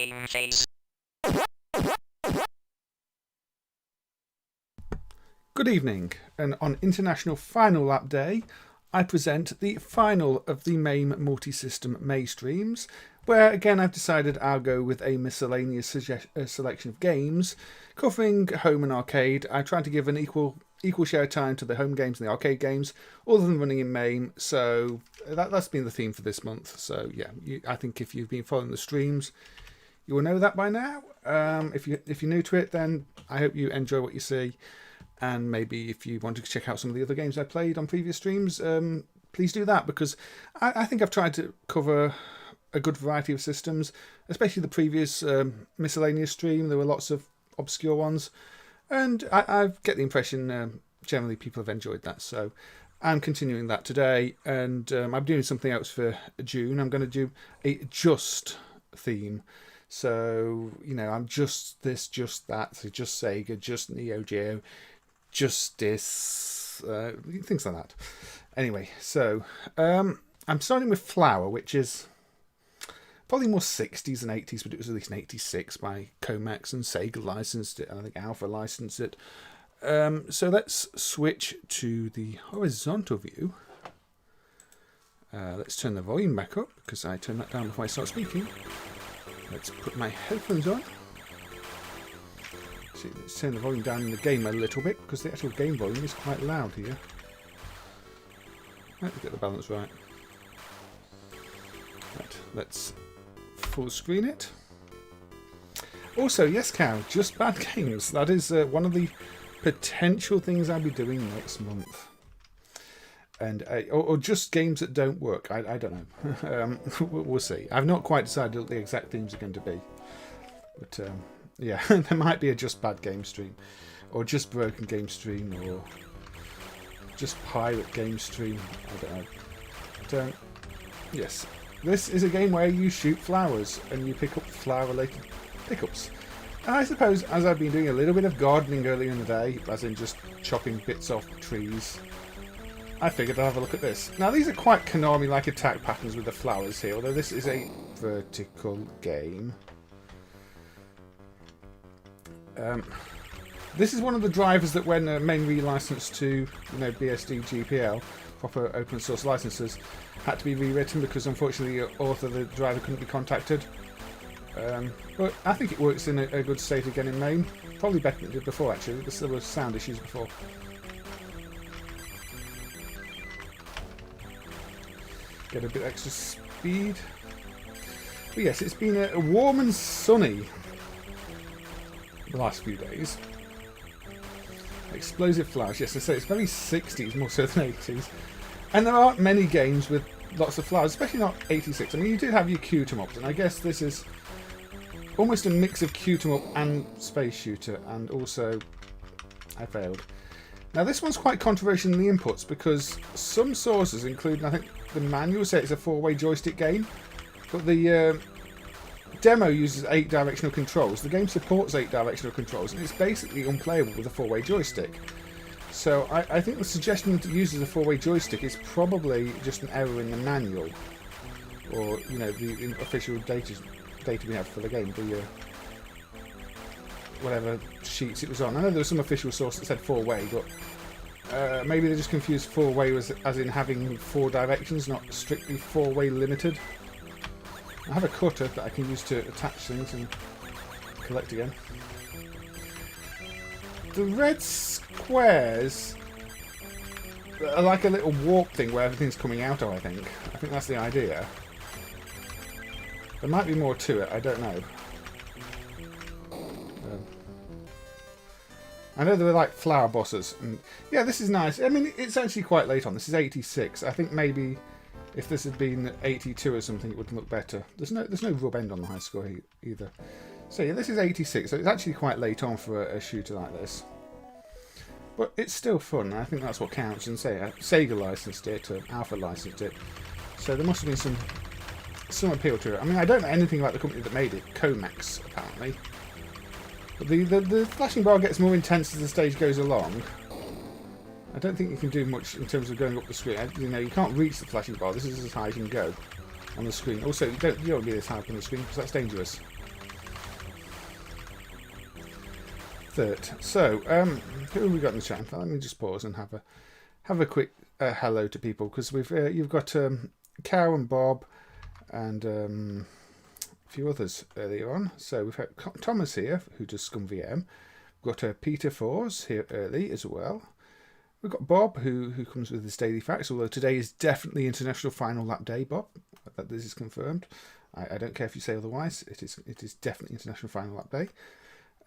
game case. Good evening, and on International Final Lap Day, I present the final of the MAME Multisystem May streams, where again I've decided I'll go with a miscellaneous selection of games, covering home and arcade. I try to give an equal share of time to the home games and the arcade games, all of them running in MAME, so that's been the theme for this month. So yeah, I think if you've been following the streams, you will know that by now. If you're new to it, then I hope you enjoy what you see. And maybe if you want to check out some of the other games I played on previous streams, please do that, because I think I've tried to cover a good variety of systems, especially the previous miscellaneous stream. There were lots of obscure ones, and I get the impression generally people have enjoyed that. So I'm continuing that today, and I'm doing something else for June. I'm going to do a just theme. So, you know, I'm just this, just that, so just Sega, just Neo Geo, Justice, things like that. Anyway, so I'm starting with Flower, which is probably more 60s than 80s, but it was released in 86 by Klomax, and Sega licensed it, and I think Alpha licensed it. So let's switch to the horizontal view. Let's turn the volume back up, because I turned that down before I start speaking. Let's put my headphones on. See, let's turn the volume down in the game a little bit, because the actual game volume is quite loud here. Let me get the balance right. Right, let's full screen it. Also, yes, Cow, just bad games. That is one of the potential things I'll be doing next month. And or just games that don't work. I don't know. We'll see. I've not quite decided what the exact themes are going to be. But yeah, there might be a just bad game stream, or just broken game stream, or just pirate game stream. I don't know. But, yes, this is a game where you shoot flowers and you pick up flower-related pickups. And I suppose, as I've been doing a little bit of gardening earlier in the day, as in just chopping bits off trees, I figured I'd have a look at this. Now, these are quite Konami-like attack patterns with the flowers here, although this is a vertical game. This is one of the drivers that when MAME relicensed to, you know, BSD, GPL, proper open source licenses, had to be rewritten because unfortunately the author of the driver couldn't be contacted. But I think it works in a good state again in MAME. Probably better than it did before, actually, because there were sound issues before. Get a bit extra speed. But yes, it's been a warm and sunny the last few days. Explosive flowers, yes, I say it's very 60s more so than 80s. And there aren't many games with lots of flowers, especially not 86. I mean, you did have your Q-em-ups, and I guess this is almost a mix of Q-em-up and space shooter, and also I failed. Now this one's quite controversial in the inputs, because some sources, including I think the manual, say it's a 4-way joystick game, but the demo uses 8 directional controls. The game supports 8 directional controls, and it's basically unplayable with a 4-way joystick. So I think the suggestion to use as a 4-way joystick is probably just an error in the manual, or you know, the official data we have for the game, the whatever sheets it was on. I know there was some official source that said 4-way, but maybe they just confused 4-way as in having 4 directions, not strictly 4-way limited. I have a cutter that I can use to attach things and collect again. The red squares are like a little warp thing where everything's coming out of, I think. I think that's the idea. There might be more to it, I don't know. I know there were like flower bosses, and yeah, this is nice. I mean, it's actually quite late on. This is 86. I think maybe if this had been 82 or something, it would look better. There's no rub end on the high score either. So yeah, this is 86, so it's actually quite late on for a shooter like this. But it's still fun, and I think that's what counts. And say Sega licensed it, or Alpha licensed it, so there must have been some appeal to it. I mean, I don't know anything about the company that made it, Klomax, apparently. But the flashing bar gets more intense as the stage goes along. I don't think you can do much in terms of going up the screen. You know, you can't reach the flashing bar. This is as high as you can go on the screen. Also, you don't want to be this high up on the screen because that's dangerous. 30th. So, who have we got in the chat? Let me just pause and have a quick hello to people, because you've got Cow and Bob and a few others earlier on. So we've had Thomas here, who does Scum VM. We've got Peter Force here early as well. We've got Bob, who comes with his daily facts, although today is definitely International Final Lap Day, Bob. This is confirmed. I don't care if you say otherwise. It is definitely International Final Lap Day.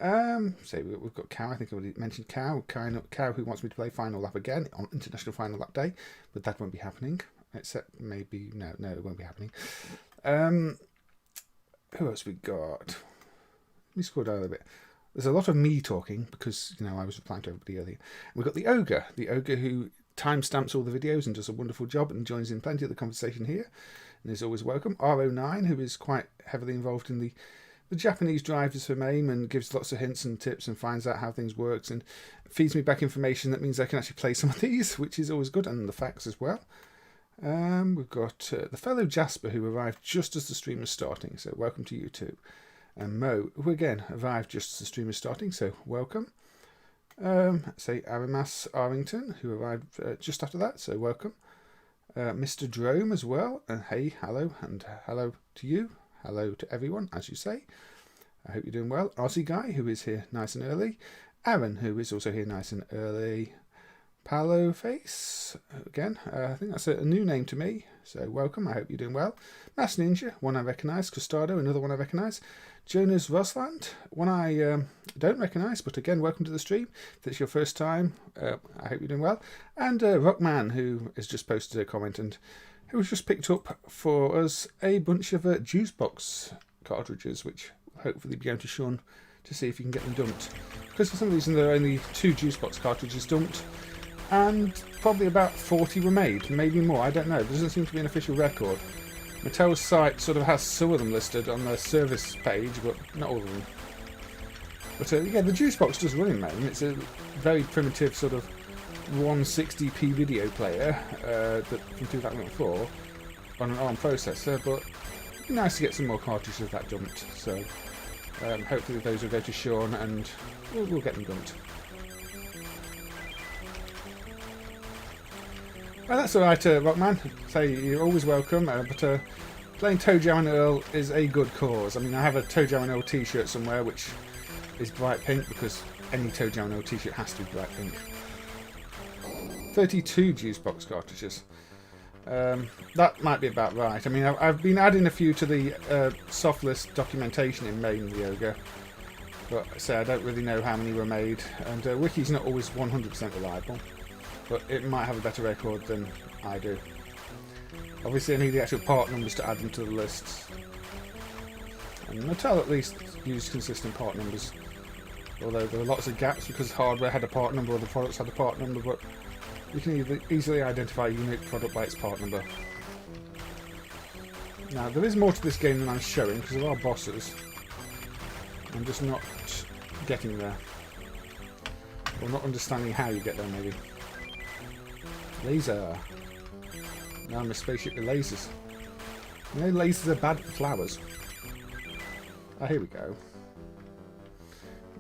So we've got Cow. I think I already mentioned Cow. Cow who wants me to play Final Lap again on International Final Lap Day, but that won't be happening. Except maybe no, it won't be happening. Who else we got? Let me scroll down a bit. There's a lot of me talking because I was replying to everybody earlier. We've got the Ogre who timestamps all the videos and does a wonderful job and joins in plenty of the conversation here and is always welcome. R09, who is quite heavily involved in the Japanese drivers for MAME and gives lots of hints and tips and finds out how things works and feeds me back information that means I can actually play some of these, which is always good, and the facts as well. We've got the fellow Jasper, who arrived just as the stream was starting, so welcome to you too. And Mo, who again arrived just as the stream was starting, so welcome. Say Aramas Arrington, who arrived just after that, so welcome. Mr. Drome as well, and hey, hello, and hello to you. Hello to everyone, as you say. I hope you're doing well. Aussie Guy, who is here nice and early. Aaron, who is also here nice and early. Palo Face, again, I think that's a new name to me, so welcome, I hope you're doing well. Mass Ninja, one I recognise. Custado, another one I recognise. Jonas Rosland, one I don't recognise, but again, welcome to the stream. If it's your first time, I hope you're doing well. And Rockman, who has just posted a comment and who has just picked up for us a bunch of juice box cartridges, which we'll hopefully be going to Sean to see if you can get them dumped. Because for some reason there are only 2 juice box cartridges dumped, and probably about 40 were made, maybe more, I don't know. There doesn't seem to be an official record. Mattel's site sort of has some of them listed on their service page, but not all of them. But yeah, the juice box does run in MAME. It's a very primitive sort of 160p video player from 2004 on an ARM processor, but it'd be nice to get some more cartridges of that dumped. So hopefully those will go to Sean and we'll get them dumped. Well, that's alright, Rockman. Say you're always welcome, but playing Toe Jam and Earl is a good cause. I mean, I have a Toe Jam and Earl t-shirt somewhere which is bright pink because any Toe Jam and Earl t-shirt has to be bright pink. 32 juice box cartridges. That might be about right. I mean, I've been adding a few to the soft list documentation in MAME the Ogre, but say I don't really know how many were made, and Wiki's not always 100% reliable. But it might have a better record than I do. Obviously I need the actual part numbers to add them to the lists. And Mattel at least used consistent part numbers. Although there were lots of gaps because hardware had a part number or the products had a part number, but you can easily identify a unique product by its part number. Now there is more to this game than I'm showing because there are bosses. I'm just not getting there. Or not understanding how you get there maybe. Laser. Now I'm a spaceship with lasers. You know lasers are bad for flowers. Ah, here we go.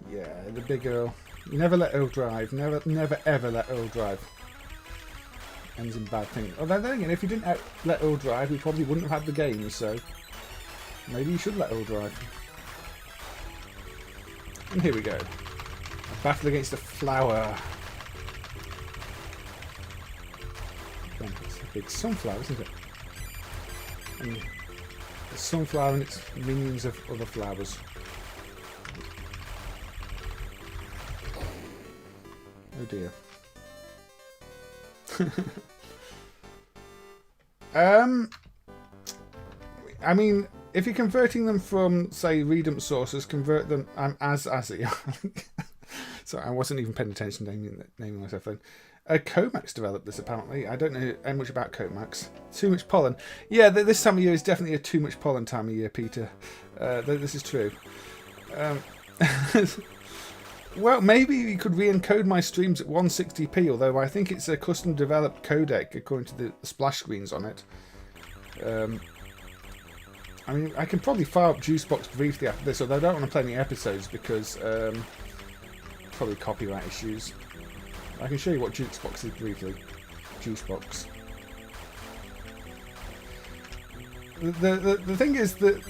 Yeah, the big Earl. You never let Earl drive. Never ever let Earl drive. Ends in bad things. Although then again, if you didn't let Earl drive, we probably wouldn't have had the game, so maybe you should let Earl drive. And here we go. A battle against a flower. It's a big sunflower, isn't it? And the sunflower and its minions of other flowers. Oh dear. I mean, if you're converting them from, say, redump sources, convert them as it. Sorry, I wasn't even paying attention to naming myself then. Klomax developed this, apparently. I don't know much about Klomax. Too much pollen. Yeah, this time of year is definitely a too much pollen time of year, Peter. This is true. Well, maybe you could re-encode my streams at 160p, although I think it's a custom developed codec according to the splash screens on it. I mean, I can probably fire up Juicebox briefly after this, although I don't want to play any episodes because probably copyright issues. I can show you what Jukebox is briefly. Juicebox. The thing is that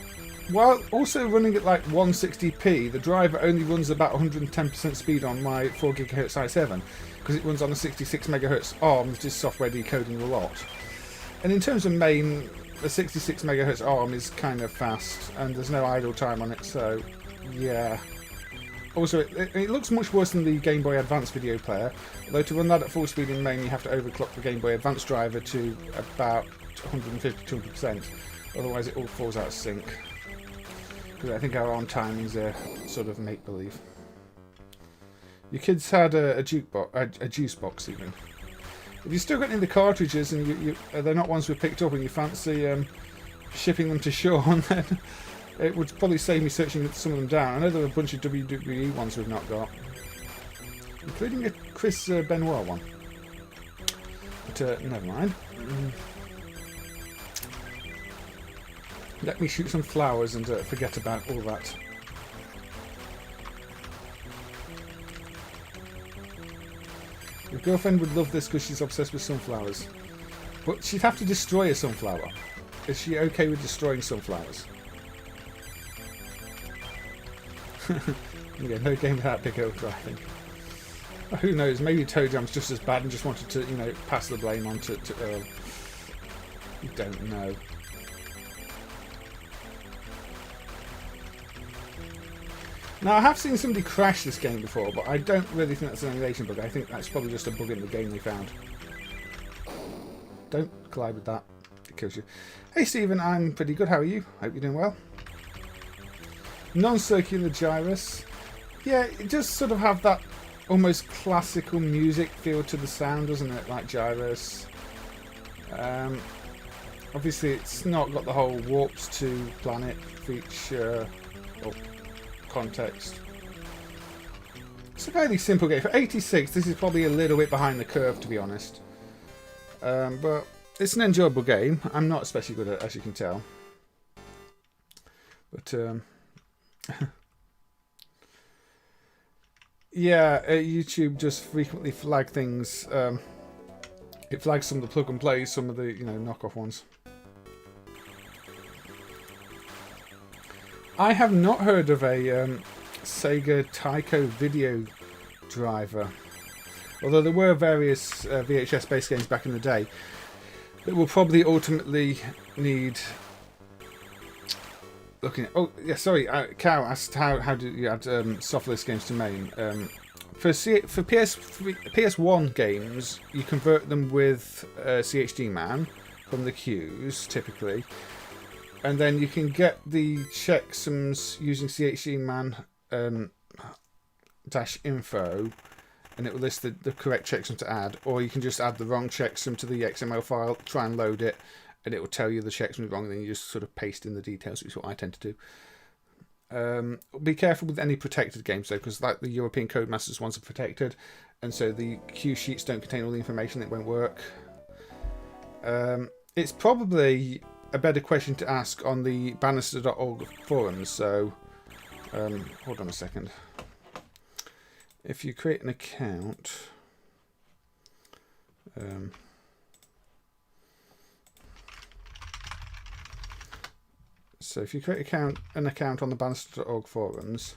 while also running at like 160p, the driver only runs about 110% speed on my 4 GHz i7 because it runs on a 66 MHz ARM, which is software decoding a lot. And in terms of MAME, the 66 MHz ARM is kind of fast, and there's no idle time on it, so yeah. Also, it looks much worse than the Game Boy Advance video player, although to run that at full speed in MAME you have to overclock the Game Boy Advance driver to about 150-200%, otherwise it all falls out of sync. Because I think our on timings are sort of make-believe. Your kids had a juice box even. If you're still getting the cartridges and they're not ones we picked up and you fancy shipping them to Sean, then it would probably save me searching some of them down. I know there are a bunch of WWE ones we've not got, including a Chris Benoit one. But never mind. Let me shoot some flowers and forget about all that. Your girlfriend would love this because she's obsessed with sunflowers. But she'd have to destroy a sunflower. Is she okay with destroying sunflowers? Yeah, no game without big old driving. Well, who knows, maybe Toe Jam's just as bad and just wanted to, you know, pass the blame on to Earl. You don't know. Now, I have seen somebody crash this game before, but I don't really think that's an emulation bug. I think that's probably just a bug in the game they found. Don't collide with that. It kills you. Hey, Stephen, I'm pretty good. How are you? Hope you're doing well. Non-circular gyrus. Yeah, it does sort of have that almost classical music feel to the sound, doesn't it? Like gyrus. Obviously, it's not got the whole warps to planet feature or context. It's a fairly simple game. For 86, this is probably a little bit behind the curve, to be honest. But it's an enjoyable game. I'm not especially good at it, as you can tell. But, yeah, YouTube just frequently flag things. It flags some of the plug and play, some of the, you know, knockoff ones. I have not heard of a Sega Taiko video driver, although there were various VHS-based games back in the day that will probably ultimately need looking at. Oh, yeah, sorry, Cow asked how do you add softlist games to MAME. For PS1 games, you convert them with CHD Man from the queues, typically. And then you can get the checksums using CHD Man -info, and it will list the correct checksum to add, or you can just add the wrong checksum to the XML file, try and load it, and it will tell you the checksum is wrong, and then you just sort of paste in the details, which is what I tend to do. Be careful with any protected games though, because like the European Codemasters ones are protected, and so the cue sheets don't contain all the information, it won't work. It's probably a better question to ask on the Bannister.org forums, so hold on a second. If you create an account, so if you create an account on the Bannister.org forums,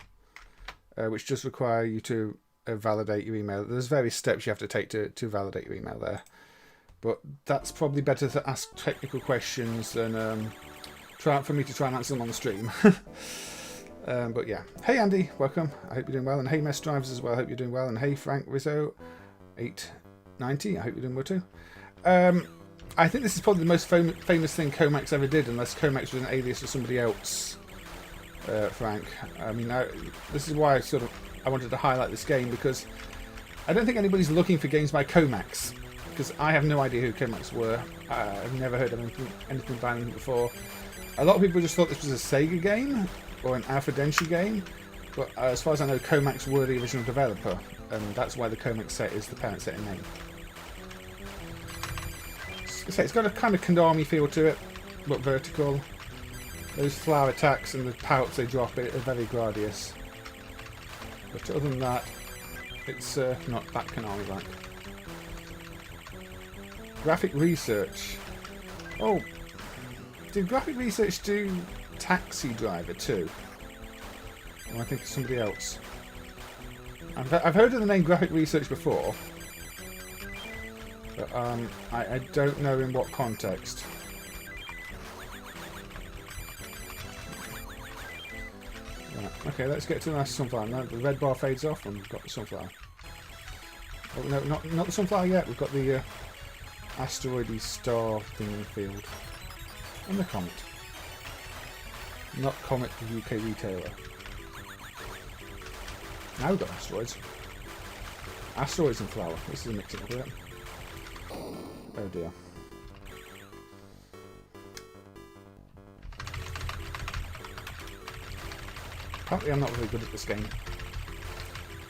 which does require you to validate your email, there's various steps you have to take to validate your email there. But that's probably better to ask technical questions than for me to try and answer them on the stream. But yeah. Hey Andy, welcome. I hope you're doing well. And hey Mess Drivers as well, I hope you're doing well. And hey Frank Rizzo 890, I hope you're doing well too. I think this is probably the most famous thing Klomax ever did, unless Klomax was an alias for somebody else, Frank. I mean, this is why I wanted to highlight this game, because I don't think anybody's looking for games by Klomax. Because I have no idea who Klomax were. I've never heard of anything by them before. A lot of people just thought this was a Sega game or an Alpha Denshi game, but as far as I know, Klomax were the original developer, and that's why the Klomax set is the parent set in MAME. So it's got a kind of Konami feel to it, but vertical. Those flower attacks and the pouts they drop are very Gradius. But other than that, It's not that canal back. Graphic Research. Oh, did Graphic Research do Taxi Driver too? Or I think it's somebody else. I've heard of the name Graphic Research before, but I don't know in what context. Right, okay, let's get to the last sunflower. Now the red bar fades off and we've got the sunflower. Oh no, not the sunflower yet. We've got the asteroidy star thing in the field. And the comet. Not Comet, the UK retailer. Now we've got asteroids. Asteroids and flower. This is a mix-up of it. Oh dear. Apparently I'm not very good at this game.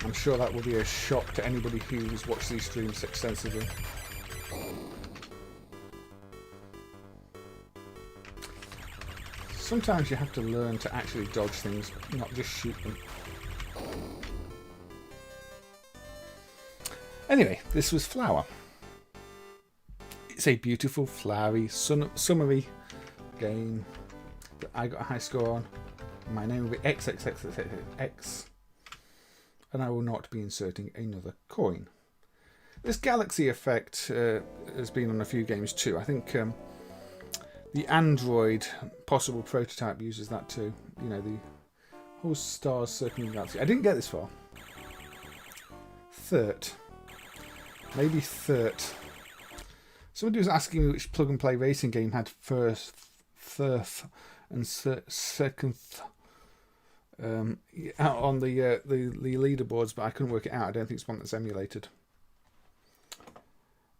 I'm sure that will be a shock to anybody who's watched these streams extensively. Sometimes you have to learn to actually dodge things, not just shoot them. Anyway, this was Flower. It's a beautiful, flowery, summery game that I got a high score on. My name will be XXXXX, and I will not be inserting another coin. This galaxy effect has been on a few games too. I think the Android possible prototype uses that too. You know, the whole stars circling the galaxy. I didn't get this far. Third. Maybe third. Somebody was asking me which plug-and-play racing game had first, third, and second on the leaderboards, but I couldn't work it out. I don't think it's one that's emulated.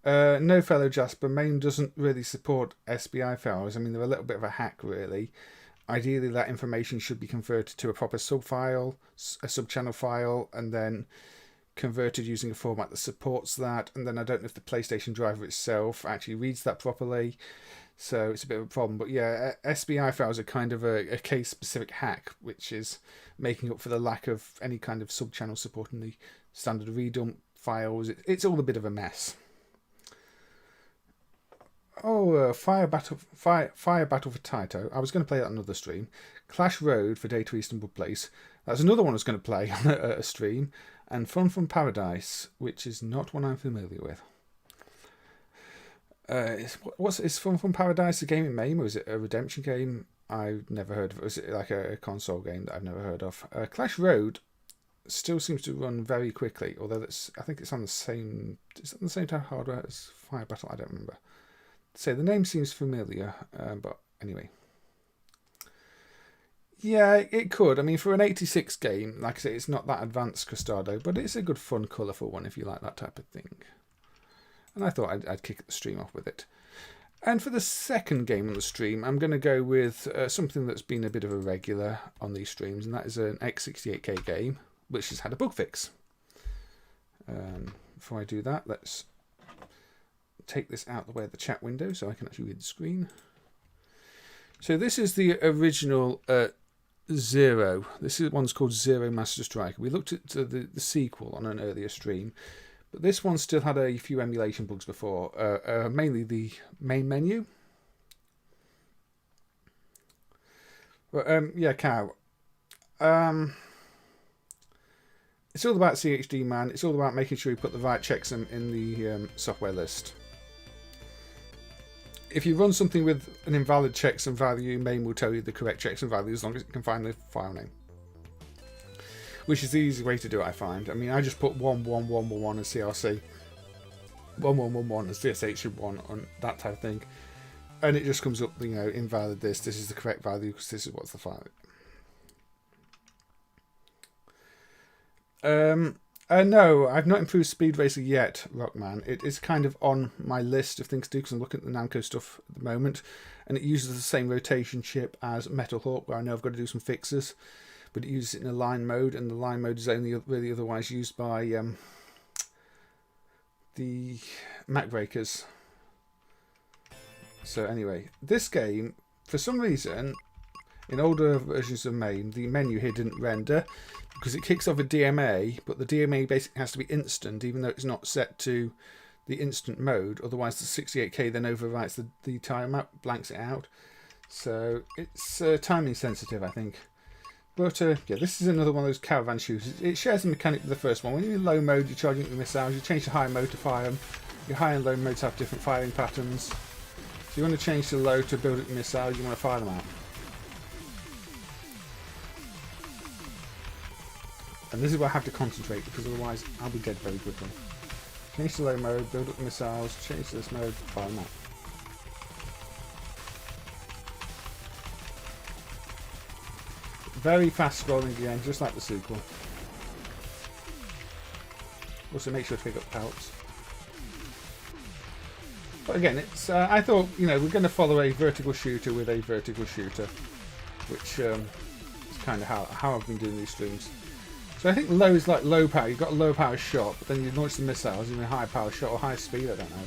No, fellow Jasper, MAME doesn't really support SBI files. I mean, they're a little bit of a hack, really. Ideally, that information should be converted to a proper sub-file, a sub-channel file, and then converted using a format that supports that. And then I don't know if the PlayStation driver itself actually reads that properly. So it's a bit of a problem. But yeah, SBI files are kind of a case-specific hack, which is making up for the lack of any kind of sub-channel support in the standard redump files. It's all a bit of a mess. Oh, Fire Battle for Taito. I was going to play that on another stream. Clash Road for Data East and Wood Place. That's another one I was going to play on a stream. And Fun from Paradise, which is not one I'm familiar with. Is Fun from Paradise a game in MAME, or is it a redemption game? I've never heard of it. Is it like a console game that I've never heard of? Clash Road still seems to run very quickly, although I think it's on the same... Is it on the same type of hardware as Fire Battle? I don't remember. So the name seems familiar, but anyway. Yeah, it could. I mean, for an 86 game, like I say, it's not that advanced Custado, but it's a good, fun, colourful one if you like that type of thing. And I thought I'd kick the stream off with it. And for the second game on the stream, I'm going to go with something that's been a bit of a regular on these streams, and that is an X68K game, which has had a bug fix. Before I do that, let's take this out the way of the chat window so I can actually read the screen. So this is the original Zero. This one's called Zero Master Strike. We looked at the sequel on an earlier stream, but this one still had a few emulation bugs before, mainly the main menu. But yeah, Cow. It's all about CHD, man. It's all about making sure you put the right checksum in the software list. If you run something with an invalid checksum value, MAME will tell you the correct checksum value as long as it can find the file name. Which is the easy way to do it, I find. I mean, I just put 11111 as CRC, 1111 as VSH1 on that type of thing, and it just comes up, you know, invalid this is the correct value because this is what's the file. No, I've not improved Speed Racer yet, Rockman. It is kind of on my list of things to do because I'm looking at the Namco stuff at the moment, and it uses the same rotation chip as Metal Hawk, where I know I've got to do some fixes, but it uses it in a line mode, and the line mode is only really otherwise used by the Mac breakers. So anyway, this game, for some reason, in older versions of MAME, the menu here didn't render because it kicks off a DMA, but the DMA basically has to be instant, even though it's not set to the instant mode. Otherwise, the 68K then overwrites the timeout, blanks it out. So it's timing sensitive, I think. But yeah, this is another one of those caravan shooters. It shares the mechanic with the first one. When you're in low mode, you're charging the missiles. You change to high mode to fire them. Your high and low modes have different firing patterns. So you want to change to low to build up your missiles. You want to fire them out. And this is where I have to concentrate, because otherwise I'll be dead very quickly. Change to low mode, build up the missiles. Change to this mode, fire them out. Very fast scrolling again, just like the sequel. Also make sure to pick up pelts. But again, it's I thought, you know, we're going to follow a vertical shooter with a vertical shooter, which is kind of how I've been doing these streams. So I think low is like low power. You've got a low power shot, but then you launch the missiles in a high power shot or high speed, I don't know.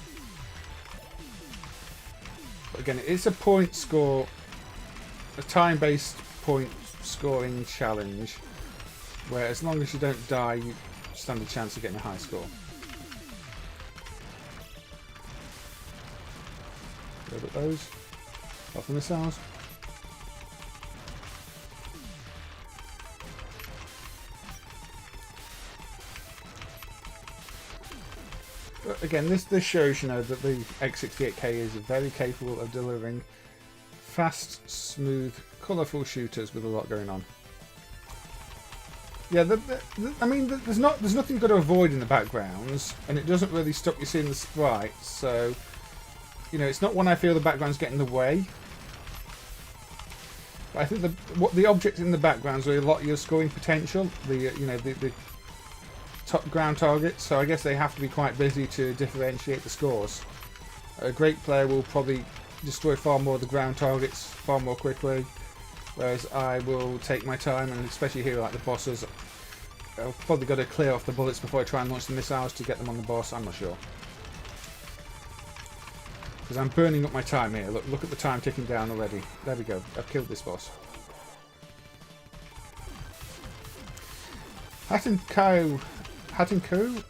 But again, it's a point score, a time-based point scoring challenge, where as long as you don't die, you stand a chance of getting a high score. Load up those. Off the missiles. But again, this shows, you know, that the X68K is very capable of delivering fast, smooth, colourful shooters with a lot going on. Yeah, I mean, there's nothing got to avoid in the backgrounds, and it doesn't really stop you seeing the sprites. So, you know, it's not one I feel the backgrounds get in the way. But I think the objects in the backgrounds will unlock your scoring potential. The top ground targets. So I guess they have to be quite busy to differentiate the scores. A great player will probably destroy far more of the ground targets far more quickly, whereas I will take my time, and especially here like the bosses, I've probably got to clear off the bullets before I try and launch the missiles to get them on the boss. I'm not sure, because I'm burning up my time here. Look at the time ticking down already. There we go, I've killed this boss. Hat and Co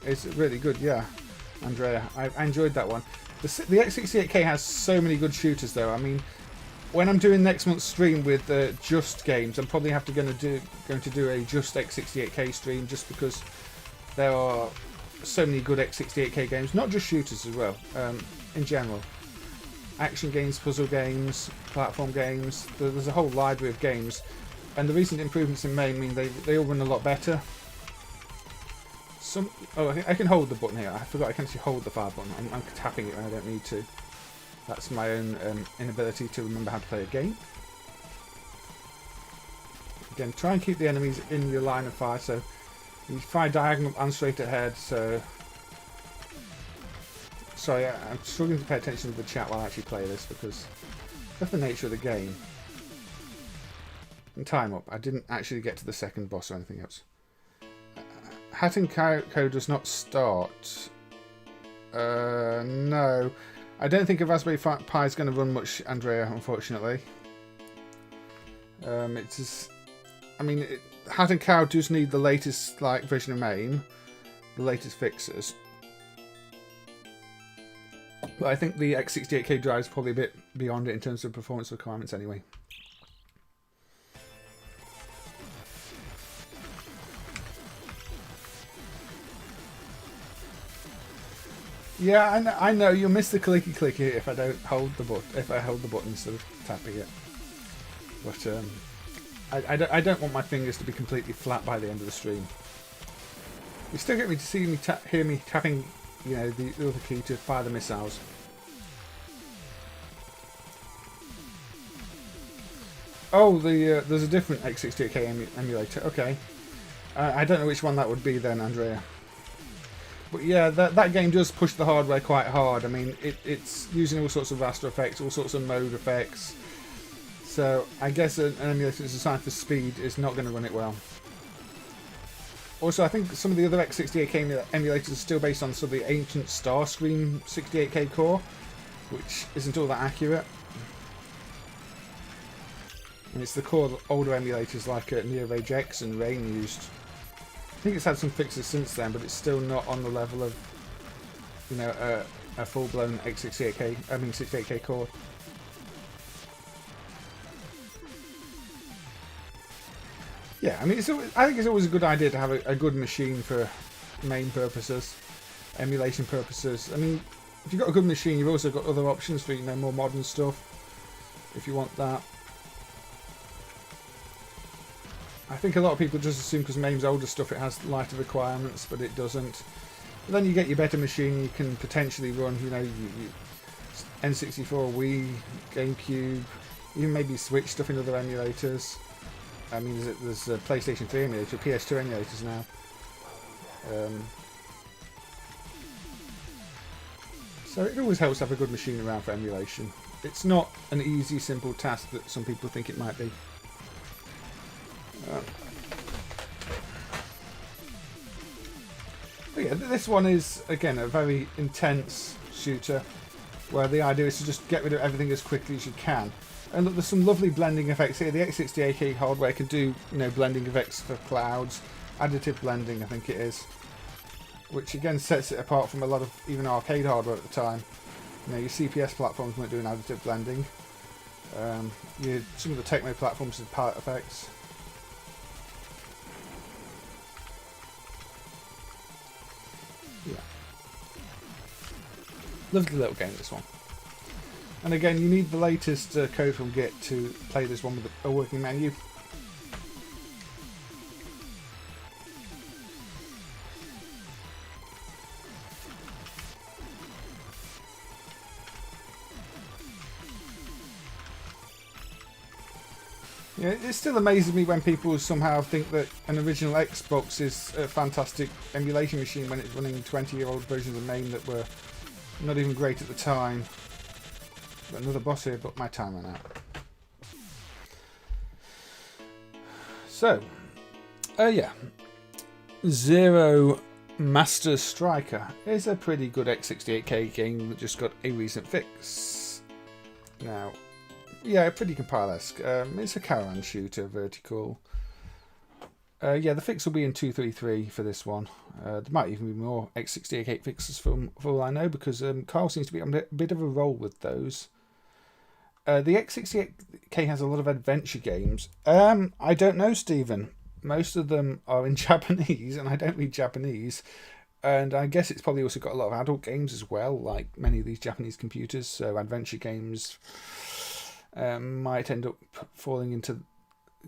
is really good, yeah, Andrea. I enjoyed that one. The X68K has so many good shooters though. I mean, when I'm doing next month's stream with Just Games, I'm probably going to do a Just X68K stream, just because there are so many good X68K games, not just shooters as well, in general. Action games, puzzle games, platform games, there's a whole library of games, and the recent improvements in MAME mean they all run a lot better. Oh, I can hold the button here. I forgot I can actually hold the fire button. I'm tapping it when I don't need to. That's my own inability to remember how to play a game. Again, try and keep the enemies in your line of fire, so you fire diagonal and straight ahead. So, sorry, I'm struggling to pay attention to the chat while I actually play this, because of the nature of the game. And time up. I didn't actually get to the second boss or anything else. Hat and Co does not start. No. I don't think a Raspberry Pi is going to run much, Andrea, unfortunately. It's just, I mean, Hat and Cow does need the latest version of MAME, the latest fixes. But I think the X68K drive is probably a bit beyond it in terms of performance requirements anyway. Yeah, I know you'll miss the clicky if I don't hold the button. If I hold the button instead of tapping it. But I don't want my fingers to be completely flat by the end of the stream. You still get me to see me hear me tapping, you know, the other key to fire the missiles. Oh, there's a different X68K emulator. Okay, I don't know which one that would be then, Andrea. But yeah, that game does push the hardware quite hard. I mean, it's using all sorts of raster effects, all sorts of mode effects. So I guess an emulator that's designed for speed is not going to run it well. Also, I think some of the other X68K emulators are still based on sort of the ancient Starscream 68K core, which isn't all that accurate. And it's the core older emulators like Neorage X and Rain used. I think it's had some fixes since then, but it's still not on the level of, you know, a full-blown X68K, I mean 68K core. Yeah, I mean, I think it's always a good idea to have a good machine for MAME purposes, emulation purposes. I mean, if you've got a good machine, you've also got other options for, you know, more modern stuff, if you want that. I think a lot of people just assume because MAME's older stuff, it has lighter requirements, but it doesn't. But then you get your better machine, you can potentially run, you know, N64, Wii, GameCube, even maybe Switch stuff in other emulators. I mean, there's a PlayStation 3 emulator, PS2 emulators now. So it always helps to have a good machine around for emulation. It's not an easy, simple task that some people think it might be. But yeah, this one is, again, a very intense shooter, where the idea is to just get rid of everything as quickly as you can. And look, there's some lovely blending effects here. The X68K hardware can do, you know, blending effects for clouds, additive blending, I think it is, which again sets it apart from a lot of even arcade hardware at the time. You know, your CPS platforms weren't doing additive blending. Some of the Tecmo platforms did palette effects. Yeah, lovely little game, this one. And again, you need the latest code from Git to play this one with a working menu. Yeah, it still amazes me when people somehow think that an original Xbox is a fantastic emulation machine when it's running 20-year-old versions of MAME that were not even great at the time. Got another boss here, but my time ran out. So, yeah. Zero Master Striker is a pretty good X68K game that just got a recent fix. Now, yeah, pretty compile-esque. It's a caravan shooter, vertical. Yeah, the fix will be in 2.3.3 for this one. There might even be more X68K fixes for all I know, because Carl seems to be on a bit of a roll with those. The X68K has a lot of adventure games. I don't know, Stephen. Most of them are in Japanese, and I don't read Japanese. And I guess it's probably also got a lot of adult games as well, like many of these Japanese computers. So adventure games might end up falling into,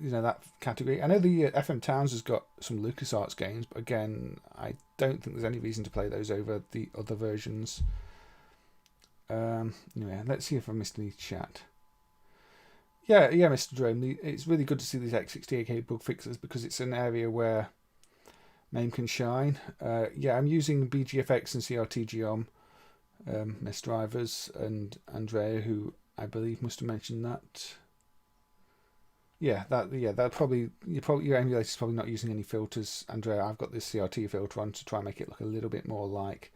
you know, that category. I know the FM Towns has got some LucasArts games, but again, I don't think there's any reason to play those over the other versions. Anyway, let's see if I missed any chat. Yeah, Mr. Drone, it's really good to see these X68K bug fixes, because it's an area where MAME can shine. Yeah, I'm using BGFX and CRTGOM MES drivers, and Andrea, who I believe must have mentioned that. That probably your emulator's probably not using any filters, Andrea. I've got this CRT filter on to try and make it look a little bit more like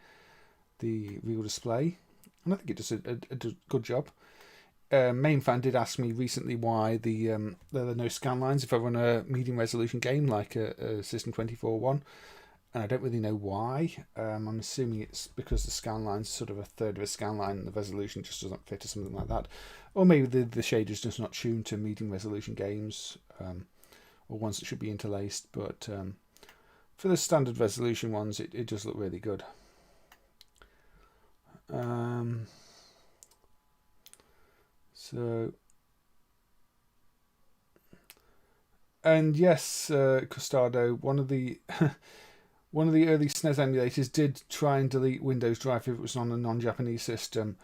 the real display, and I think it does a good job. MAME fan did ask me recently why there are no scan lines if I run a medium resolution game like a System 24 one, and I don't really know why. I'm assuming it's because the scan line's sort of a third of a scan line and the resolution just doesn't fit or something like that. Or maybe the shader's just not tuned to medium resolution games, or ones that should be interlaced. But for the standard resolution ones, it does look really good. So, and yes, Costado, one of the early SNES emulators did try and delete Windows Drive if it was on a non-Japanese system.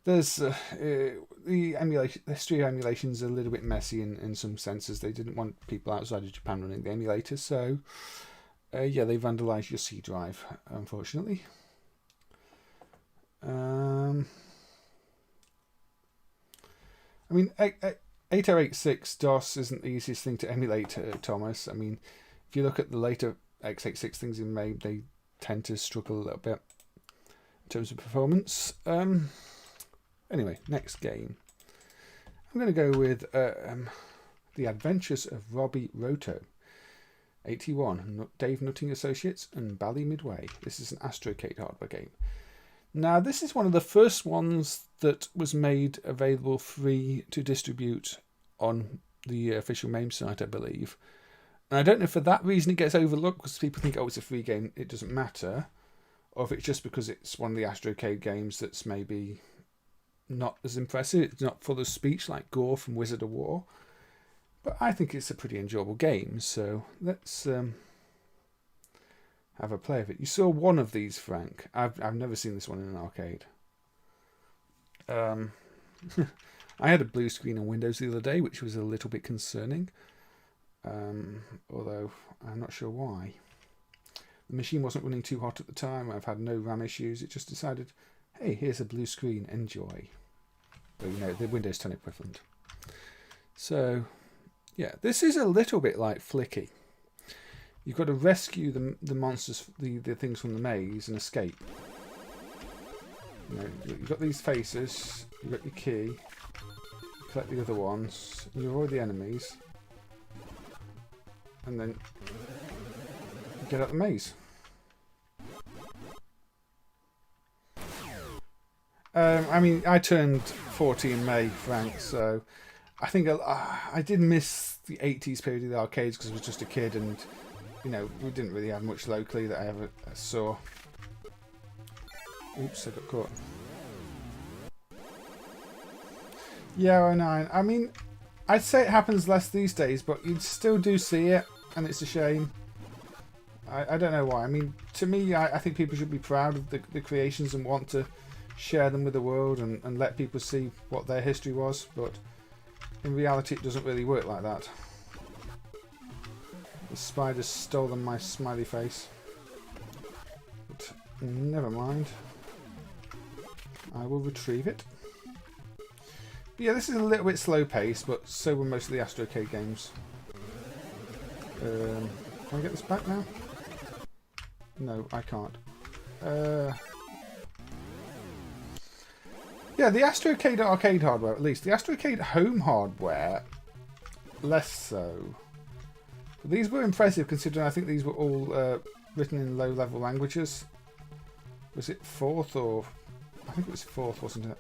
There's the emulation, the history of emulation is a little bit messy in some senses. They didn't want people outside of Japan running the emulator, so yeah, they vandalized your C drive, unfortunately. I mean, 8086 DOS isn't the easiest thing to emulate, Thomas. I mean, if you look at the later x86 things in MAME, they tend to struggle a little bit in terms of performance. Anyway, next game. I'm going to go with The Adventures of Robby Roto. 81, Dave Nutting Associates and Bally Midway. This is an Astrocade hardware game. Now, this is one of the first ones that was made available free to distribute on the official MAME site, I believe. And I don't know if for that reason it gets overlooked because people think, oh, it's a free game, it doesn't matter. Or if it's just because it's one of the Astrocade games that's maybe not as impressive. It's not full of speech like Gore from Wizard of War. But I think it's a pretty enjoyable game, so let's have a play of it. You saw one of these, Frank. I've never seen this one in an arcade. I had a blue screen on Windows the other day, which was a little bit concerning. Although I'm not sure why. The machine wasn't running too hot at the time. I've had no RAM issues. It just decided, hey, here's a blue screen. Enjoy. Well, you know, the Windows 10 equivalent. So, yeah, this is a little bit like Flicky. You've got to rescue the monsters, the things from the maze and escape. You know, you've got these faces, you've got your key, you collect the other ones, you avoid the enemies, and then you get out the maze. I mean, I turned 40 in May, Frank, so I think I did miss the 80s period of the arcades because I was just a kid and, you know, we didn't really have much locally that I ever saw. Oops, I got caught. Yeah, I know. I mean, I'd say it happens less these days, but you still do see it, and it's a shame. I don't know why. I mean, to me, I think people should be proud of the creations and want to share them with the world and let people see what their history was, but in reality it doesn't really work like that. The spider's stolen my smiley face. But never mind. I will retrieve it. But yeah, this is a little bit slow paced, but so were most of the Astrocade games. Can I get this back now? No, I can't. Yeah, the Astrocade arcade hardware, at least. The Astrocade home hardware, less so. But these were impressive, considering I think these were all written in low-level languages. Was it 4th or... I think it was 4th, wasn't it?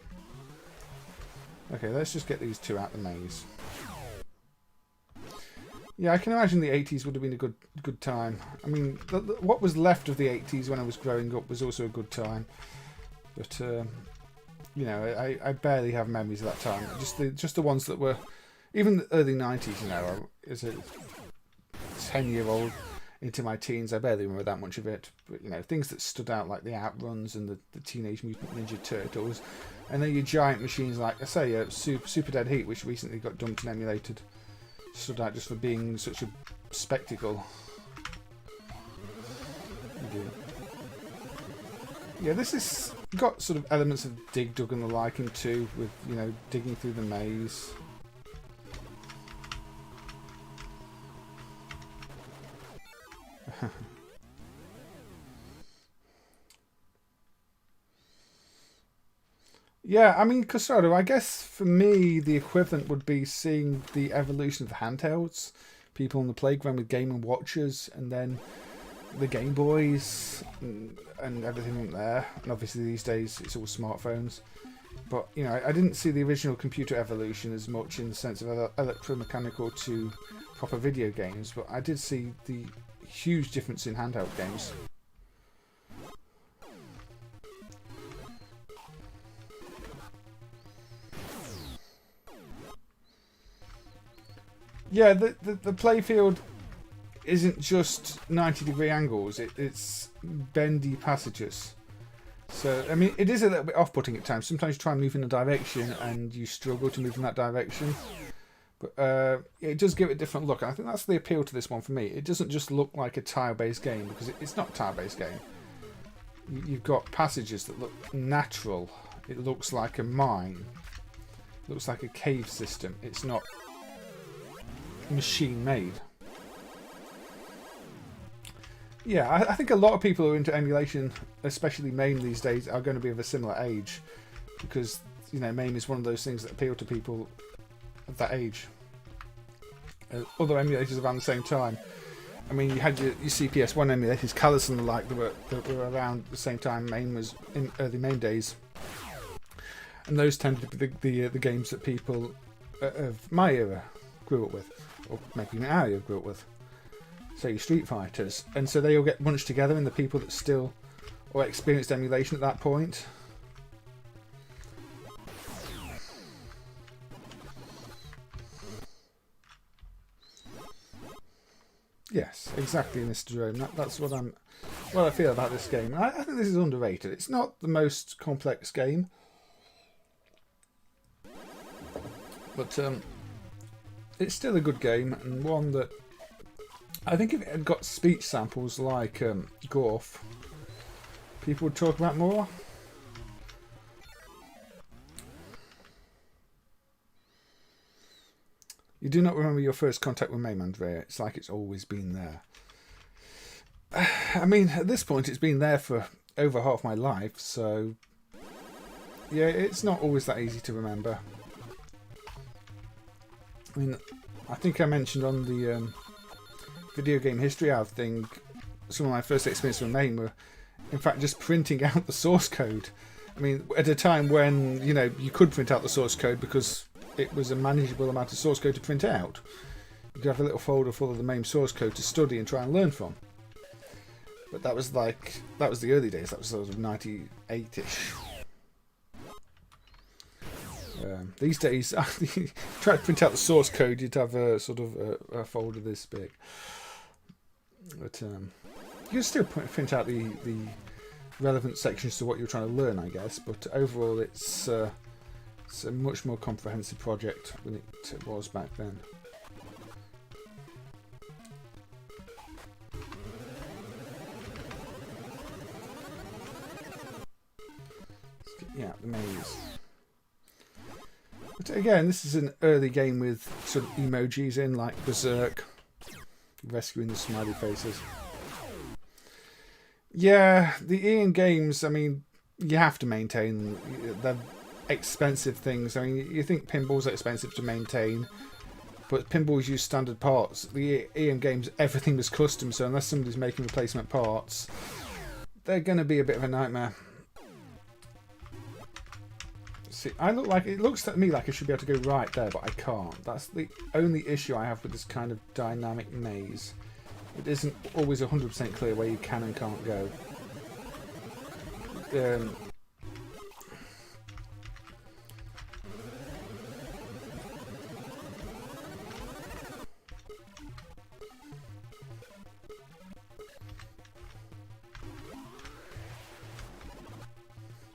Okay, let's just get these two out the maze. Yeah, I can imagine the 80s would have been a good time. I mean, what was left of the 80s when I was growing up was also a good time. But, you know, I barely have memories of that time. Just the ones that were... Even the early 90s, you know, as a 10-year-old into my teens, I barely remember that much of it. But, you know, things that stood out like the Outruns and the Teenage Mutant Ninja Turtles. And then your giant machines like, I say, Super Dead Heat, which recently got dumped and emulated. Stood out just for being such a spectacle. Yeah, this has got sort of elements of Dig Dug and the like in too, with, you know, digging through the maze. Yeah, I mean, Custado, I guess for me the equivalent would be seeing the evolution of the handhelds. People on the playground with Game & Watches, and then the Game Boys and everything from there. And obviously these days it's all smartphones. But, you know, I didn't see the original computer evolution as much in the sense of electromechanical to proper video games, but I did see the huge difference in handheld games. Yeah, the playfield isn't just 90-degree angles, it's bendy passages. So, I mean, it is a little bit off-putting at times. Sometimes you try and move in a direction and you struggle to move in that direction. But it does give it a different look. And I think that's the appeal to this one for me. It doesn't just look like a tile-based game, because it's not a tile-based game. You've got passages that look natural. It looks like a mine. It looks like a cave system. It's not machine made. Yeah, I think a lot of people who are into emulation, especially MAME these days, are going to be of a similar age, because, you know, MAME is one of those things that appeal to people of that age. other emulators around the same time. I mean, you had your CPS1 emulators, Callus and the like, that were around the same time MAME was in early MAME days. And those tended to be the games that people of my era grew up with, or maybe even our era grew up with. So your Street Fighters. And so they all get bunched together, and the people that still or experienced emulation at that point. Yes, exactly, Mr. Jerome. That's what I feel about this game. I think this is underrated. It's not the most complex game, but it's still a good game, and one that I think if it had got speech samples like Gorf, people would talk about more. You do not remember your first contact with MAME, Andrea. It's like it's always been there. I mean, at this point, it's been there for over half my life, so yeah, it's not always that easy to remember. I mean, I think I mentioned on the video game history hour thing, some of my first experiences with MAME were, in fact, just printing out the source code. I mean, at a time when, you know, you could print out the source code because it was a manageable amount of source code to print out. You could have a little folder full of the MAME source code to study and try and learn from. But that was the early days. That was sort of 98-ish. These days, try to print out the source code, you'd have a sort of a folder this big. But you can still print out the relevant sections to what you're trying to learn, I guess. But overall, it's a much more comprehensive project than it was back then. Yeah, the maze. But again, this is an early game with sort of emojis in, like Berzerk, rescuing the smiley faces. Yeah, the Ian games, I mean, you have to maintain them. They're expensive things. I mean, you think pinballs are expensive to maintain, but pinballs use standard parts. The Ian games, everything was custom, so unless somebody's making replacement parts, they're going to be a bit of a nightmare. See, it looks to me like I should be able to go right there, but I can't. That's the only issue I have with this kind of dynamic maze. It isn't always 100% clear where you can and can't go.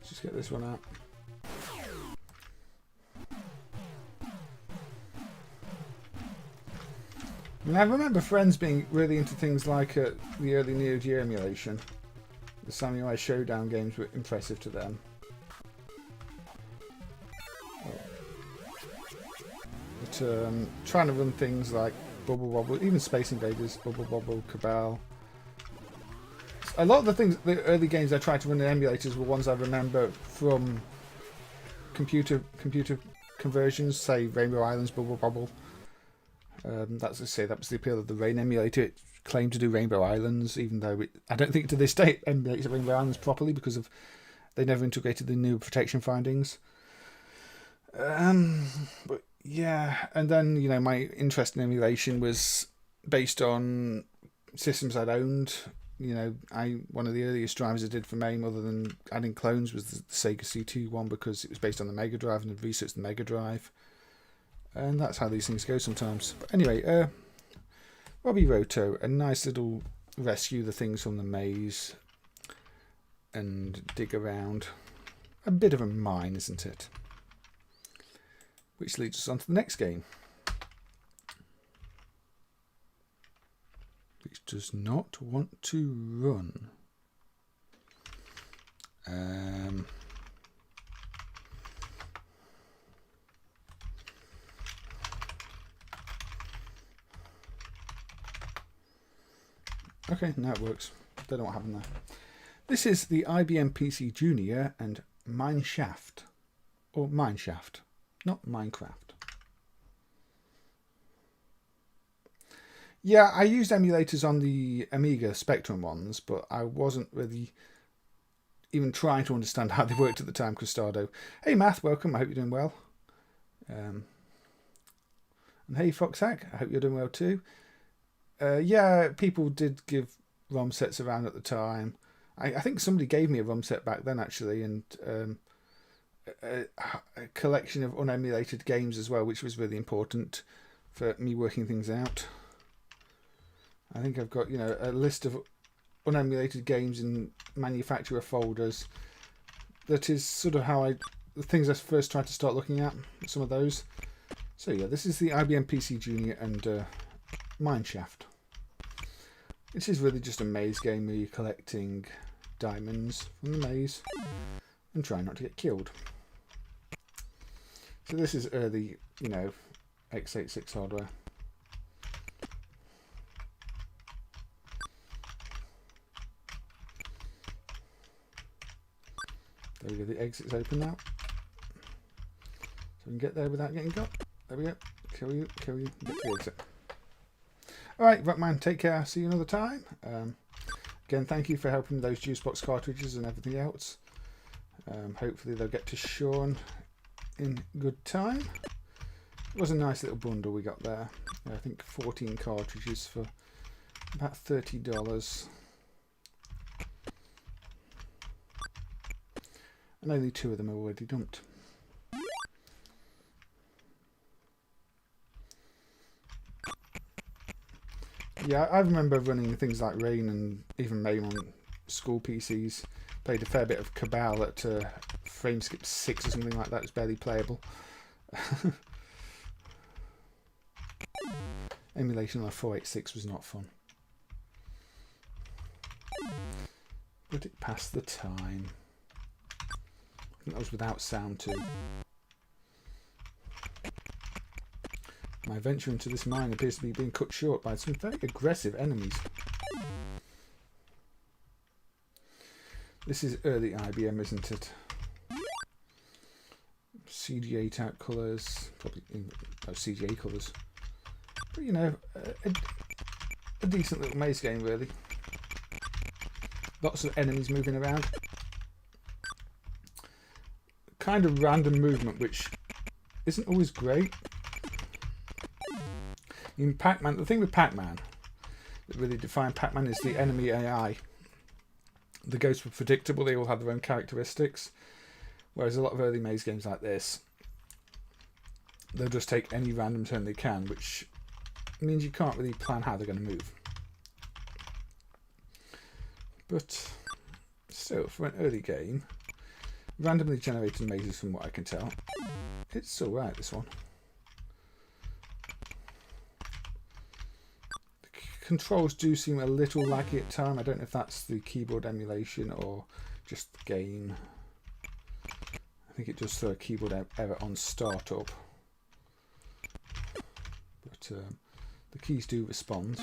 Just get this one out. I mean, I remember friends being really into things like the early Neo Geo emulation. The Samurai Showdown games were impressive to them. But trying to run things like Bubble Wobble, even Space Invaders, Bubble Wobble, Cabal. A lot of the early games I tried to run in emulators were ones I remember from computer conversions, say Rainbow Islands, Bubble Bobble. That's to say, that was the appeal of the Rain emulator. It claimed to do Rainbow Islands, even though I don't think to this day it emulates Rainbow Islands properly because they never integrated the new protection findings. But yeah, and then, you know, my interest in emulation was based on systems I'd owned. You know, one of the earliest drivers I did for MAME, other than adding clones, was the Sega C2 one because it was based on the Mega Drive and had researched the Mega Drive. And that's how these things go sometimes. But anyway, Robby Roto, a nice little rescue the things from the maze and dig around. A bit of a mine, isn't it? Which leads us on to the next game, which does not want to run. Okay, now it works. Don't know what happened there. This is the IBM PC Junior and Mineshaft, or Mineshaft, not Minecraft. Yeah, I used emulators on the Amiga Spectrum ones, but I wasn't really even trying to understand how they worked at the time. Costado. Hey, Math, welcome. I hope you're doing well. And hey, Foxhack, I hope you're doing well too. Yeah, people did give ROM sets around at the time. I think somebody gave me a ROM set back then, actually, and a collection of unemulated games as well, which was really important for me working things out. I think I've got, a list of unemulated games in manufacturer folders. That is sort of how the things I first tried to start looking at, some of those. So yeah, this is the IBM PC Junior and Mineshaft. This is really just a maze game where you're collecting diamonds from the maze and trying not to get killed. So this is early, x86 hardware. There we go, the exit's open now. So we can get there without getting got. There we go. Kill you, get to the exit. Alright, Rockman, take care. See you another time. Again, thank you for helping with those Juicebox cartridges and everything else. Hopefully they'll get to Sean in good time. It was a nice little bundle we got there. I think 14 cartridges for about $30. And only 2 of them are already dumped. Yeah, I remember running things like Rain and even MAME on school PCs. Played a fair bit of Cabal at frame skip 6 or something like that. It's barely playable. Emulation on a 486 was not fun. But it passed the time. I think that was without sound too. My venture into this mine appears to be being cut short by some very aggressive enemies. This is early IBM, isn't it? CG8 out colours, probably CGA colours. But a decent little maze game really. Lots of enemies moving around. Kind of random movement, which isn't always great. In Pac-Man, the thing with Pac-Man that really defined Pac-Man is the enemy AI. The ghosts were predictable, they all had their own characteristics. Whereas a lot of early maze games like this, they'll just take any random turn they can, which means you can't really plan how they're going to move. But still, for an early game, randomly generated mazes from what I can tell, it's alright, this one. Controls do seem a little laggy at time. I don't know if that's the keyboard emulation or just the game. I think it does throw a keyboard error on startup. But the keys do respond.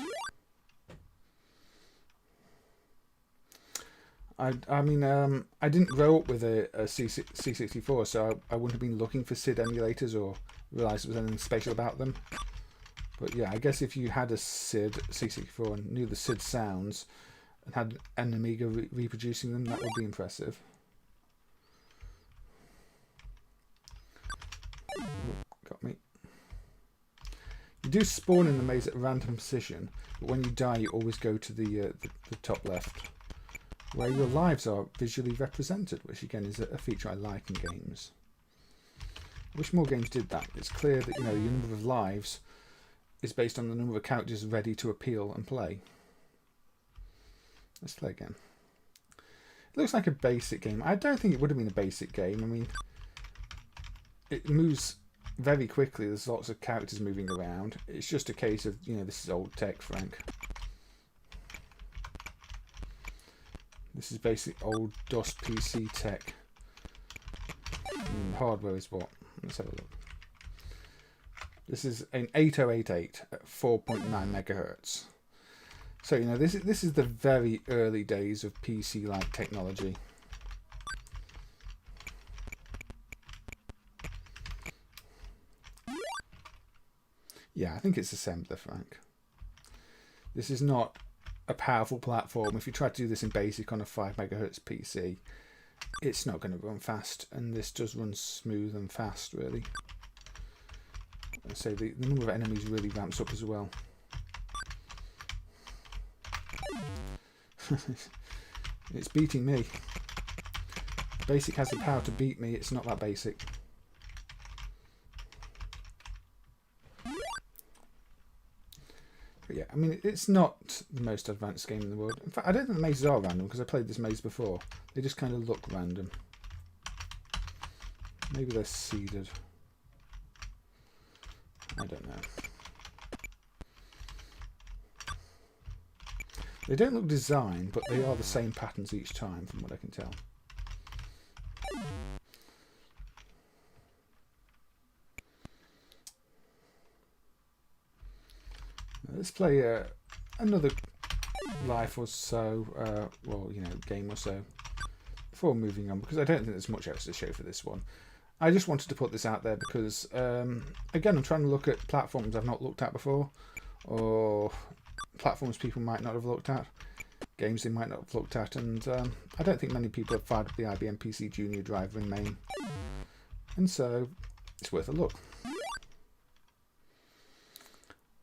I didn't grow up with a C64, so I wouldn't have been looking for SID emulators or realised there was anything special about them. But yeah, I guess if you had a SID C64 and knew the SID sounds and had an Amiga reproducing them, that would be impressive. Oh, got me. You do spawn in the maze at a random position, but when you die, you always go to the top left, where your lives are visually represented, which again is a feature I like in games. I wish more games did that. It's clear that your number of lives is based on the number of characters ready to appeal and play. Let's play again. It looks like a basic game. I don't think it would have been a basic game. I mean, it moves very quickly. There's lots of characters moving around. It's just a case of, this is old tech, Frank. This is basic old DOS PC tech. Hardware is what? Let's have a look. This is an 8088 at 4.9 megahertz. So this is the very early days of PC-like technology. Yeah, I think it's assembler, Frank. This is not a powerful platform. If you try to do this in BASIC on a 5 MHz PC, it's not going to run fast, and this does run smooth and fast, really. So the number of enemies really ramps up as well. It's beating me. BASIC has the power to beat me. It's not that basic. But yeah, I mean, it's not the most advanced game in the world. In fact, I don't think the mazes are random, because I played this maze before. They just kind of look random. Maybe they're seeded. I don't know. They don't look designed, but they are the same patterns each time, from what I can tell. Let's play another life or so, well, you know, game or so, before moving on, because I don't think there's much else to show for this one. I just wanted to put this out there because, again, I'm trying to look at platforms I've not looked at before, or platforms people might not have looked at, games they might not have looked at, and I don't think many people have fired up the IBM PC Junior driver in MAME, and so it's worth a look.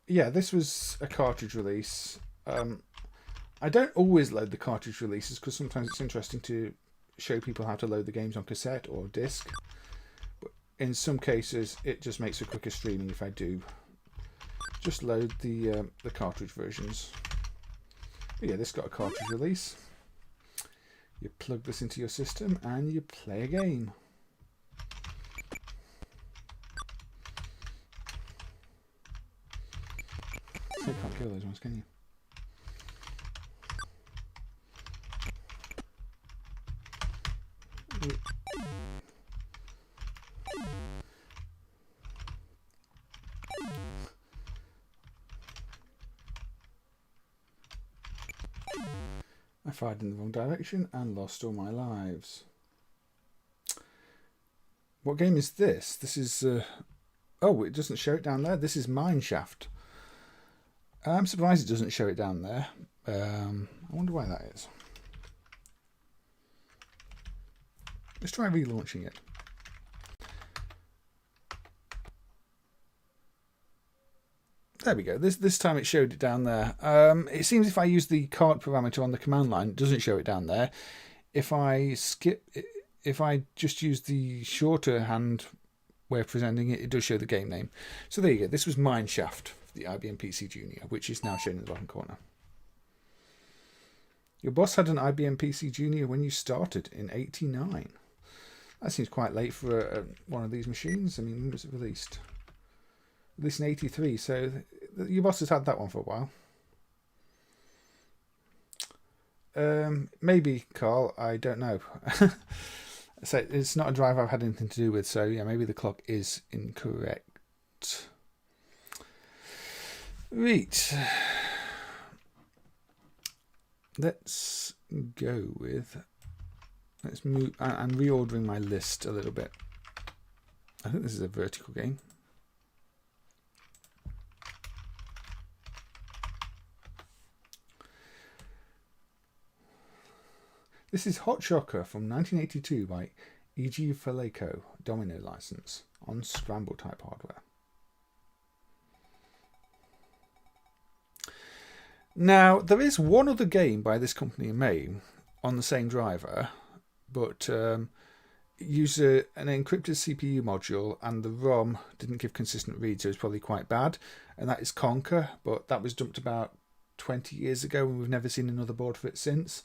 Yeah, this was a cartridge release. I don't always load the cartridge releases because sometimes it's interesting to show people how to load the games on cassette or disc. But in some cases, it just makes for quicker streaming if I do just load the cartridge versions. But yeah, this got a cartridge release. You plug this into your system and you play a game. You can't kill those ones, can you? I fired in the wrong direction and lost all my lives. What game is this? This is... oh, it doesn't show it down there. This is Mineshaft. I'm surprised it doesn't show it down there. I wonder why that is. Let's try relaunching it. There we go. This time it showed it down there. It seems if I use the cart parameter on the command line, it doesn't show it down there. If I just use the shorter hand way of presenting it, it does show the game name. So there you go. This was Mineshaft, the IBM PC Junior, which is now shown in the bottom corner. Your boss had an IBM PC Junior when you started in '89. That seems quite late for one of these machines. I mean, when was it released? Released in '83, so your boss has had that one for a while. Maybe, Carl, I don't know. So it's not a drive I've had anything to do with, so yeah, maybe the clock is incorrect. Right. Let's go with... Let's move... I'm reordering my list a little bit. I think this is a vertical game. This is Hot Shocker from 1982 by E.G. Felaco, Domino license, on Scramble type hardware. Now, there is one other game by this company in MAME on the same driver, but used an encrypted CPU module, and the ROM didn't give consistent read, so it's probably quite bad, and that is Conker, but that was dumped about 20 years ago, and we've never seen another board for it since.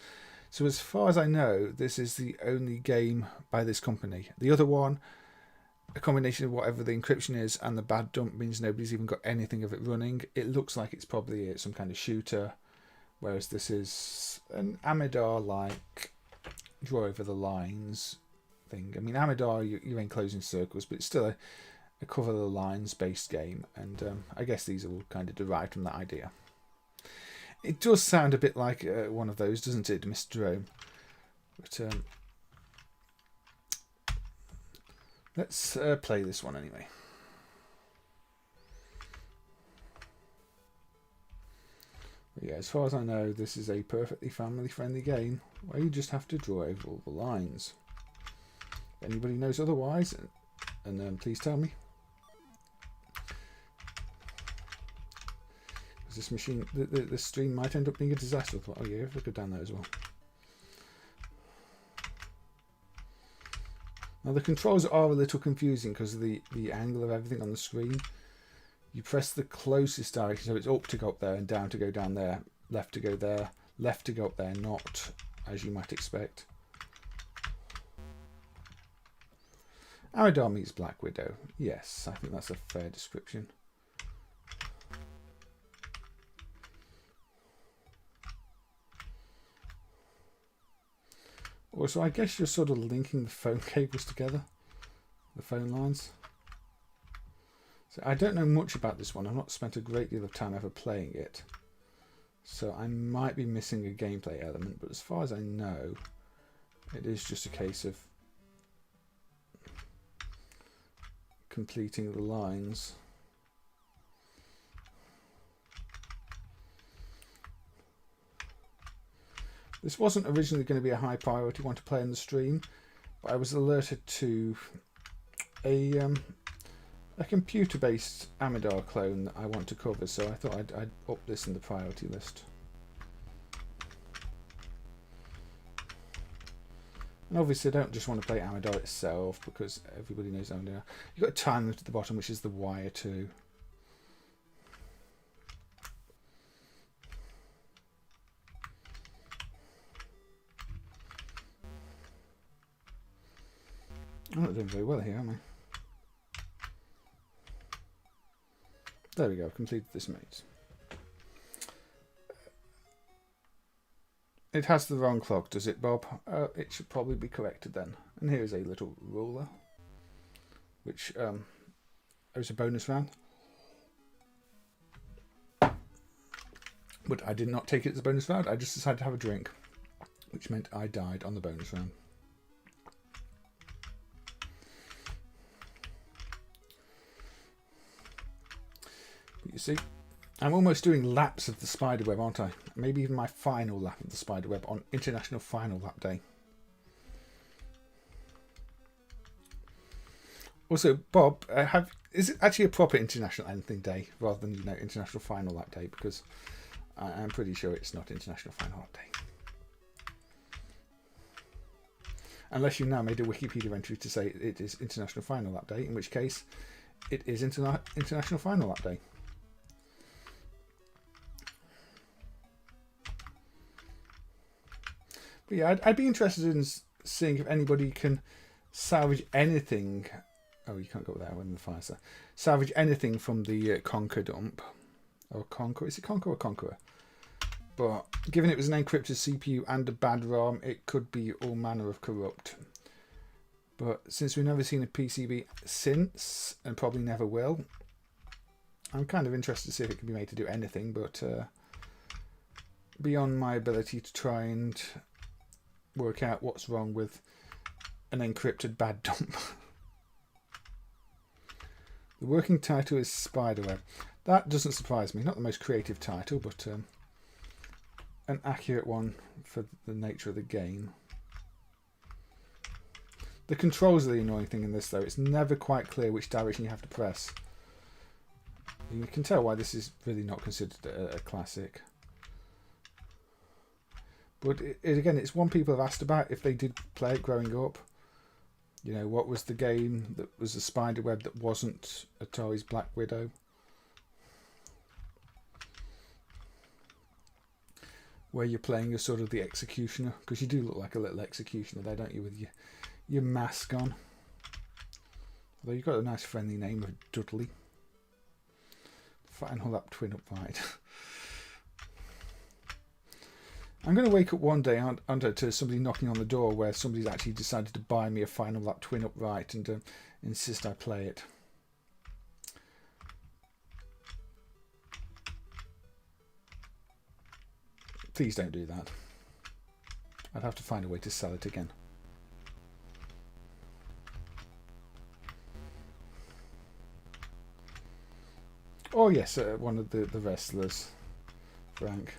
So as far as I know, this is the only game by this company. The other one, a combination of whatever the encryption is and the bad dump, means nobody's even got anything of it running. It looks like it's probably some kind of shooter, whereas this is an Amidar-like draw over the lines thing. I mean, Amidar, you're enclosing circles, but it's still a cover the lines based game, and I guess these are all kind of derived from that idea. It does sound a bit like one of those, doesn't it, Mr. Drome? But let's play this one anyway. Yeah, as far as I know, this is a perfectly family-friendly game where you just have to draw over all the lines. If anybody knows otherwise, and please tell me. Because this machine, this stream might end up being a disaster. Oh yeah, if I go down there as well. Now the controls are a little confusing because of the angle of everything on the screen. You press the closest direction, so it's up to go up there and down to go down there, left to go there, left to go up there, not as you might expect. Aradar meets Black Widow. Yes, I think that's a fair description. Also, I guess you're sort of linking the phone cables together, the phone lines. So I don't know much about this one. I've not spent a great deal of time ever playing it. So I might be missing a gameplay element, but as far as I know, it is just a case of completing the lines. This wasn't originally going to be a high priority one to play in the stream, but I was alerted to a computer-based Amadar clone that I want to cover, so I thought I'd up this in the priority list. And obviously I don't just want to play Amadar itself, because everybody knows Amadar. You've got a time limit at the bottom, which is the wire too. I'm not doing very well here, am I? There we go, I've completed this maze. It has the wrong clock, does it, Bob? It should probably be corrected then. And here's a little ruler, which is a bonus round. But I did not take it as a bonus round, I just decided to have a drink, which meant I died on the bonus round. But you see, I'm almost doing laps of the spiderweb, aren't I? Maybe even my final lap of the spiderweb on International Final Lap Day. Also, Bob, is it actually a proper International Anything Day rather than, International Final Lap Day? Because I'm pretty sure it's not International Final Lap Day. Unless you've now made a Wikipedia entry to say it is International Final Lap Day, in which case it is International Final Lap Day. But yeah, I'd be interested in seeing if anybody can salvage anything. Oh, you can't go there when the fire's there. Salvage anything from the Conquer dump. Or Conquer. Is it Conquer or Conqueror? But given it was an encrypted CPU and a bad ROM, it could be all manner of corrupt. But since we've never seen a PCB since, and probably never will, I'm kind of interested to see if it can be made to do anything, but beyond my ability to try and work out what's wrong with an encrypted bad dump. The working title is Spiderweb. That doesn't surprise me. Not the most creative title, but an accurate one for the nature of the game. The controls are the annoying thing in this, though. It's never quite clear which direction you have to press. You can tell why this is really not considered a classic. But again, it's one people have asked about if they did play it growing up. What was the game that was a spiderweb that wasn't Atari's Black Widow? Where you're playing as sort of the executioner, because you do look like a little executioner there, don't you, with your mask on. Although you've got a nice friendly name of Dudley. Final Lap Twin Upright. I'm going to wake up one day to somebody knocking on the door where somebody's actually decided to buy me a Final Lap Twin Upright and insist I play it. Please don't do that. I'd have to find a way to sell it again. Oh yes, one of the wrestlers, Frank.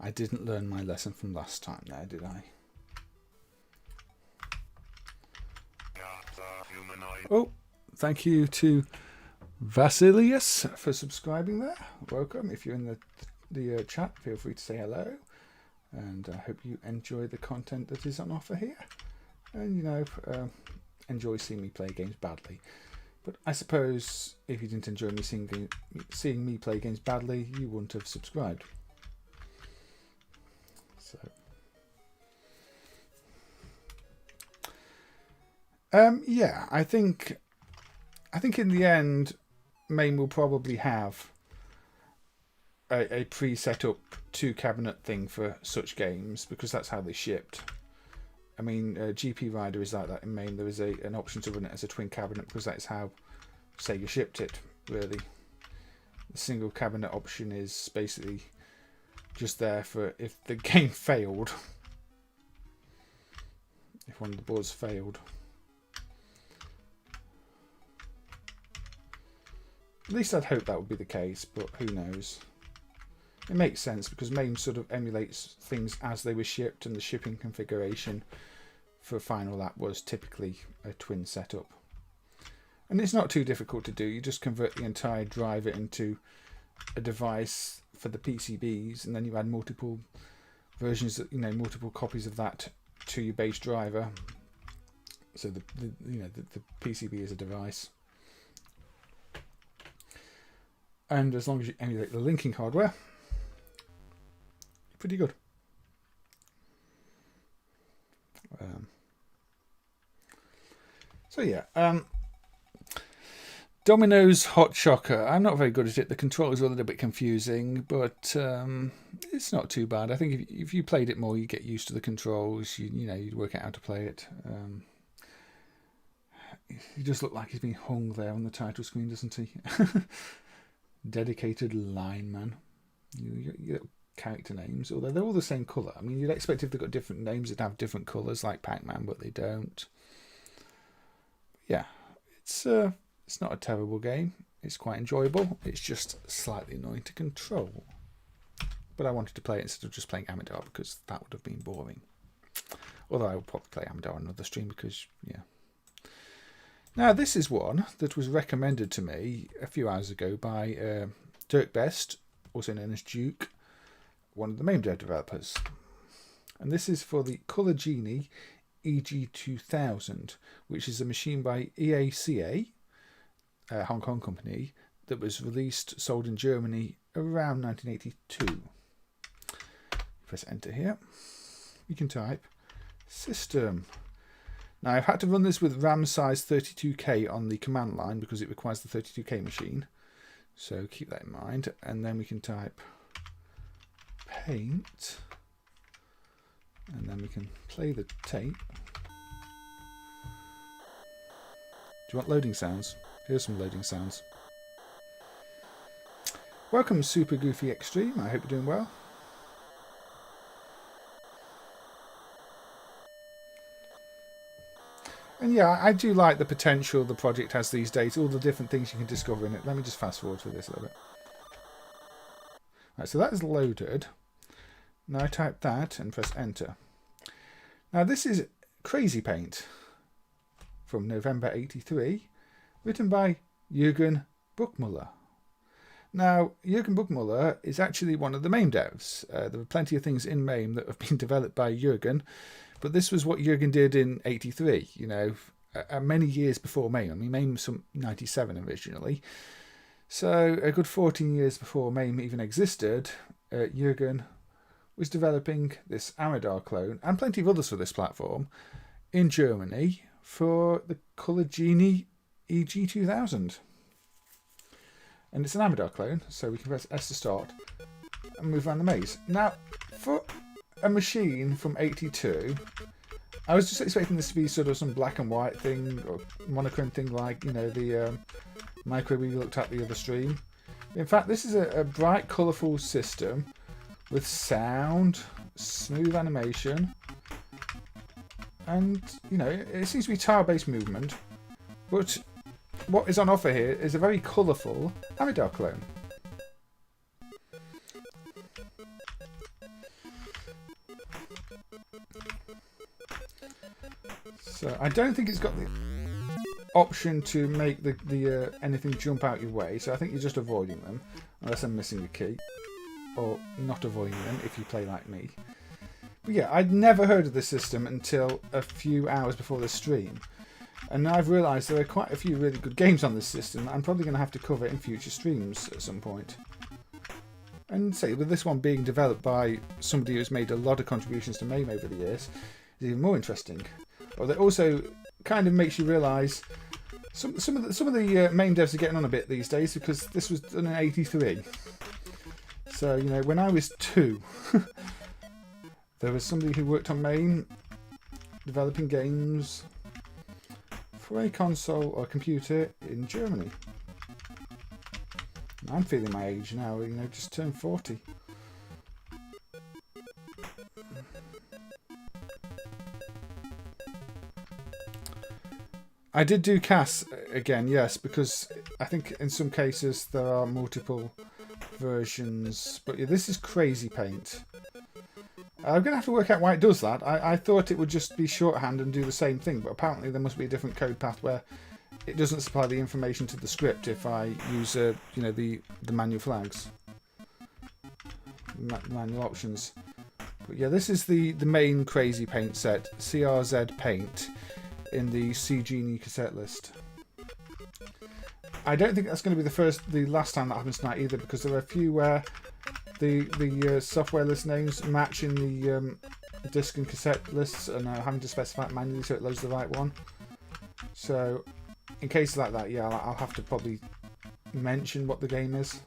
I didn't learn my lesson from last time there, did I? Oh, thank you to Miscellaneous for subscribing there. Welcome. If you're in the chat, feel free to say hello. And I hope you enjoy the content that is on offer here. And, you know, enjoy seeing me play games badly. But I suppose if you didn't enjoy me seeing me play games badly, you wouldn't have subscribed. So, yeah, I think in the end, MAME will probably have a pre-set up 2-cabinet thing for such games, because that's how they shipped. I mean, GP Rider is like that in MAME. There is an option to run it as a twin cabinet, because that is how Sega shipped it, really. The single cabinet option is basically just there for if the game failed. If one of the boards failed. At least I'd hope that would be the case, but who knows. It makes sense because MAME sort of emulates things as they were shipped, and the shipping configuration for Final Lap was typically a twin setup. And it's not too difficult to do. You just convert the entire driver into a device for the PCBs, and then you add multiple versions, you know, multiple copies of that to your base driver. So the PCB is a device. And as long as you emulate the linking hardware, pretty good. So yeah, Domino's Hot Shocker. I'm not very good at it. The controls are a little bit confusing, but it's not too bad. I think if you played it more, you get used to the controls. You know, you'd work out how to play it. He just looked like he's been hung there on the title screen, doesn't he? Dedicated lineman. You get character names, although they're all the same colour. I mean, you'd expect if they've got different names, they'd have different colours like Pac-Man, but they don't. Yeah, it's not a terrible game. It's quite enjoyable. It's just slightly annoying to control. But I wanted to play it instead of just playing Amidar, because that would have been boring. Although I would probably play Amidar on another stream because, yeah. Now, this is one that was recommended to me a few hours ago by Dirk Best, also known as Duke, one of the MAME developers. And this is for the Color Genie EG2000, which is a machine by EACA, a Hong Kong company, that was sold in Germany around 1982. Press enter here. You can type system. Now, I've had to run this with RAM size 32K on the command line because it requires the 32K machine. So keep that in mind. And then we can type paint. And then we can play the tape. Do you want loading sounds? Here's some loading sounds. Welcome, Super Goofy Extreme. I hope you're doing well. And yeah, I do like the potential the project has these days, all the different things you can discover in it. Let me just fast forward through this a little bit. Right, so that is loaded. Now I type that and press enter. Now this is Crazy Paint from November '83, written by Jürgen Buchmuller. Now, Jürgen Buchmuller is actually one of the MAME devs. There are plenty of things in MAME that have been developed by Jürgen, but this was what Jürgen did in '83, you know, many years before MAME. I mean, MAME was from '97 originally. So a good 14 years before MAME even existed, Jürgen was developing this Amidar clone and plenty of others for this platform in Germany for the Color Genie EG2000. And it's an Amidar clone, so we can press S to start and move around the maze. Now, for a machine from '82, I was just expecting this to be sort of some black and white thing or monochrome thing like, you know, the micro we looked at the other stream. In fact, this is a bright, colourful system with sound, smooth animation, and, you know, it seems to be tile-based movement, but what is on offer here is a very colourful Amidar clone. So I don't think it's got the option to make the anything jump out your way. So I think you're just avoiding them, unless I'm missing a key, or not avoiding them if you play like me. But yeah, I'd never heard of this system until a few hours before the stream. And now I've realised there are quite a few really good games on this system that I'm probably going to have to cover in future streams at some point. And say, with this one being developed by somebody who's made a lot of contributions to MAME over the years, it's even more interesting. But it also kind of makes you realise some of the MAME devs are getting on a bit these days, because this was done in '83. So, you know, when I was 2, there was somebody who worked on MAME developing games for a console or computer in Germany. I'm feeling my age now, you know, just turned 40. I did do CAS again, yes, because I think in some cases there are multiple versions. But yeah, this is Crazy Paint. I'm going to have to work out why it does that. I thought it would just be shorthand and do the same thing, but apparently there must be a different code path where it doesn't supply the information to the script if I use, you know, the manual flags, manual options. But yeah, this is the main Crazy Paint set, CRZ Paint, in the Genie cassette list. I don't think that's going to be the last time that happens tonight either, because there are a few where the software list names match in the disc and cassette lists, and I'm having to specify it manually so it loads the right one. So in cases like that, yeah, I'll have to probably mention what the game is.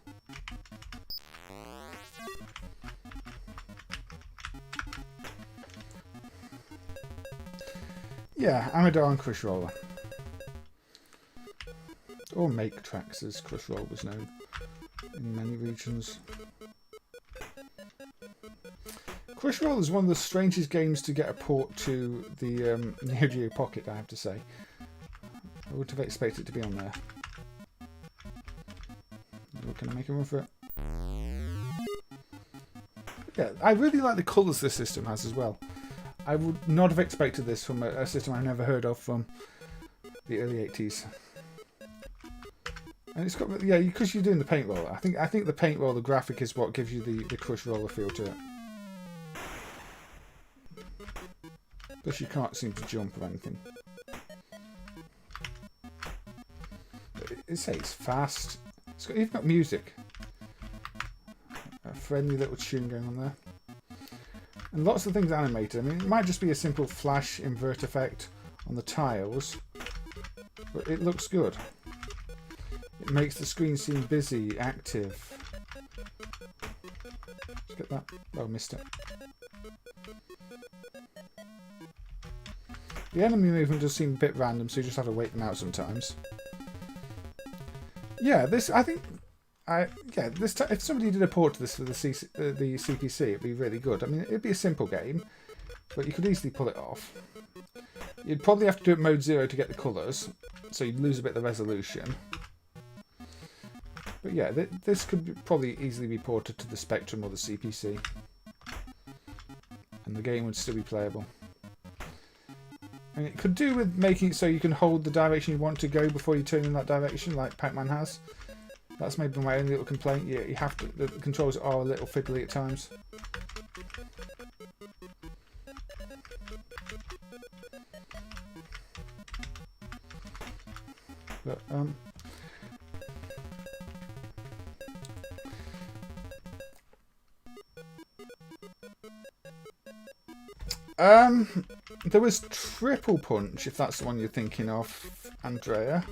Yeah, Amador and Crush Roller. Or Maketrax, as Crush Roller was known in many regions. Crush Roller is one of the strangest games to get a port to the Neo Geo Pocket, I have to say. I would have expected it to be on there. What can I make a run for it? Yeah, I really like the colours this system has as well. I would not have expected this from a system I've never heard of from the early 80s. And it's got, yeah, because you're doing the paint roller. I think the paint roller graphic is what gives you the Crush Roller feel to it. Plus you can't seem to jump or anything. It's fast. It's got, even got music. A friendly little tune going on there. And lots of things animated. I mean, it might just be a simple flash invert effect on the tiles, but it looks good. It makes the screen seem busy, active. Let's get that. Oh, missed it. The enemy movement does seem a bit random, so you just have to wait them out sometimes. Yeah, this, I think, yeah, this if somebody did a port to this for the CPC, it'd be really good. I mean, it'd be a simple game, but you could easily pull it off. You'd probably have to do it mode 0 to get the colours, so you'd lose a bit of the resolution. But yeah, this could probably easily be ported to the Spectrum or the CPC, and the game would still be playable. And it could do with making it so you can hold the direction you want to go before you turn in that direction, like Pac-Man has. That's maybe my only little complaint. Yeah, you have to. The controls are a little fiddly at times. But there was Triple Punch, if that's the one you're thinking of, Andrea.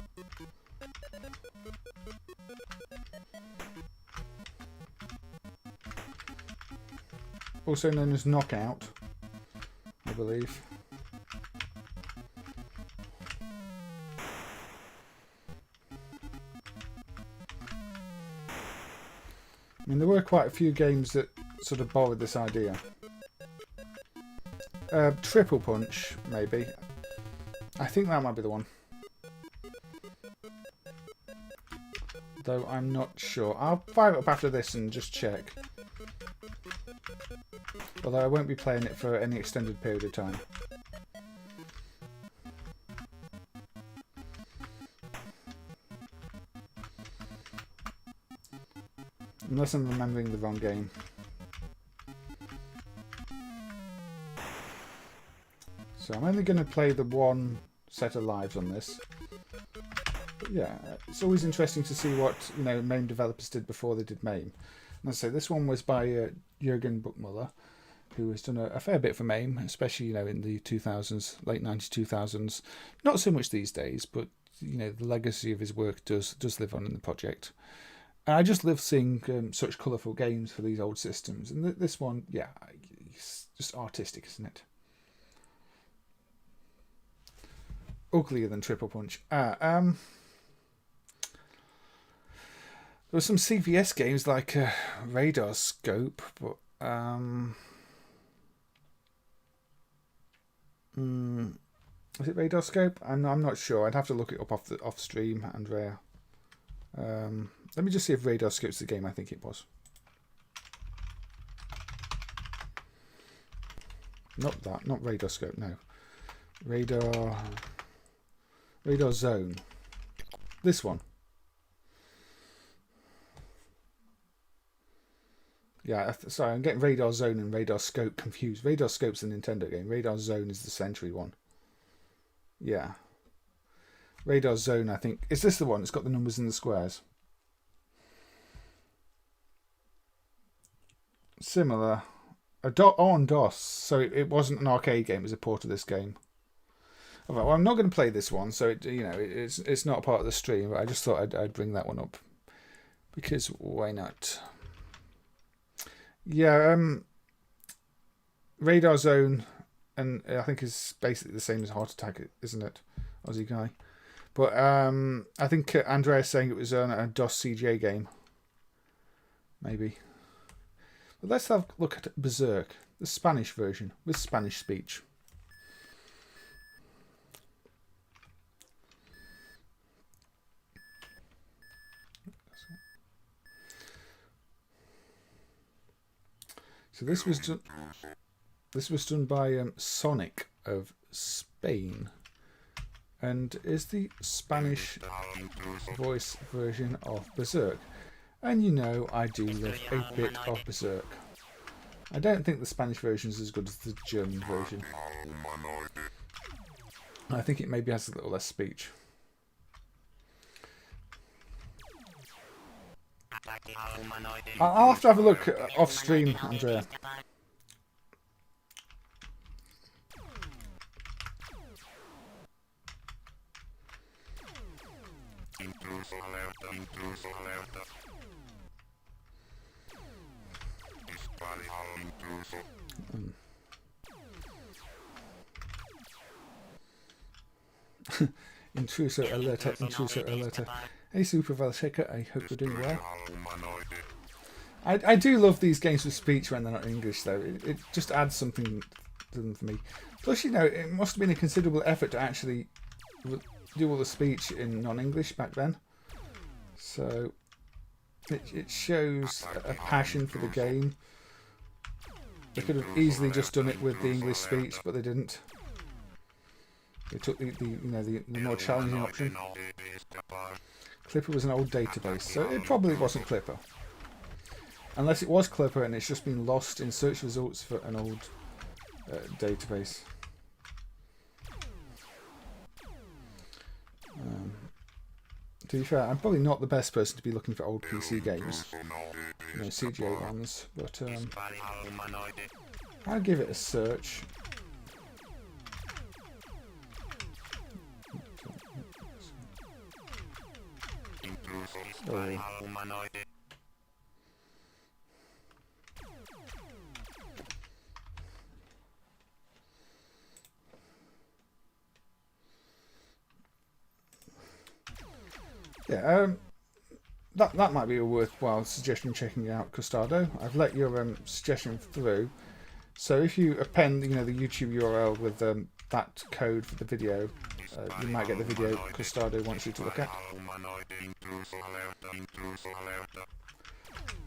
Also known as Knockout, I believe. I mean, there were quite a few games that sort of borrowed this idea. Triple Punch, maybe. I think that might be the one. Though I'm not sure. I'll fire it up after this and just check. Although I won't be playing it for any extended period of time. Unless I'm remembering the wrong game. So I'm only going to play the one set of lives on this. But yeah, it's always interesting to see what, you know, MAME developers did before they did MAME. And I say this one was by Jürgen Buchmuller, who has done a fair bit for MAME, especially, you know, in the 2000s, late 90s, 2000s. Not so much these days, but, you know, the legacy of his work does live on in the project. And I just love seeing such colourful games for these old systems. And this one, yeah, it's just artistic, isn't it? Uglier than Triple Punch. There were some CVS games like Radar Scope, but is it Radar Scope? I'm not sure. I'd have to look it up off stream, Andrea. Let me just see if Radar Scope's the game I think it was. Not that. Not Radar Scope. No. Radar Zone. This one. Yeah, sorry, I'm getting Radar Zone and Radar Scope confused. Radar Scope's the Nintendo game. Radar Zone is the Century one. Yeah. Radar Zone, I think. Is this the one? It's got the numbers in the squares. Similar. On DOS. So it wasn't an arcade game. It was a port of this game. Well, I'm not going to play this one, so it's not part of the stream. But I just thought I'd bring that one up because why not? Yeah, Radar Zone, and I think is basically the same as Heart Attack, isn't it, Aussie guy? But I think Andrea's saying it was a DOS CJ game, maybe. But let's have a look at Berzerk, the Spanish version with Spanish speech. So this was done by Sonic of Spain, and is the Spanish voice version of Berzerk. And you know I do love a bit of Berzerk. I don't think the Spanish version is as good as the German version. I think it maybe has a little less speech. I'll have to have a look off stream, Andrea. Intruso alerta, intruso alerta. Hey Super Vectrex, I hope you're doing well. I do love these games with speech when they're not English though. It just adds something to them for me. Plus, you know, it must have been a considerable effort to actually do all the speech in non-English back then. So it shows a passion for the game. They could have easily just done it with the English speech, but they didn't. They took the more challenging option. Clipper was an old database, so it probably wasn't Clipper. Unless it was Clipper and it's just been lost in search results for an old database. To be fair, I'm probably not the best person to be looking for old PC games, you know, CGA ones, but I'll give it a search. Sorry. Yeah, that might be a worthwhile suggestion checking out, Custado. I've let your suggestion through, so if you append, you know, the YouTube URL with that code for the video, you might get the video Custado wants you to look at.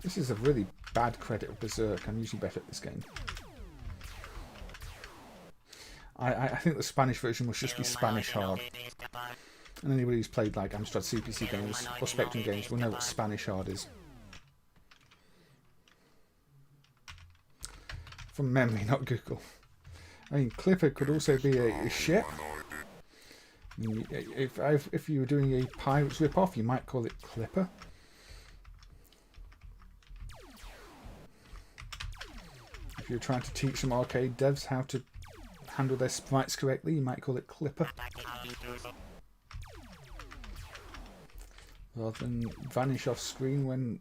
This is a really bad credit of Berzerk. I'm usually better at this game. I think the Spanish version must just be Spanish hard. And anybody who's played like Amstrad CPC games or Spectrum games will know what Spanish hard is. From memory, not Google. I mean, Clipper could also be a ship. I mean, if you were doing a Pirates rip-off, you might call it Clipper. If you're trying to teach some arcade devs how to handle their sprites correctly, you might call it Clipper. Rather than vanish off screen when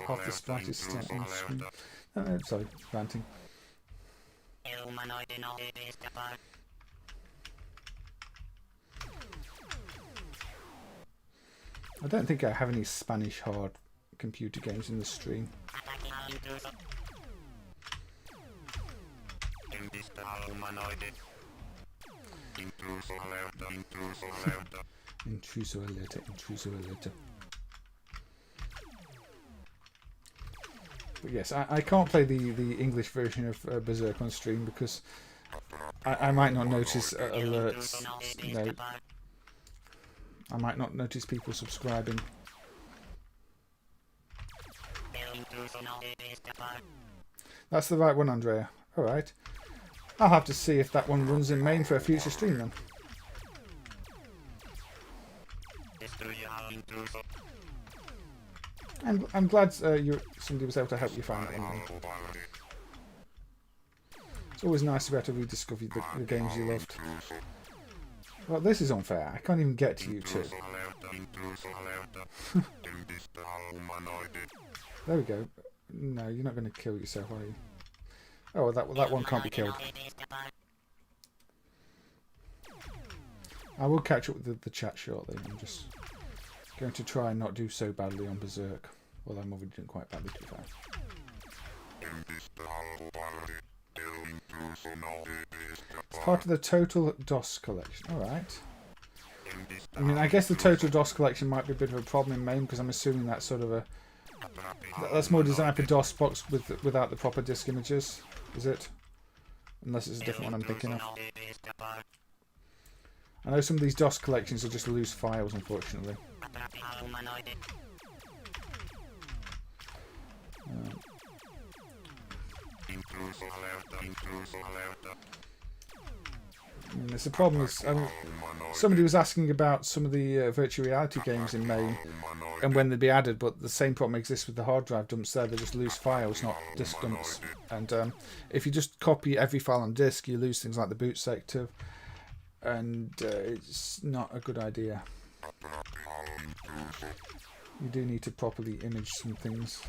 half the sprite is still on screen. Sorry, ranting. I don't think I have any Spanish hard computer games in the stream. Intruso alert, intruso alert. But yes, I can't play the English version of Berzerk on stream because I might not notice alerts. You know, I might not notice people subscribing. That's the right one, Andrea. Alright. I'll have to see if that one runs in MAME for a future stream then. I'm glad somebody was able to help you find it anyway. It's always nice to be able to rediscover the games you loved. Well, this is unfair. I can't even get to you two. There we go. No, you're not going to kill yourself, are you? Oh, that one can't be killed. I will catch up with the chat shortly. I'm just going to try and not do so badly on Berzerk. Well, I'm already doing quite badly, to be fair. It's part of the Total DOS collection. Alright. I mean, I guess the Total DOS collection might be a bit of a problem in MAME because I'm assuming that's sort of a... That's more designed for DOS box without the proper disk images, is it? Unless it's a different one I'm thinking of. I know some of these DOS collections are just loose files, unfortunately. I mean, there's a problem with, somebody was asking about some of the virtual reality games in MAME and when they'd be added, but the same problem exists with the hard drive dumps there. They're just loose files, not disk dumps. And if you just copy every file on disk, you lose things like the boot sector, and it's not a good idea. You do need to properly image some things.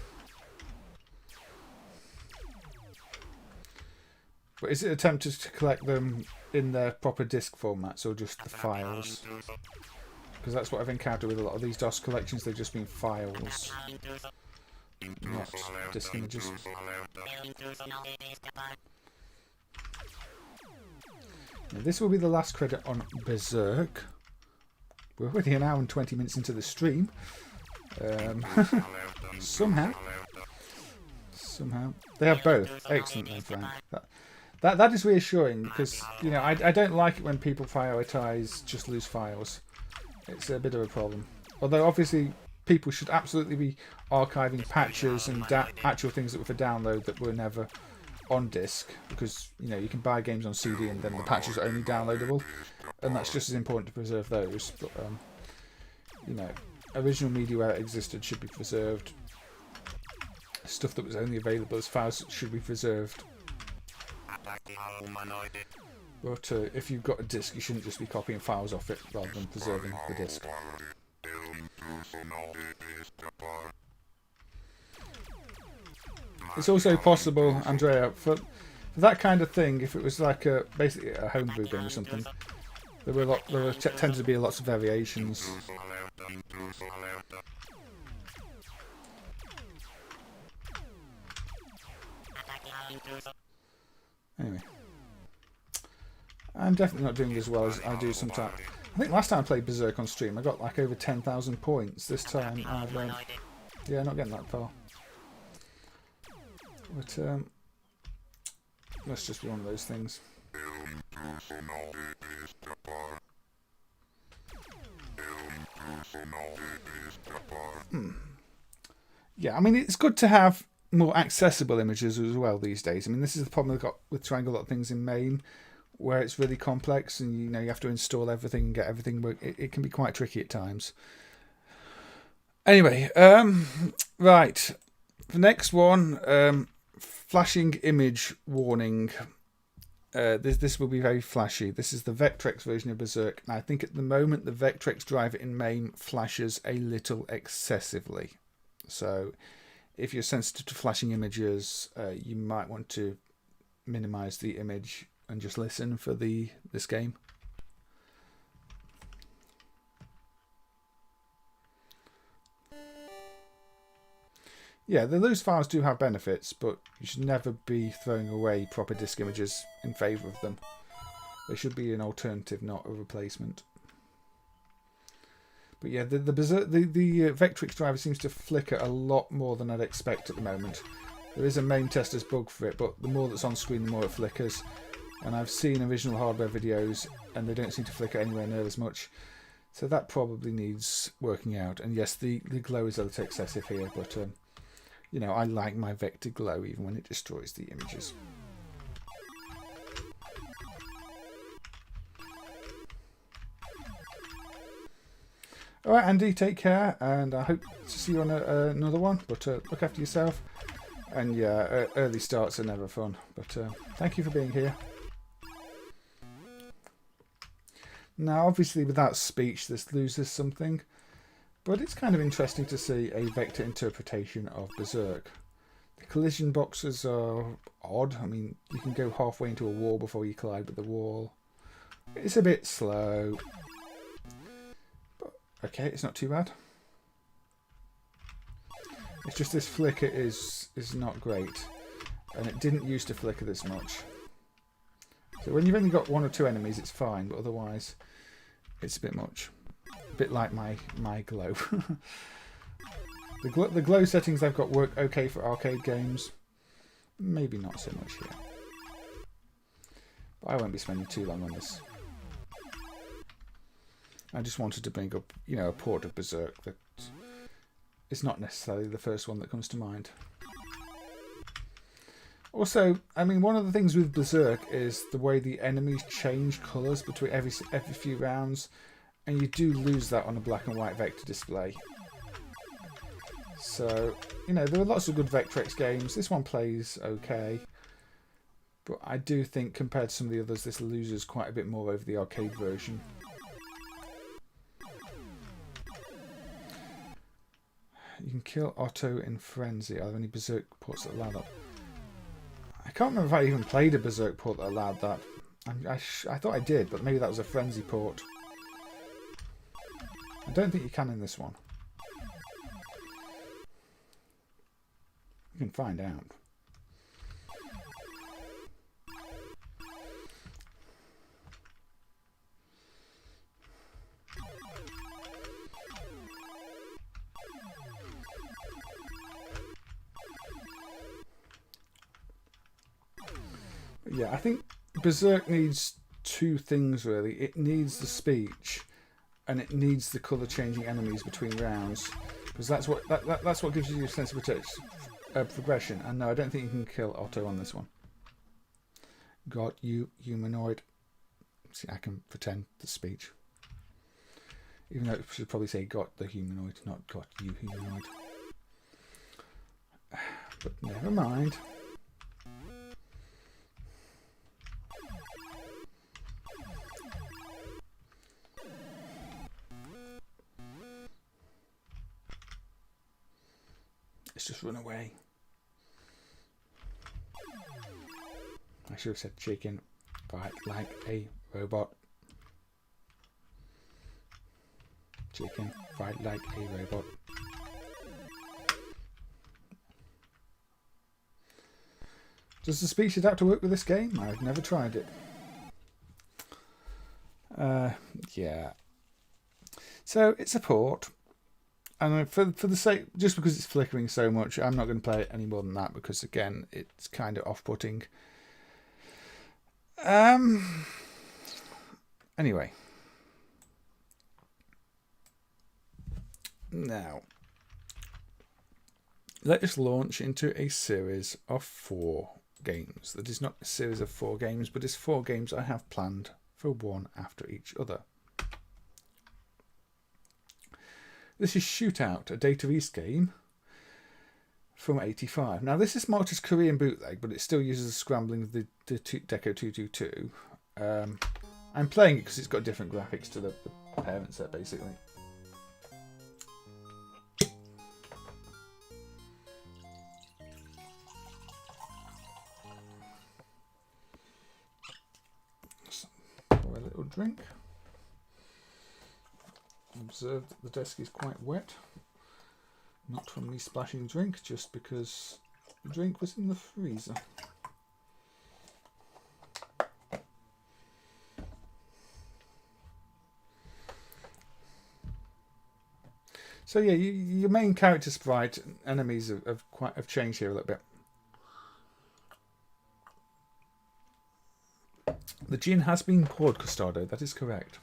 But is it attempted to collect them in their proper disk formats or just the files? Because that's what I've encountered with a lot of these DOS collections. They've just been files, not disk images. Now, this will be the last credit on Berzerk. We're already an hour and 20 minutes into the stream. Somehow. They have both. Excellent, then, Frank. That is reassuring because, you know, I don't like it when people prioritise just loose files. It's a bit of a problem. Although obviously people should absolutely be archiving patches and actual things that were for download that were never on disk, because, you know, you can buy games on CD and then the patches are only downloadable, and that's just as important to preserve those. But you know, original media where it existed should be preserved. Stuff that was only available as files should be preserved. But if you've got a disk, you shouldn't just be copying files off it rather than preserving the disk. It's also possible, Andrea, for that kind of thing, if it was like basically a homebrew game or something, there tended to be lots of variations. Anyway, I'm definitely not doing as well as I do sometimes. I think last time I played Berzerk on stream, I got like over 10,000 points. This time I've yeah, not getting that far. But must just be one of those things. Yeah, I mean, it's good to have more accessible images as well these days. I mean, this is the problem I've got with trying a lot of things in MAME, where it's really complex and you have to install everything and get everything work. It can be quite tricky at times. Anyway, right, the next one, flashing image warning. This will be very flashy. This is the Vectrex version of Berzerk. And I think at the moment the Vectrex driver in MAME flashes a little excessively. So if you're sensitive to flashing images, you might want to minimize the image and just listen for this game. Yeah, the loose files do have benefits, but you should never be throwing away proper disk images in favour of them. They should be an alternative, not a replacement. But yeah, the Vectrex driver seems to flicker a lot more than I'd expect at the moment. There is a MAME tester's bug for it, but the more that's on screen, the more it flickers. And I've seen original hardware videos, and they don't seem to flicker anywhere near as much. So that probably needs working out. And yes, the glow is a little excessive here, but you know, I like my vector glow even when it destroys the images. Alright, Andy, take care, and I hope to see you on another one, but look after yourself. And yeah, early starts are never fun, but thank you for being here. Now, obviously, without speech, this loses something, but it's kind of interesting to see a vector interpretation of Berzerk. The collision boxes are odd. I mean, you can go halfway into a wall before you collide with the wall. It's a bit slow. But, okay, it's not too bad. It's just this flicker is not great. And it didn't used to flicker this much. So when you've only got one or two enemies, it's fine. But otherwise, it's a bit much. A bit like my glow. The glow settings I've got work okay for arcade games. Maybe not so much here. But I won't be spending too long on this. I just wanted to bring up, you know, a port of Berzerk that is not necessarily the first one that comes to mind. Also, I mean, one of the things with Berzerk is the way the enemies change colours between every few rounds, and you do lose that on a black and white vector display. So, you know, there are lots of good Vectrex games. This one plays okay, but I do think compared to some of the others, this loses quite a bit more over the arcade version. You can kill Otto in Frenzy. Are there any Berzerk ports that allow that? I can't remember if I even played a Berzerk port that allowed that. I thought I did, but maybe that was a Frenzy port. I don't think you can in this one. You can find out. Yeah, I think Berzerk needs two things really. It needs the speech, and it needs the colour changing enemies between rounds, because that's what gives you your sense of progression. And no, I don't think you can kill Otto on this one. Got you, humanoid. See, I can pretend the speech, even though it should probably say got the humanoid, not got you, humanoid. But never mind. Let's just run away. I should have said chicken. Fight like a robot. Chicken, fight like a robot. Does the speech adapt to work with this game? I've never tried it. Yeah. So it's a port. And for the sake, just because it's flickering so much, I'm not going to play it any more than that, because again, it's kind of off-putting. Anyway. Now, let us launch into a series of 4 games. That is not a series of 4 games, but it's 4 games I have planned for one after each other. This is Shootout, a Data East game from 85. Now this is Malta's Korean bootleg, but it still uses the scrambling of the Deco 222. I'm playing it because it's got different graphics to the parent set, basically. Pour a little drink. Observe that the desk is quite wet. Not from me splashing drink, just because the drink was in the freezer. So yeah, your main character sprite enemies have changed here a little bit. The gin has been poured, Custado. That is correct.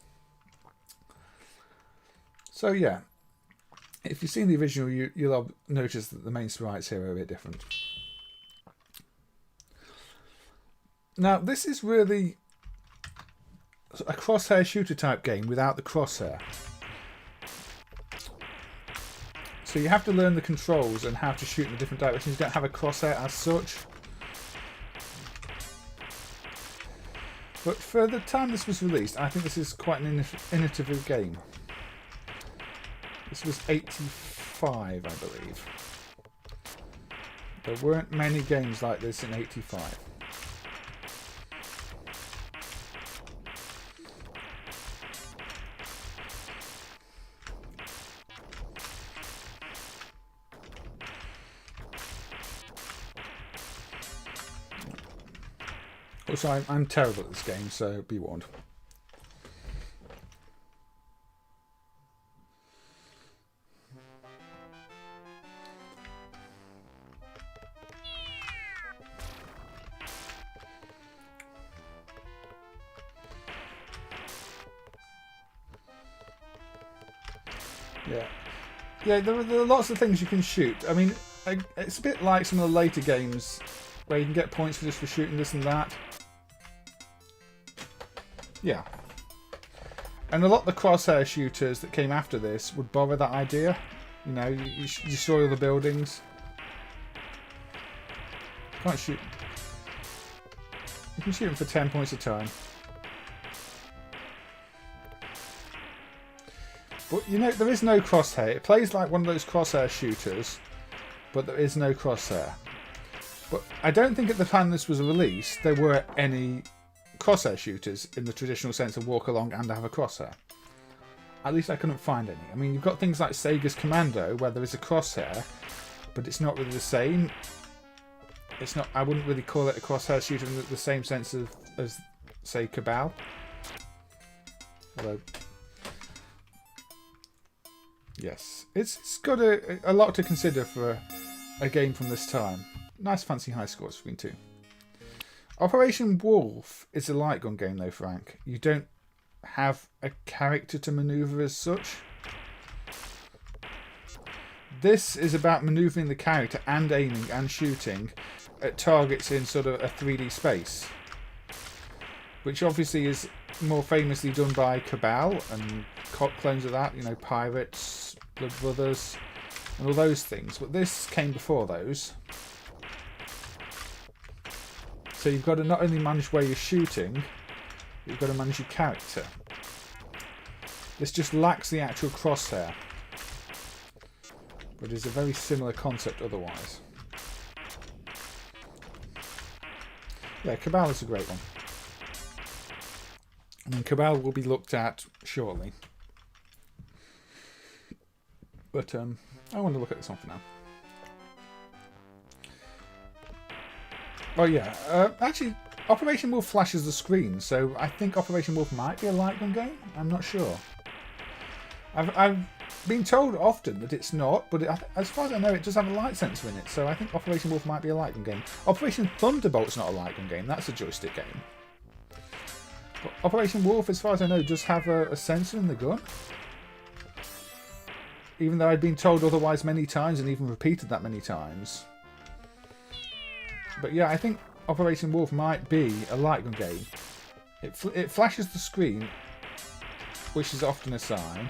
So yeah, if you've seen the original, you'll notice that the main sprites here are a bit different. Now this is really a crosshair shooter type game without the crosshair. So you have to learn the controls and how to shoot in the different directions. You don't have a crosshair as such. But for the time this was released, I think this is quite an innovative game. This was 85, I believe. There weren't many games like this in 85. Also, I'm terrible at this game, so be warned. Yeah, there are lots of things you can shoot. I mean, it's a bit like some of the later games where you can get points just for shooting this and that. Yeah. And a lot of the crosshair shooters that came after this would borrow that idea. You know, you destroy all the buildings. Can't shoot. You can shoot them for 10 points a time. But you know, there is no crosshair. It plays like one of those crosshair shooters, but there is no crosshair. But I don't think at the time this was released there were any crosshair shooters in the traditional sense of walk along and have a crosshair. At least I couldn't find any. I mean, you've got things like Sega's Commando where there is a crosshair, but it's not really the same. It's not. I wouldn't really call it a crosshair shooter in the same sense as say Cabal. Although, yes, it's got a lot to consider for a game from this time. Nice fancy high scores between two. Operation Wolf is a light gun game though, Frank. You don't have a character to maneuver as such. This is about maneuvering the character and aiming and shooting at targets in sort of a 3D space. Which obviously is more famously done by Cabal and clones of that, you know, Pirates, Blood Brothers, and all those things. But this came before those. So you've got to not only manage where you're shooting, you've got to manage your character. This just lacks the actual crosshair. But it's a very similar concept otherwise. Yeah, Cabal is a great one. I mean, Cabal will be looked at shortly. But I want to look at this one for now. Oh yeah, actually, Operation Wolf flashes the screen, so I think Operation Wolf might be a light gun game. I'm not sure. I've been told often that it's not, but as far as I know, it does have a light sensor in it, so I think Operation Wolf might be a light gun game. Operation Thunderbolt's not a light gun game, that's a joystick game. But Operation Wolf, as far as I know, does have a sensor in the gun. even though I'd been told otherwise many times and even repeated that many times. But yeah, I think Operation Wolf might be a light gun game. It flashes the screen, which is often a sign.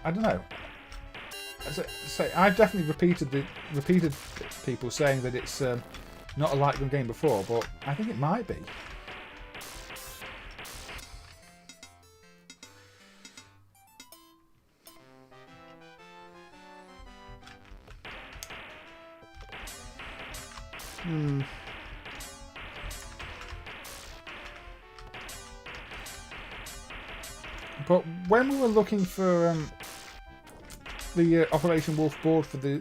I don't know. So I've definitely repeated people saying that it's not a light gun game before, but I think it might be. But when we were looking for the Operation Wolf board for the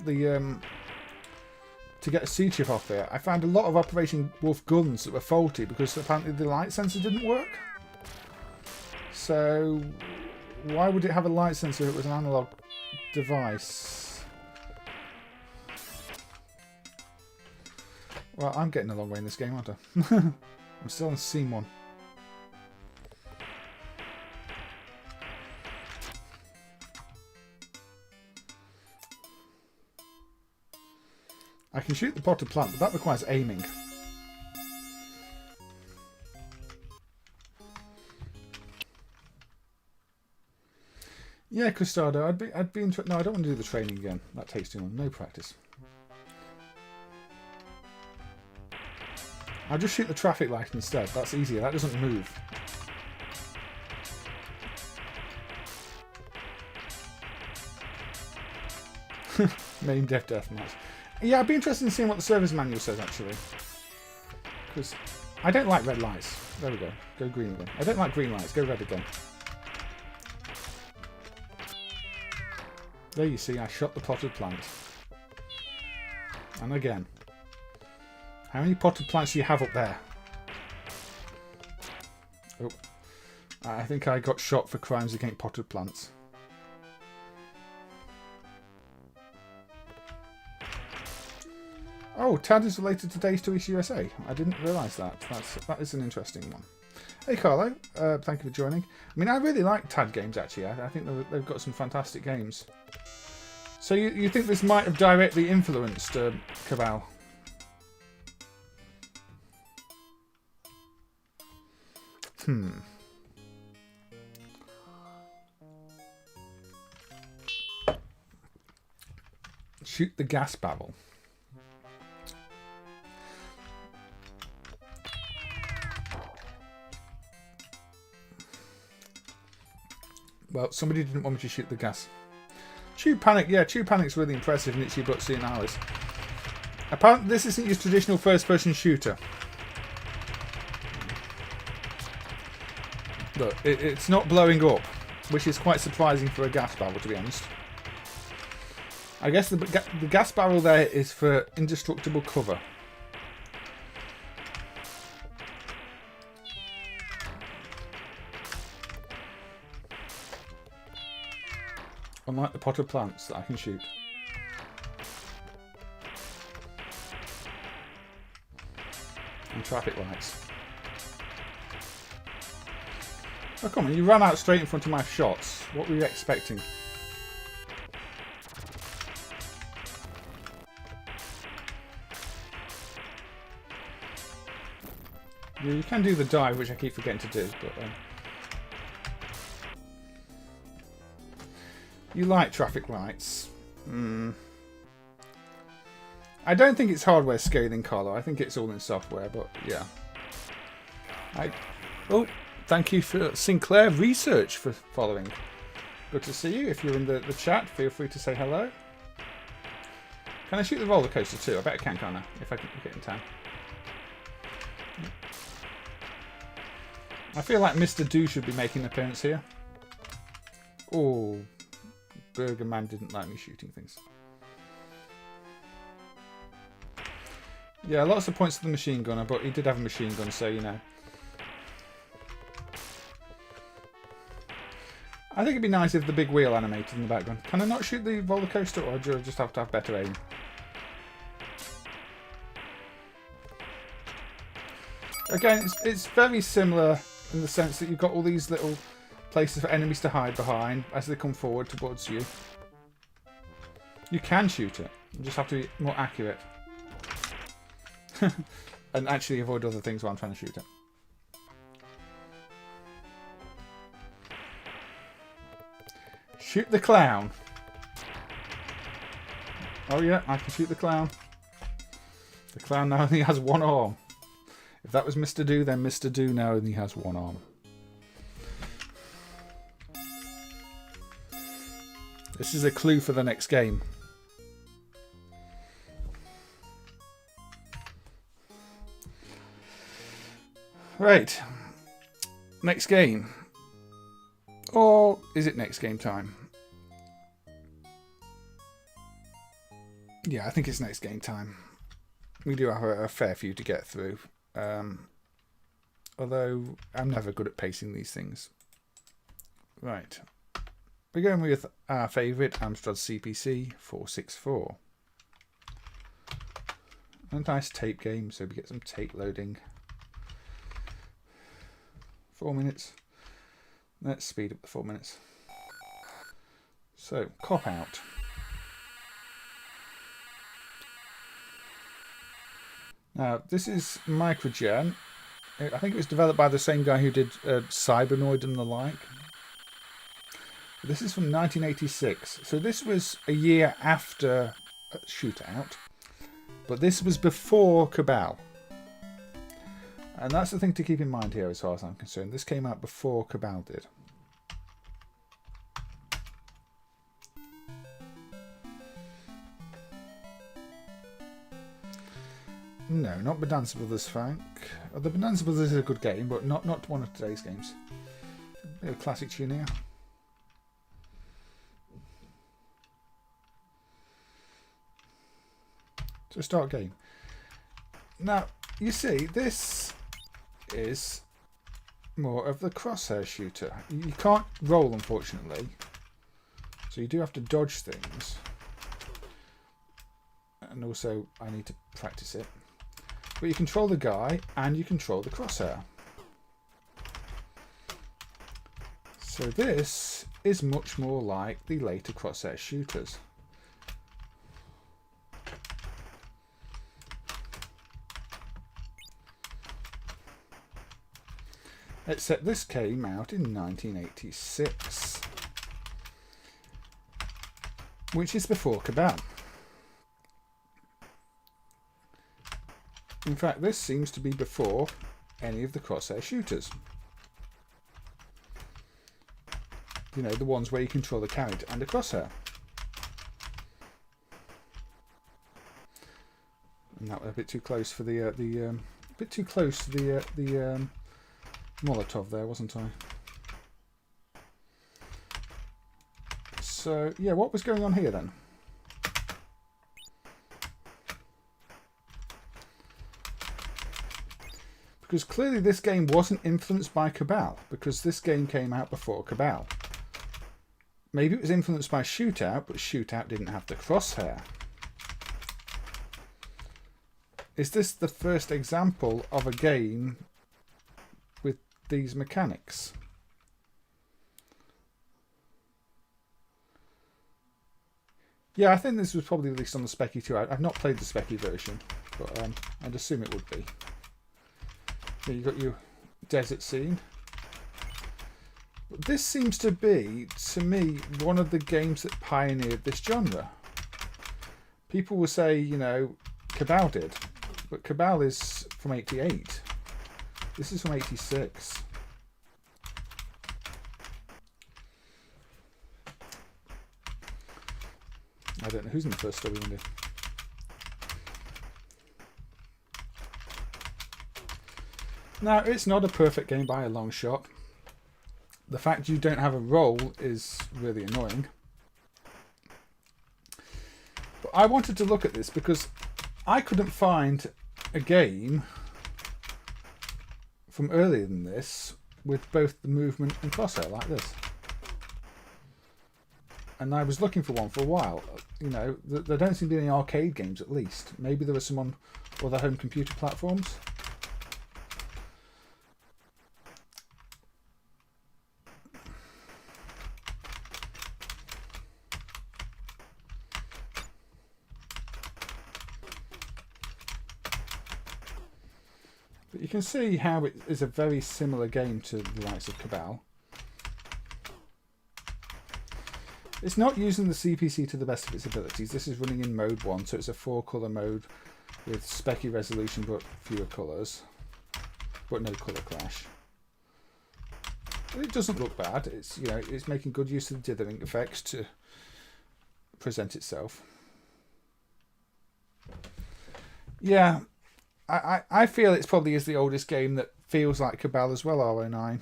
to get a C chip off there, I found a lot of Operation Wolf guns that were faulty because apparently the light sensor didn't work. So why would it have a light sensor if it was an analog device? Well, I'm getting a long way in this game, aren't I? I'm still on scene 1. I can shoot the potted plant, but that requires aiming. Yeah, Custado, I'd be interested. No, I don't want to do the training again. That takes too long. No practice. I'll just shoot the traffic light instead. That's easier. That doesn't move. MAME Dev Deathmatch. Yeah, I'd be interested in seeing what the service manual says, actually. Because I don't like red lights. There we go. Go green again. I don't like green lights. Go red again. There you see, I shot the potted plant. And again. How many potted plants do you have up there? Oh. I think I got shot for crimes against potted plants. Oh, TAD is related to Days to East USA. I didn't realise that. That is an interesting one. Hey, Carlo. Thank you for joining. I mean, I really like TAD games, actually. I think they've got some fantastic games. So you think this might have directly influenced Cabal? Shoot the gas barrel. Well, somebody didn't want me to shoot the gas. Tube Panic, yeah, Tube Panic's really impressive and it's your butt and Alice. Apparently, this isn't your traditional first-person shooter. Look, it's not blowing up, which is quite surprising for a gas barrel, to be honest. I guess the gas barrel there is for indestructible cover. Unlike the potted plants that I can shoot. And traffic lights. Oh, come on, you ran out straight in front of my shots. What were you expecting? Yeah, you can do the dive, which I keep forgetting to do, but... You like traffic lights. I don't think it's hardware scaling, Carlo. I think it's all in software, but yeah. Oh, thank you for Sinclair Research for following. Good to see you. If you're in the chat, feel free to say hello. Can I shoot the roller coaster too? I bet I can, can't I? If I can get in time. I feel like Mr. Do should be making an appearance here. Oh. Burger Man didn't like me shooting things. Yeah, lots of points to the machine gunner, but he did have a machine gun, so you know. I think it'd be nice if the big wheel animated in the background. Can I not shoot the roller coaster, or do I just have to have better aim? Again, it's very similar in the sense that you've got all these little places for enemies to hide behind as they come forward towards you. You can shoot it. You just have to be more accurate. And actually avoid other things while I'm trying to shoot it. Shoot the clown. Oh yeah, I can shoot the clown. The clown now only has one arm. If that was Mr. Do, then Mr. Do now only has one arm. This is a clue for the next game. Right. Next game. Or is it next game time? Yeah, I think it's next game time. We do have a fair few to get through. Although I'm never good at pacing these things. Right. We're going with our favourite Amstrad CPC 464. A nice tape game, so we get some tape loading. 4 minutes. Let's speed up the 4 minutes. So, cop out. Now, this is MikroGen. I think it was developed by the same guy who did Cybernoid and the like. This is from 1986. So this was a year after Shootout. But this was before Cabal. And that's the thing to keep in mind here as far as I'm concerned. This came out before Cabal did. No, not Bonanza Brothers, Frank. The Bonanza Brothers is a good game, but not one of today's games. A bit of classic tune here. So start game. Now, you see, this is more of the crosshair shooter. You can't roll, unfortunately. So you do have to dodge things. And also, I need to practice it. But you control the guy and you control the crosshair. So this is much more like the later crosshair shooters. Except this came out in 1986. Which is before Cabal. In fact, this seems to be before any of the crosshair shooters. You know, the ones where you control the character and a crosshair. And that was a bit too close for the bit too close to the Molotov there, wasn't I? So yeah, what was going on here then? Because clearly this game wasn't influenced by Cabal, because this game came out before Cabal. Maybe it was influenced by Shootout, but Shootout didn't have the crosshair. Is this the first example of a game with these mechanics? Yeah, I think this was probably released on the Specky too. I've not played the Specky version, but I'd assume it would be. Here you've got your desert scene. But this seems to be, to me, one of the games that pioneered this genre. People will say, you know, Cabal did, but Cabal is from 88. This is from 86. I don't know who's in the first story window. Now, it's not a perfect game by a long shot. The fact you don't have a roll is really annoying. But I wanted to look at this because I couldn't find a game from earlier than this with both the movement and crosshair like this. And I was looking for one for a while. You know, there don't seem to be any arcade games at least. Maybe there were some on other home computer platforms. But you can see how it is a very similar game to the likes of Cabal. It's not using the CPC to the best of its abilities. This is running in mode 1, so it's a 4-colour mode with specky resolution but fewer colours, but no colour clash. But it doesn't look bad. It's, you know, it's making good use of the dithering effects to present itself. Yeah, I feel it's probably is the oldest game that feels like Cabal as well, R09.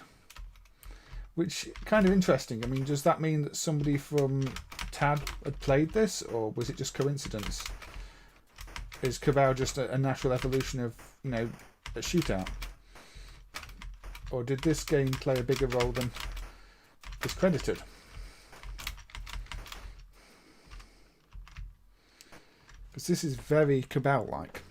Which kind of interesting. I mean, does that mean that somebody from TAD had played this, or was it just coincidence? Is Cabal just a natural evolution of, you know, a shootout? Or did this game play a bigger role than is credited? Because this is very Cabal-like.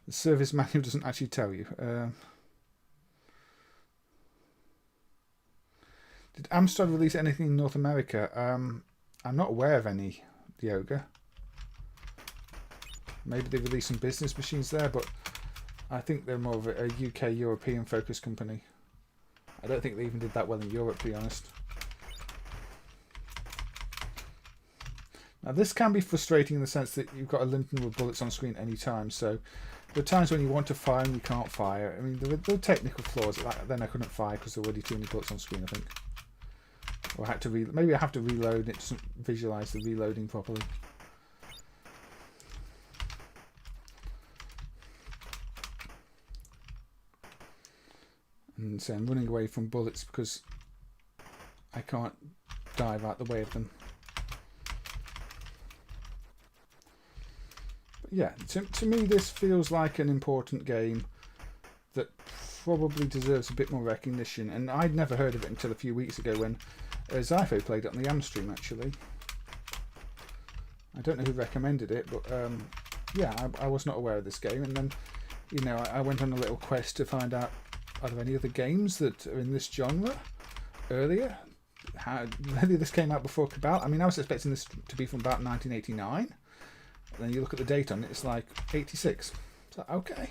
The service manual doesn't actually tell you. Did Amstrad release anything in North America? I'm not aware of any, Yoga. Maybe they released some business machines there, but I think they're more of a UK European focused company. I don't think they even did that well in Europe, to be honest. Now this can be frustrating in the sense that you've got a limited number of bullets on screen any time, so there are times when you want to fire and you can't fire. I mean, there are technical flaws. Like, then I couldn't fire because there were already too many bullets on screen, I think. Or I had to maybe I have to reload and it doesn't visualise the reloading properly. And so I'm running away from bullets because I can't dive out the way of them. Yeah, to me this feels like an important game that probably deserves a bit more recognition, and I'd never heard of it until a few weeks ago when Zypho played it on the Amstream actually. I don't know who recommended it, but yeah, I was not aware of this game, and then, you know, I went on a little quest to find out, are there any other games that are in this genre earlier? Maybe this came out before Cabal. I mean, I was expecting this to be from about 1989. Then you look at the date on it, it's like 86. So okay.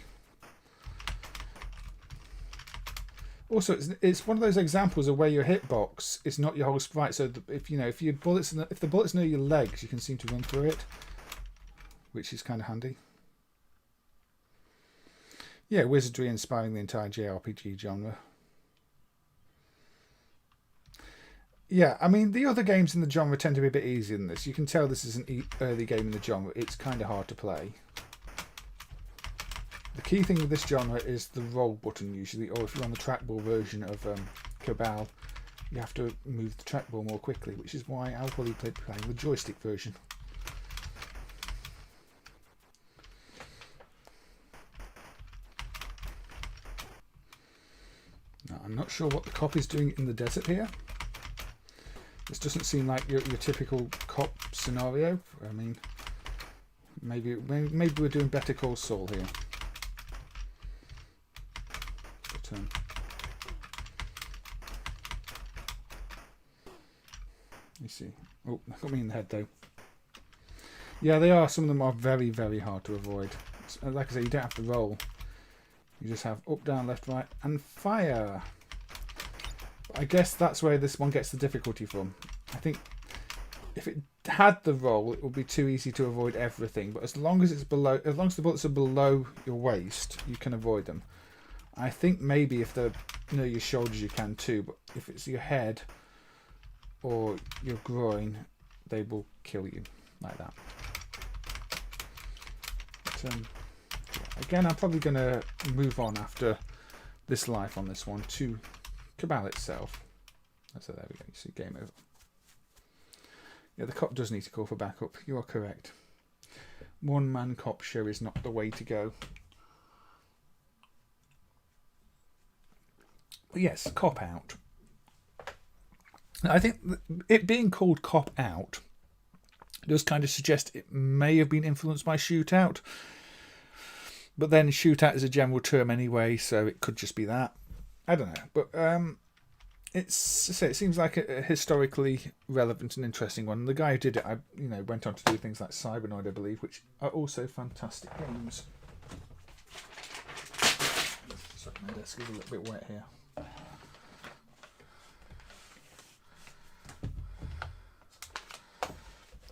Also, it's one of those examples of where your hitbox is not your whole sprite. So if your bullets, if the bullets near your legs, you can seem to run through it, which is kind of handy. Yeah, wizardry inspiring the entire JRPG genre. Yeah, I mean, the other games in the genre tend to be a bit easier than this. You can tell this is an early game in the genre. It's kind of hard to play. The key thing with this genre is the roll button usually, or if you're on the trackball version of Cabal, you have to move the trackball more quickly, which is why I'll probably play playing the joystick version. Now, I'm not sure what the cop is doing in the desert here. This doesn't seem like your typical cop scenario. I mean, maybe we're doing Better Call Saul here. But, you see. Oh, that got me in the head though. Yeah, they are. Some of them are very, very hard to avoid. Like I say, you don't have to roll. You just have up, down, left, right, and fire. I guess that's where this one gets the difficulty from. I think if it had the roll, it would be too easy to avoid everything. But as long as it's below, as long as the bullets are below your waist, you can avoid them. I think maybe if they're near your shoulders, you can too. But if it's your head or your groin, they will kill you like that. But, again, I'm probably going to move on after this life on this one to Cabal itself. So there we go, you see game over. Yeah, the cop does need to call for backup, you are correct. One-man cop show is not the way to go. But yes, Cop Out. I think it being called Cop Out does kind of suggest it may have been influenced by Shootout. But then Shootout is a general term anyway, so it could just be that. I don't know. But it seems like a historically relevant and interesting one. The guy who did it, went on to do things like Cybernoid, I believe, which are also fantastic games. Sorry, my desk is a little bit wet here.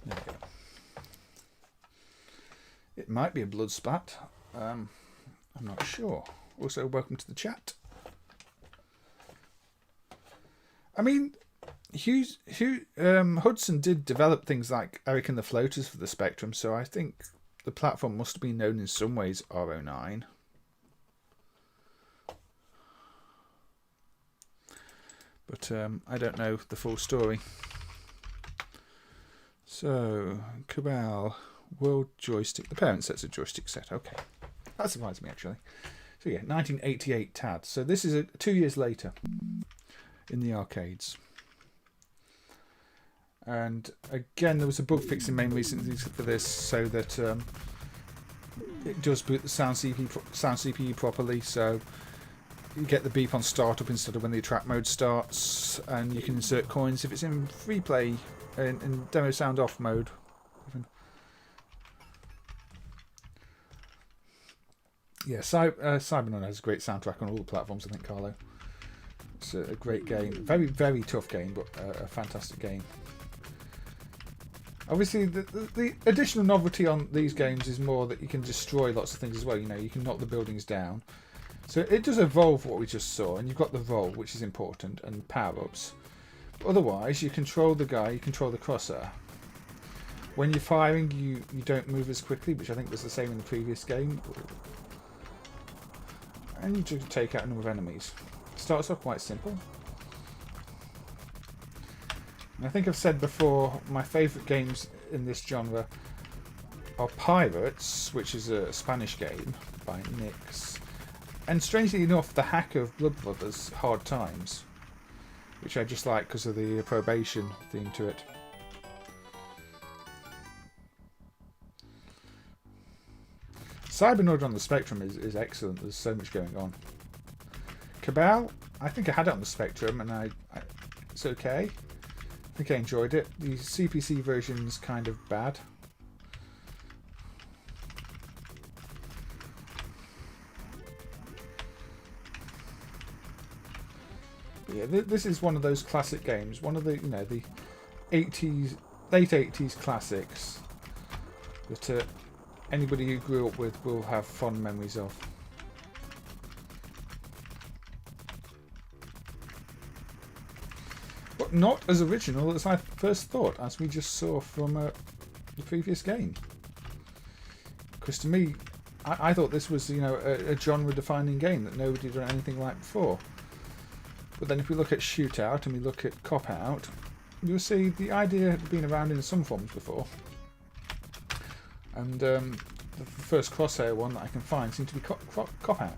There we go. It might be a blood splat. I'm not sure. Also, welcome to the chat. I mean, Hudson did develop things like Eric and the Floaters for the Spectrum, so I think the platform must have been known in some ways R09. But I don't know the full story. So, Cabal, World Joystick, the parent set's a joystick set. Okay, that surprised me actually. So yeah, 1988 TAD. So this is 2 years later in the arcades. And again, there was a bug fix in MAME recently for this, so that it does boot the sound CPU properly. So you get the beep on startup instead of when the attract mode starts, and you can insert coins if it's in free play in demo sound off mode. Yeah, Cybernoid has a great soundtrack on all the platforms, I think, Carlo. It's a great game. Very, very tough game, but a fantastic game. Obviously, the additional novelty on these games is more that you can destroy lots of things as well. You know, you can knock the buildings down. So it does evolve what we just saw, and you've got the roll, which is important, and power-ups. Otherwise, you control the guy, you control the crosshair. When you're firing, you don't move as quickly, which I think was the same in the previous game. And you just take out a number of enemies. It starts off quite simple. And I think I've said before, my favourite games in this genre are Pirates, which is a Spanish game by Nix. And strangely enough, the hack of Blood Brothers, Hard Times, which I just like because of the probation theme to it. Cybernoid on the Spectrum is excellent. There's so much going on. Cabal, I think I had it on the Spectrum, and it's okay. I think I enjoyed it. The CPC version's kind of bad. Yeah, this is one of those classic games. One of the the 80s, late 80s classics that anybody who grew up with will have fond memories of. But not as original as I first thought, as we just saw from the previous game. Because to me, I thought this was a genre-defining game that nobody had done anything like before. But then if we look at Shootout and we look at Cop-Out, you'll see the idea had been around in some forms before. And the first Crosshair one that I can find seemed to be Cop-Out.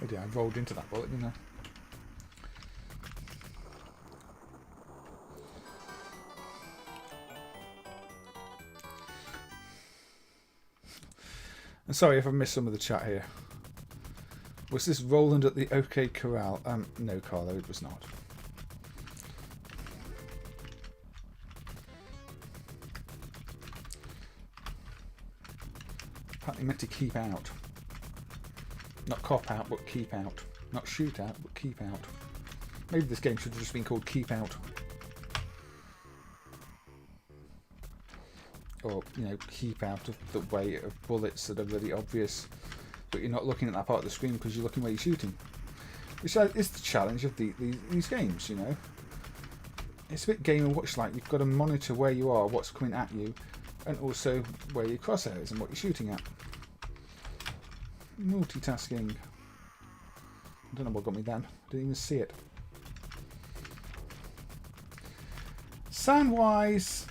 Oh dear, I rolled into that bullet, didn't I? And sorry if I missed some of the chat here. Was this Roland at the OK Corral? No, Carlo, it was not. Apparently meant to keep out. Not cop out, but keep out. Not shoot out, but keep out. Maybe this game should have just been called Keep Out. Or, keep out of the way of bullets that are really obvious, but you're not looking at that part of the screen because you're looking where you're shooting. Which is the challenge of these games, It's a bit Game & Watch like. You've got to monitor where you are, what's coming at you, and also where your crosshair is and what you're shooting at. Multitasking. I don't know what got me then. Didn't even see it. Sound-wise,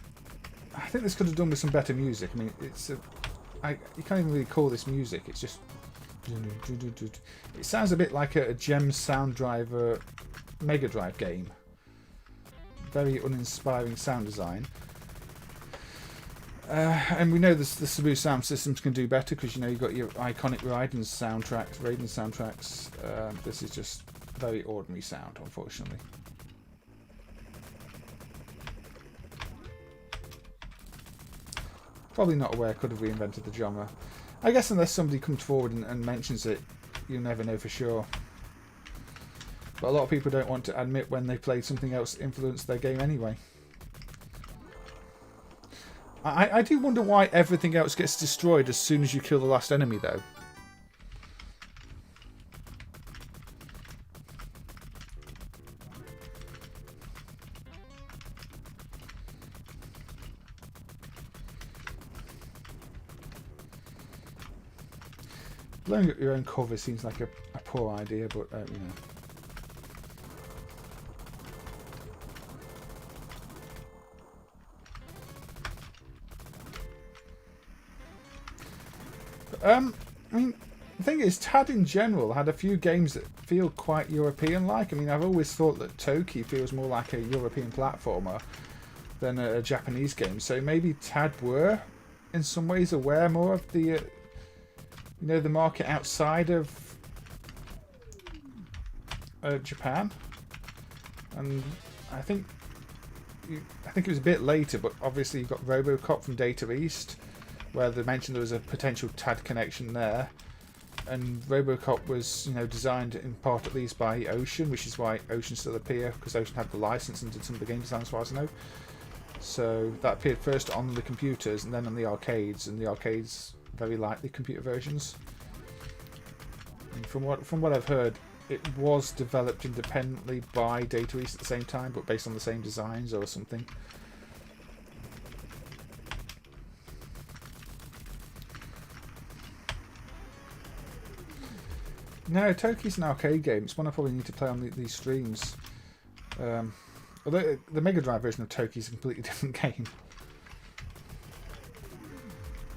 I think this could have done with some better music. I mean, you can't even really call this music. It's just... It sounds a bit like a Gem Sound Driver Mega Drive game. Very uninspiring sound design. And we know the Cebu sound systems can do better because you've got your iconic Raiden soundtracks. This is just very ordinary sound, unfortunately. Probably not aware could have reinvented the genre. I guess unless somebody comes forward and mentions it, you never know for sure. But a lot of people don't want to admit when they played something else that influenced their game anyway. I do wonder why everything else gets destroyed as soon as you kill the last enemy, though. Blowing up your own cover seems like a poor idea, but you know. I mean, the thing is, TAD in general had a few games that feel quite European-like. I mean, I've always thought that Toki feels more like a European platformer than a Japanese game. So maybe TAD were, in some ways, aware more of the, you know, the market outside of Japan. And I think it was a bit later, but obviously you've got RoboCop from Data East, where they mentioned there was a potential TAD connection there, and RoboCop was, you know, designed in part at least by Ocean, which is why Ocean still appear, because Ocean had the license and did some of the game design as far as I know. So that appeared first on the computers and then on the arcades, and the arcades very likely computer versions. And from what I've heard, it was developed independently by Data East at the same time, but based on the same designs or something. No, Toki's an arcade game. It's one I probably need to play on these streams. Although the Mega Drive version of Toki is a completely different game.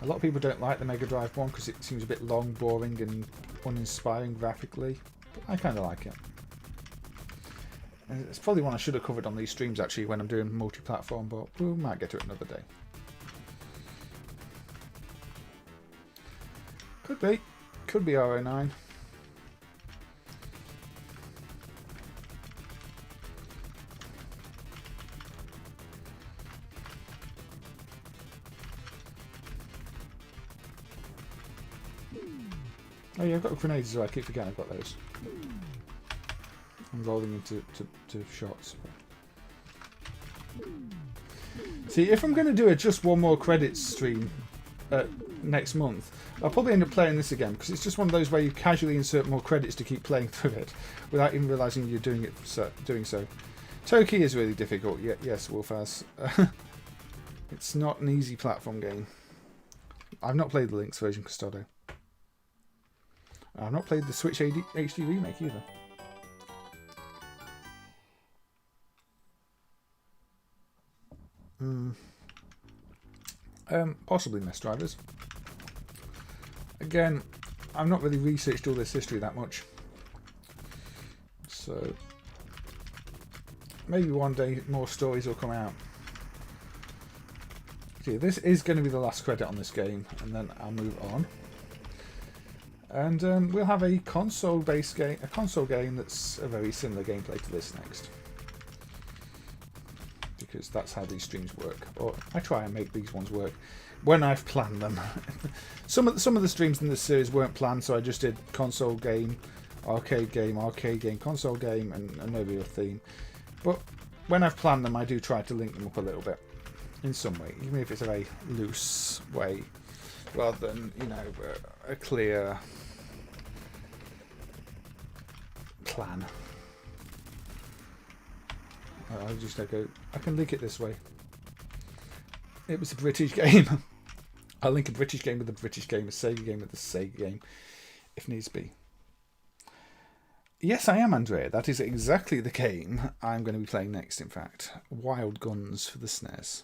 A lot of people don't like the Mega Drive one because it seems a bit long, boring and uninspiring graphically. But I kind of like it. And it's probably one I should have covered on these streams actually when I'm doing multi-platform, but we might get to it another day. Could be. Could be RO9. Oh yeah, I've got grenades as well. I keep forgetting I've got those. I'm rolling into shots. See, if I'm going to do a just one more credits stream next month, I'll probably end up playing this again, because it's just one of those where you casually insert more credits to keep playing through it without even realising you're doing so. Toki is really difficult. Yes, Wolfaz. It's not an easy platform game. I've not played the Lynx version, Custado. I've not played the Switch HD remake either. Possibly NES drivers. Again, I've not really researched all this history that much. So maybe one day more stories will come out. Okay, this is going to be the last credit on this game, and then I'll move on. And we'll have a console-based game, a console game that's a very similar gameplay to this next, because that's how these streams work. Or I try and make these ones work when I've planned them. Some of the streams in this series weren't planned, so I just did console game, arcade game, console game, and no real theme. But when I've planned them, I do try to link them up a little bit in some way, even if it's a very loose way, rather than, you know, a clear plan. I'll just go, I can link it this way. It was a British game. I'll link a British game with a British game, a Sega game with a Sega game, if needs be. Yes, I am, Andrea. That is exactly the game I'm going to be playing next, in fact. Wild Guns for the SNES.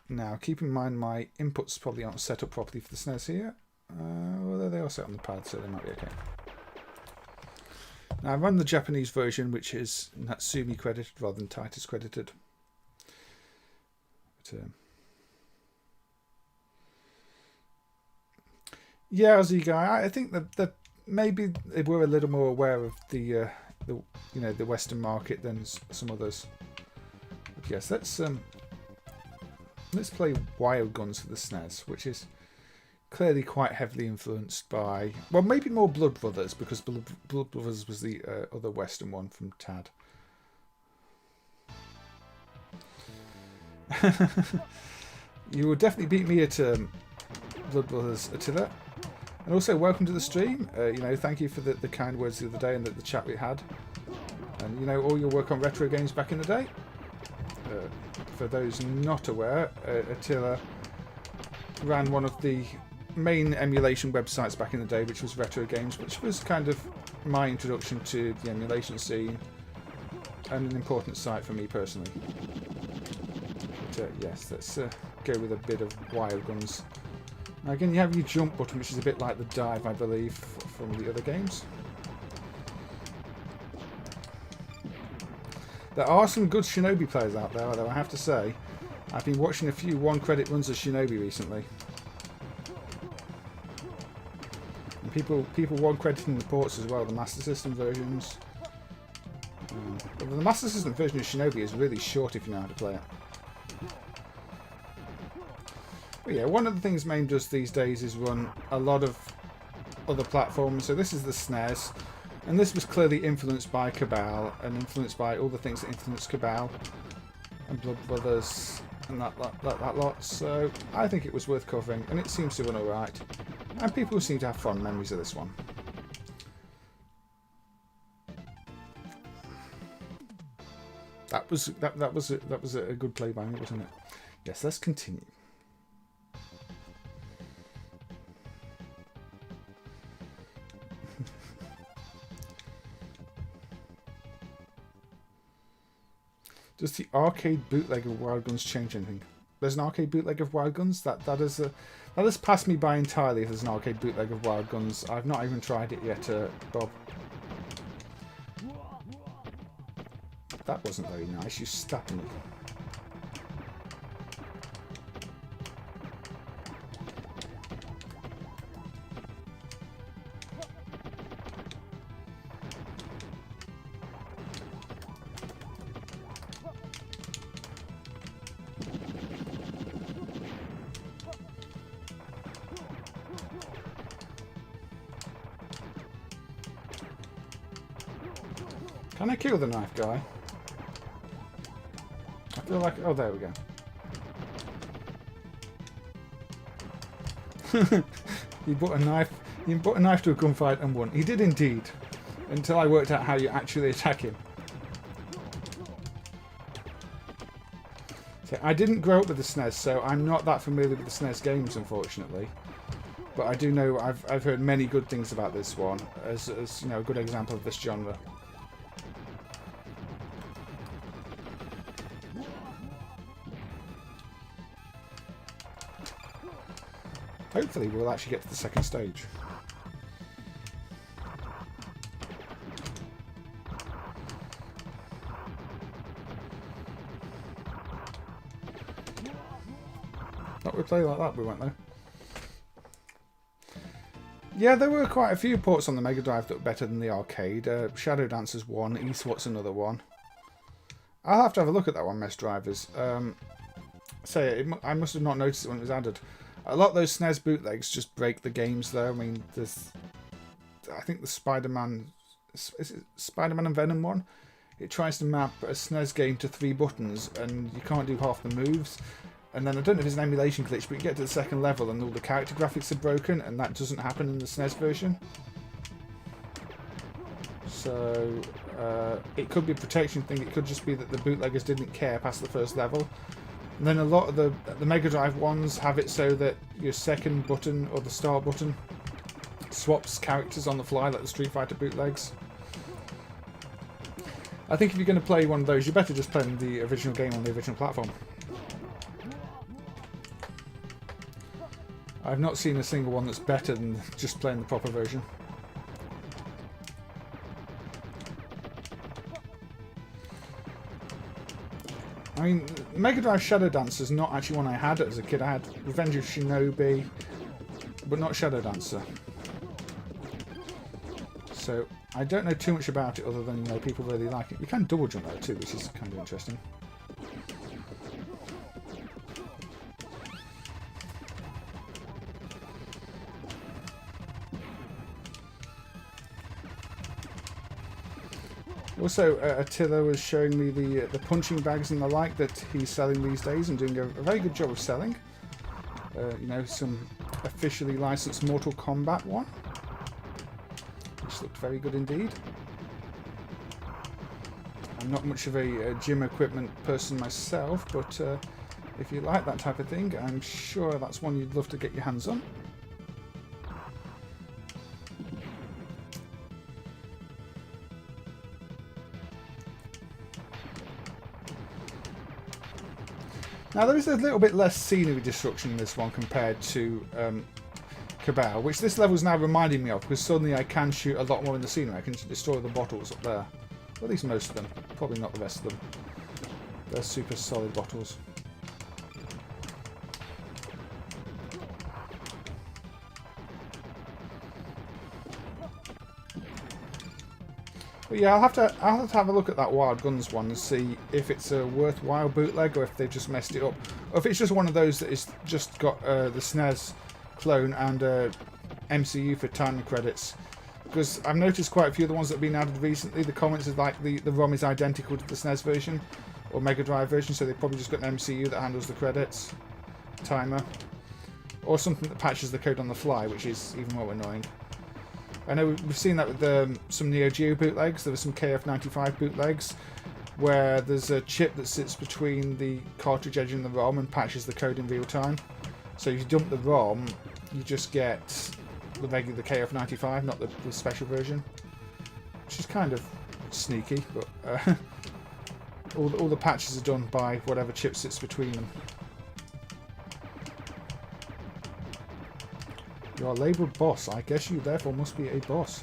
Now, keep in mind my inputs probably aren't set up properly for the SNES here. Although they are set on the pad, so they might be okay. Now, I run the Japanese version, which is Natsume credited rather than Titus credited. But, yeah, Aussie guy, I think the maybe they were a little more aware of the the Western market than some others. But yes, let's play Wild Guns for the SNES, which is clearly quite heavily influenced by, well, maybe more Blood Brothers, because Blood Brothers was the other Western one from TAD. You will definitely beat me at Blood Brothers, Attila. And also, welcome to the stream. Thank you for the kind words the other day and the chat we had. And, all your work on retro games back in the day. For those not aware, Attila ran one of the main emulation websites back in the day, which was Retro Games, which was kind of my introduction to the emulation scene and an important site for me personally. But yes, let's go with a bit of Wild Guns. Now again, you have your jump button, which is a bit like the dive, I believe, from the other games. There are some good Shinobi players out there, although I have to say, I've been watching a few one-credit runs of Shinobi recently. And people one-crediting the ports as well, the Master System versions. But the Master System version of Shinobi is really short if you know how to play it. But yeah, one of the things MAME does these days is run a lot of other platforms. So this is the SNES. And this was clearly influenced by Cabal, and influenced by all the things that influenced Cabal, and Blood Brothers, and that lot. So I think it was worth covering, and it seems to run alright. And people seem to have fond memories of this one. That was a good play by me, wasn't it? Yes, let's continue. Does the arcade bootleg of Wild Guns change anything? There's an arcade bootleg of Wild Guns? That has passed me by entirely if there's an arcade bootleg of Wild Guns. I've not even tried it yet, Bob. That wasn't very nice. You stabbed me. Can I kill the knife guy? I feel like... Oh, there we go. You brought a knife to a gunfight and won. He did indeed. Until I worked out how you actually attack him. So I didn't grow up with the SNES, so I'm not that familiar with the SNES games, unfortunately. But I do know I've heard many good things about this one as you know, a good example of this genre. Hopefully we'll actually get to the second stage. Not we play like that, we won't though. Yeah, there were quite a few ports on the Mega Drive that were better than the arcade. Shadow Dancer's one, eSWAT's another one. I'll have to have a look at that one, Mess Drivers. I must have not noticed it when it was added. A lot of those SNES bootlegs just break the games though. I mean, I think the Spider-Man... Is it Spider-Man and Venom one? It tries to map a SNES game to 3 buttons and you can't do half the moves. And then I don't know if it's an emulation glitch, but you get to the second level and all the character graphics are broken, and that doesn't happen in the SNES version. So it could be a protection thing. It could just be that the bootleggers didn't care past the first level. And then a lot of the Mega Drive ones have it so that your second button or the start button swaps characters on the fly, like the Street Fighter bootlegs. I think if you're going to play one of those, you better just play the original game on the original platform. I've not seen a single one that's better than just playing the proper version. I mean, Mega Drive Shadow Dancer is not actually one I had as a kid. I had Revenge of Shinobi, but not Shadow Dancer. So I don't know too much about it other than, you know, people really like it. You can double jump though too, which is kind of interesting. Also, Attila was showing me the punching bags and the like that he's selling these days, and doing a very good job of selling. You know, some officially licensed Mortal Kombat one, which looked very good indeed. I'm not much of a gym equipment person myself, but if you like that type of thing, I'm sure that's one you'd love to get your hands on. Now there is a little bit less scenery destruction in this one compared to Cabal, which this level is now reminding me of, because suddenly I can shoot a lot more in the scenery. I can destroy the bottles up there. Well, at least most of them. Probably not the rest of them. They're super solid bottles. But yeah, I'll have to have a look at that Wild Guns one and see if it's a worthwhile bootleg or if they've just messed it up, or if it's just one of those that is just got the SNES clone and MCU for time credits. Because I've noticed quite a few of the ones that have been added recently, the comments is like the ROM is identical to the SNES version or Mega Drive version, so they've probably just got an MCU that handles the credits timer, or something that patches the code on the fly, which is even more annoying. I know we've seen that with some Neo Geo bootlegs. There were some KF95 bootlegs where there's a chip that sits between the cartridge edge and the ROM and patches the code in real time. So if you dump the ROM, you just get the regular KF95, not the special version, which is kind of sneaky, but all the patches are done by whatever chip sits between them. You are labelled boss. I guess you therefore must be a boss.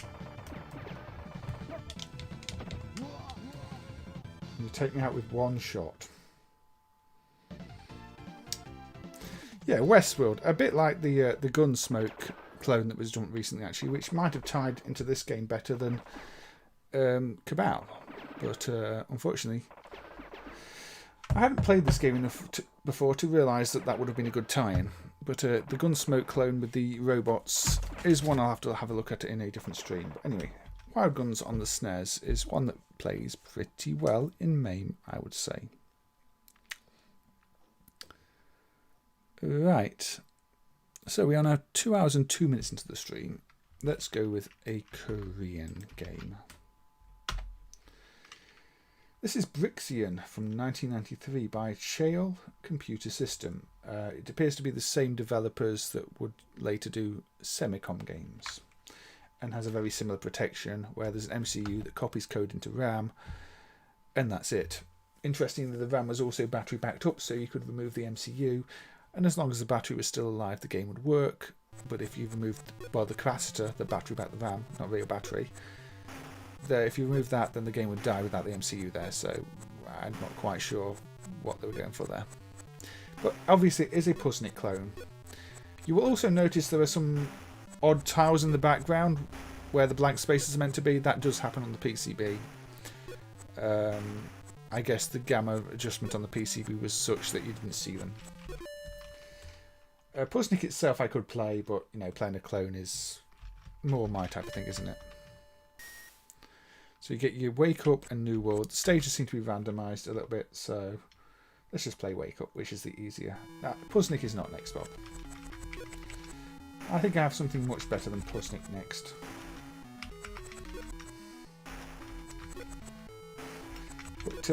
You take me out with one shot. Yeah, Westworld. A bit like the Gunsmoke clone that was done recently, actually, which might have tied into this game better than Cabal. But unfortunately, I hadn't played this game enough before to realise that would have been a good tie-in. But the Gunsmoke clone with the robots is one I'll have to have a look at in a different stream. But anyway, Wild Guns on the SNES is one that plays pretty well in MAME, I would say. Right, so we are now 2 hours and 2 minutes into the stream. Let's go with a Korean game. This is Brixian from 1993 by Cheil Computer System. It appears to be the same developers that would later do Semicom games, and has a very similar protection where there's an MCU that copies code into RAM, and that's it. Interestingly, the RAM was also battery backed up, so you could remove the MCU, and as long as the battery was still alive, the game would work. But if you removed, well, the capacitor, the battery back the RAM, not real battery, if you remove that, then the game would die without the MCU there, so I'm not quite sure what they were going for there. But obviously it is a Pusnik clone. You will also notice there are some odd tiles in the background where the blank spaces are meant to be. That does happen on the PCB. I guess the gamma adjustment on the PCB was such that you didn't see them. Pusnik itself I could play, but you know, playing a clone is more my type of thing, isn't it? So you get your Wake Up and New World. The stages seem to be randomised a little bit, so let's just play Wake Up, which is the easier. Pusnik is not next up. I think I have something much better than Pusnik next. But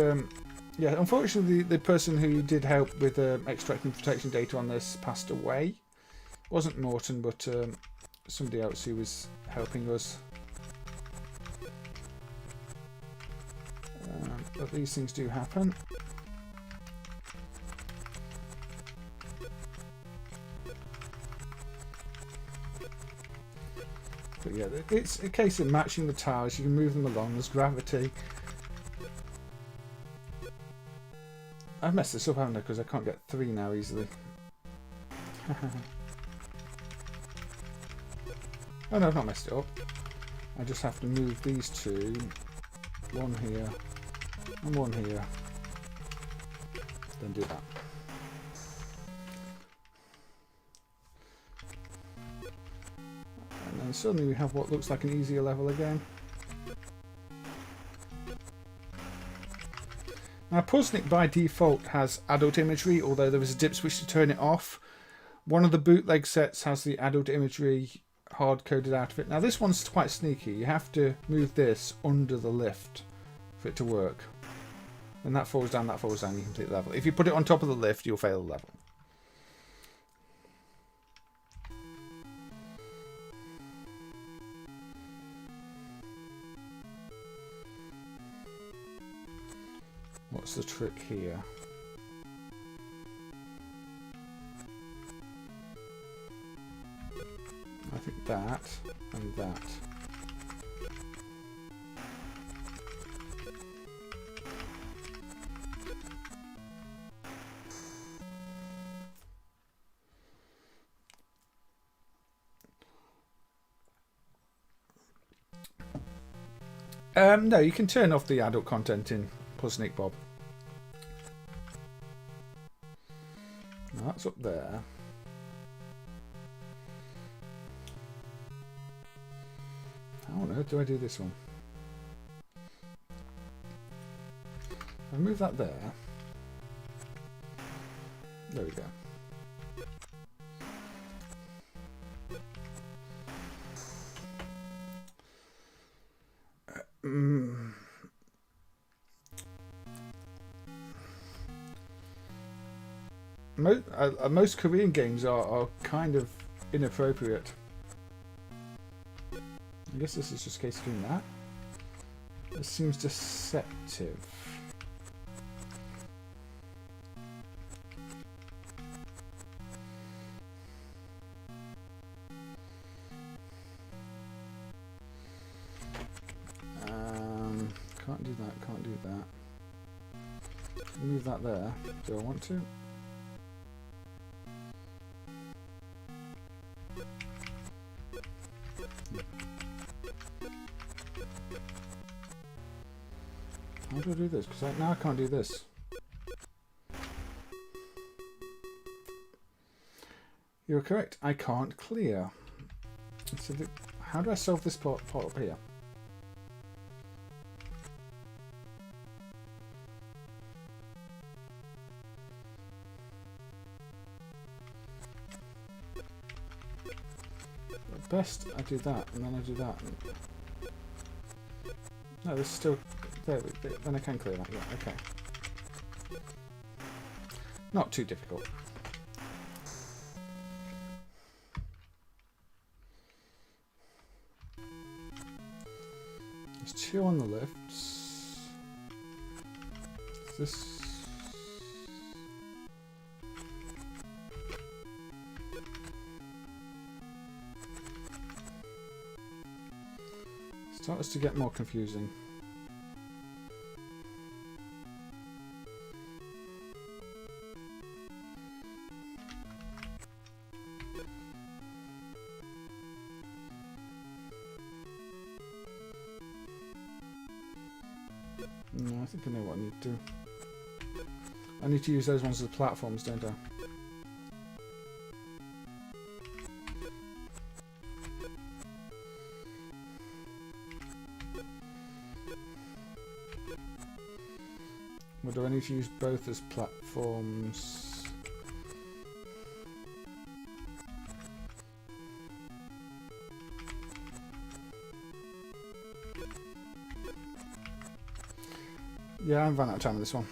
yeah, unfortunately the person who did help with extracting protection data on this passed away. It wasn't Morton, but somebody else who was helping us. But these things do happen. But yeah, it's a case of matching the tiles. You can move them along. There's gravity. I've messed this up, haven't I? Because I can't get 3 now easily. Oh no, I've not messed it up. I just have to move these two, one here and one here, then do that. And then suddenly we have what looks like an easier level again. Now Puzznic by default has adult imagery, although there is a dip switch to turn it off. One of the bootleg sets has the adult imagery hard-coded out of it. Now this one's quite sneaky. You have to move this under the lift for it to work. When that falls down, you complete the level. If you put it on top of the lift, you'll fail the level. What's the trick here? I think that and that. No, you can turn off the adult content in Puzznic, Bob. Now that's up there. How on earth do I do this one? I move that there. There we go. Most Korean games are kind of inappropriate. I guess this is just a case of doing that. This seems deceptive. Can't do that, can't do that. Move that there. Do I want to? How do I do this? Because now I can't do this. You're correct. I can't clear. So how do I solve this part up here? At best, I do that, and then I do that. No, this is still... There, then I can clear that, yeah, okay. Not too difficult. There's two on the lifts. This... Starts to get more confusing. No, I think I know what I need to do. I need to use those ones as platforms, don't I? Or do I need to use both as platforms? Yeah, I've run out of time with this one.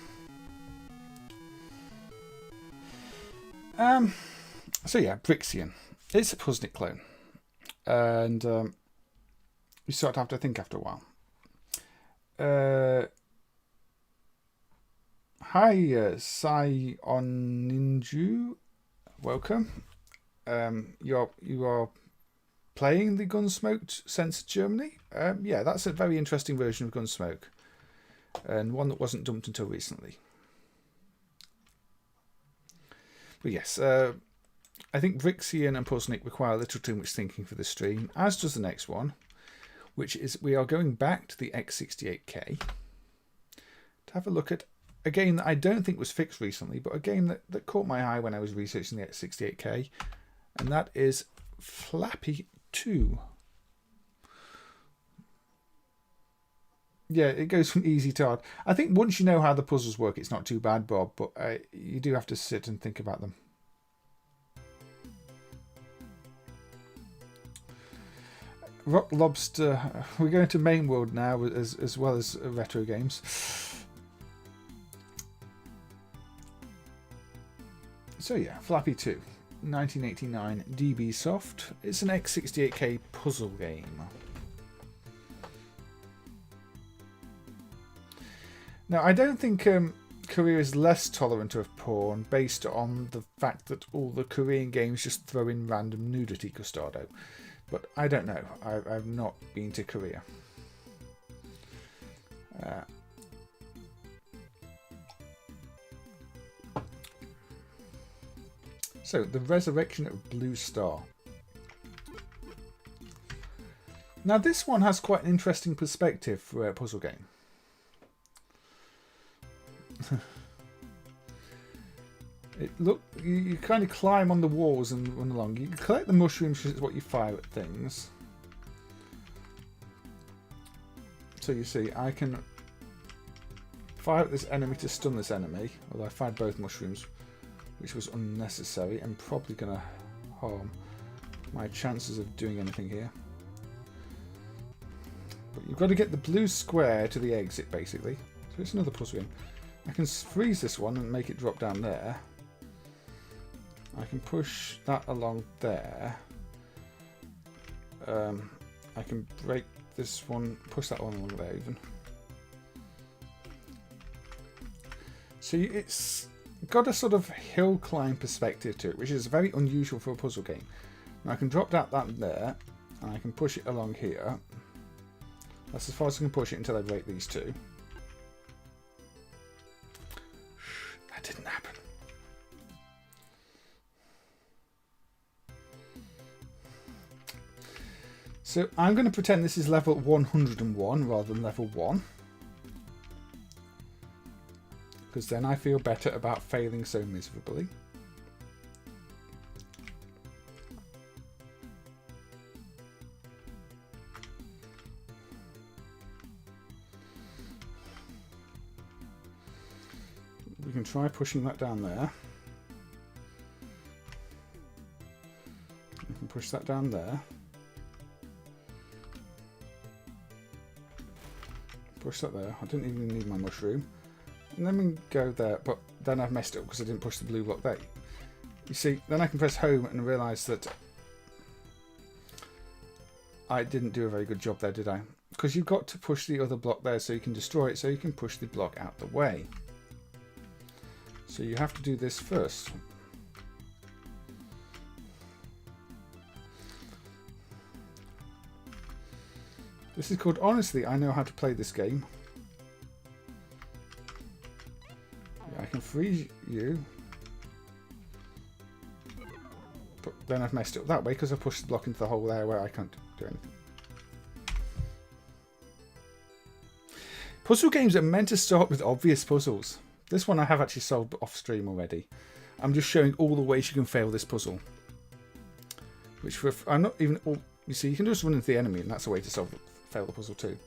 So yeah, Brixian. It's a Puzznic clone. And you sort of have to think after a while. Hi, Sai on Ninju. Welcome. You are playing the Gunsmoke Censored Germany. Yeah, that's a very interesting version of Gunsmoke. And one that wasn't dumped until recently. But yes, I think Brixian and Puzznic require a little too much thinking for this stream, as does the next one. which is we are going back to the X68K to have a look at a game that I don't think was fixed recently, but a game that caught my eye when I was researching the X68K, and that is Flappy 2. Yeah, it goes from easy to hard. I think once you know how the puzzles work, it's not too bad, Bob, but you do have to sit and think about them. Rock Lobster. We're going to main world now, as well as retro games. So yeah, Flappy 2, 1989, DB Soft. It's an X68K puzzle game. Now, I don't think Korea is less tolerant of porn based on the fact that all the Korean games just throw in random nudity custado. But I don't know. I've not been to Korea. So, The Resurrection of Blue Star. Now, this one has quite an interesting perspective for a puzzle game. You kind of climb on the walls and run along. You collect the mushrooms, which is what you fire at things. So you see, I can fire at this enemy to stun this enemy. Although I fired both mushrooms, which was unnecessary and probably going to harm my chances of doing anything here. But you've got to get the blue square to the exit, basically. So it's another puzzle game. I can freeze this one and make it drop down there. I can push that along there. I can break this one, push that one along there even. So it's got a sort of hill climb perspective to it, which is very unusual for a puzzle game. And I can drop that there, and I can push it along here. That's as far as I can push it until I break these two. That didn't happen. So I'm going to pretend this is level 101 rather than level 1. Because then I feel better about failing so miserably. We can try pushing that down there. We can push that down there. Push that there. I didn't even need my mushroom. And then we can go there, but then I've messed it up because I didn't push the blue block there. You see, then I can press home and realise that I didn't do a very good job there, did I? Because you've got to push the other block there so you can destroy it, so you can push the block out the way. So you have to do this first. This is called Honestly, I Know How to Play This Game. Yeah, I can freeze you. But then I've messed it up that way because I pushed the block into the hole there where I can't do anything. Puzzle games are meant to start with obvious puzzles. This one I have actually solved off stream already. I'm just showing all the ways you can fail this puzzle. Which I'm not even all. You see, you can just run into the enemy, and that's a way to fail the puzzle too.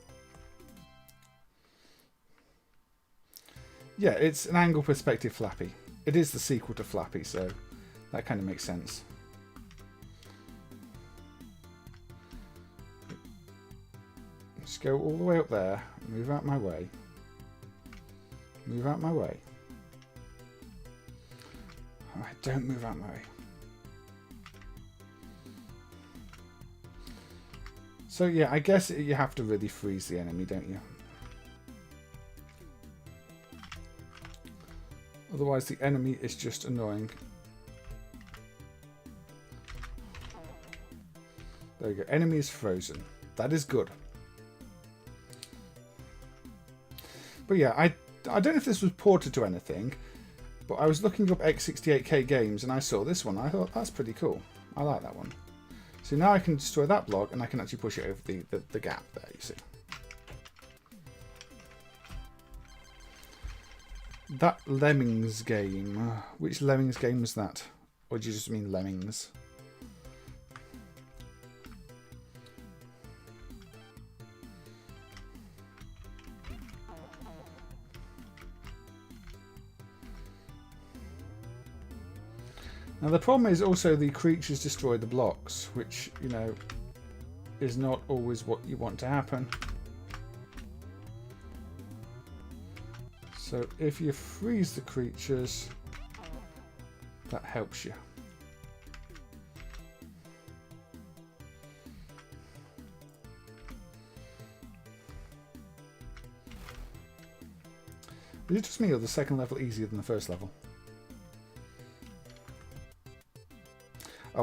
Yeah, it's an angle perspective Flappy. It is the sequel to Flappy, so that kind of makes sense. Just go all the way up there, move out my way. Move out my way. Alright, don't move out my way. So yeah, I guess you have to really freeze the enemy, don't you? Otherwise the enemy is just annoying. There we go. Enemy is frozen. That is good. But yeah, I don't know if this was ported to anything, but I was looking up X68K games and I saw this one. I thought, that's pretty cool. I like that one. So now I can destroy that block and I can actually push it over the gap there, you see. That Lemmings game. Which Lemmings game was that? Or do you just mean Lemmings? Now the problem is also the creatures destroy the blocks, which, you know, is not always what you want to happen. So if you freeze the creatures, that helps you. Is it just me or the second level easier than the first level?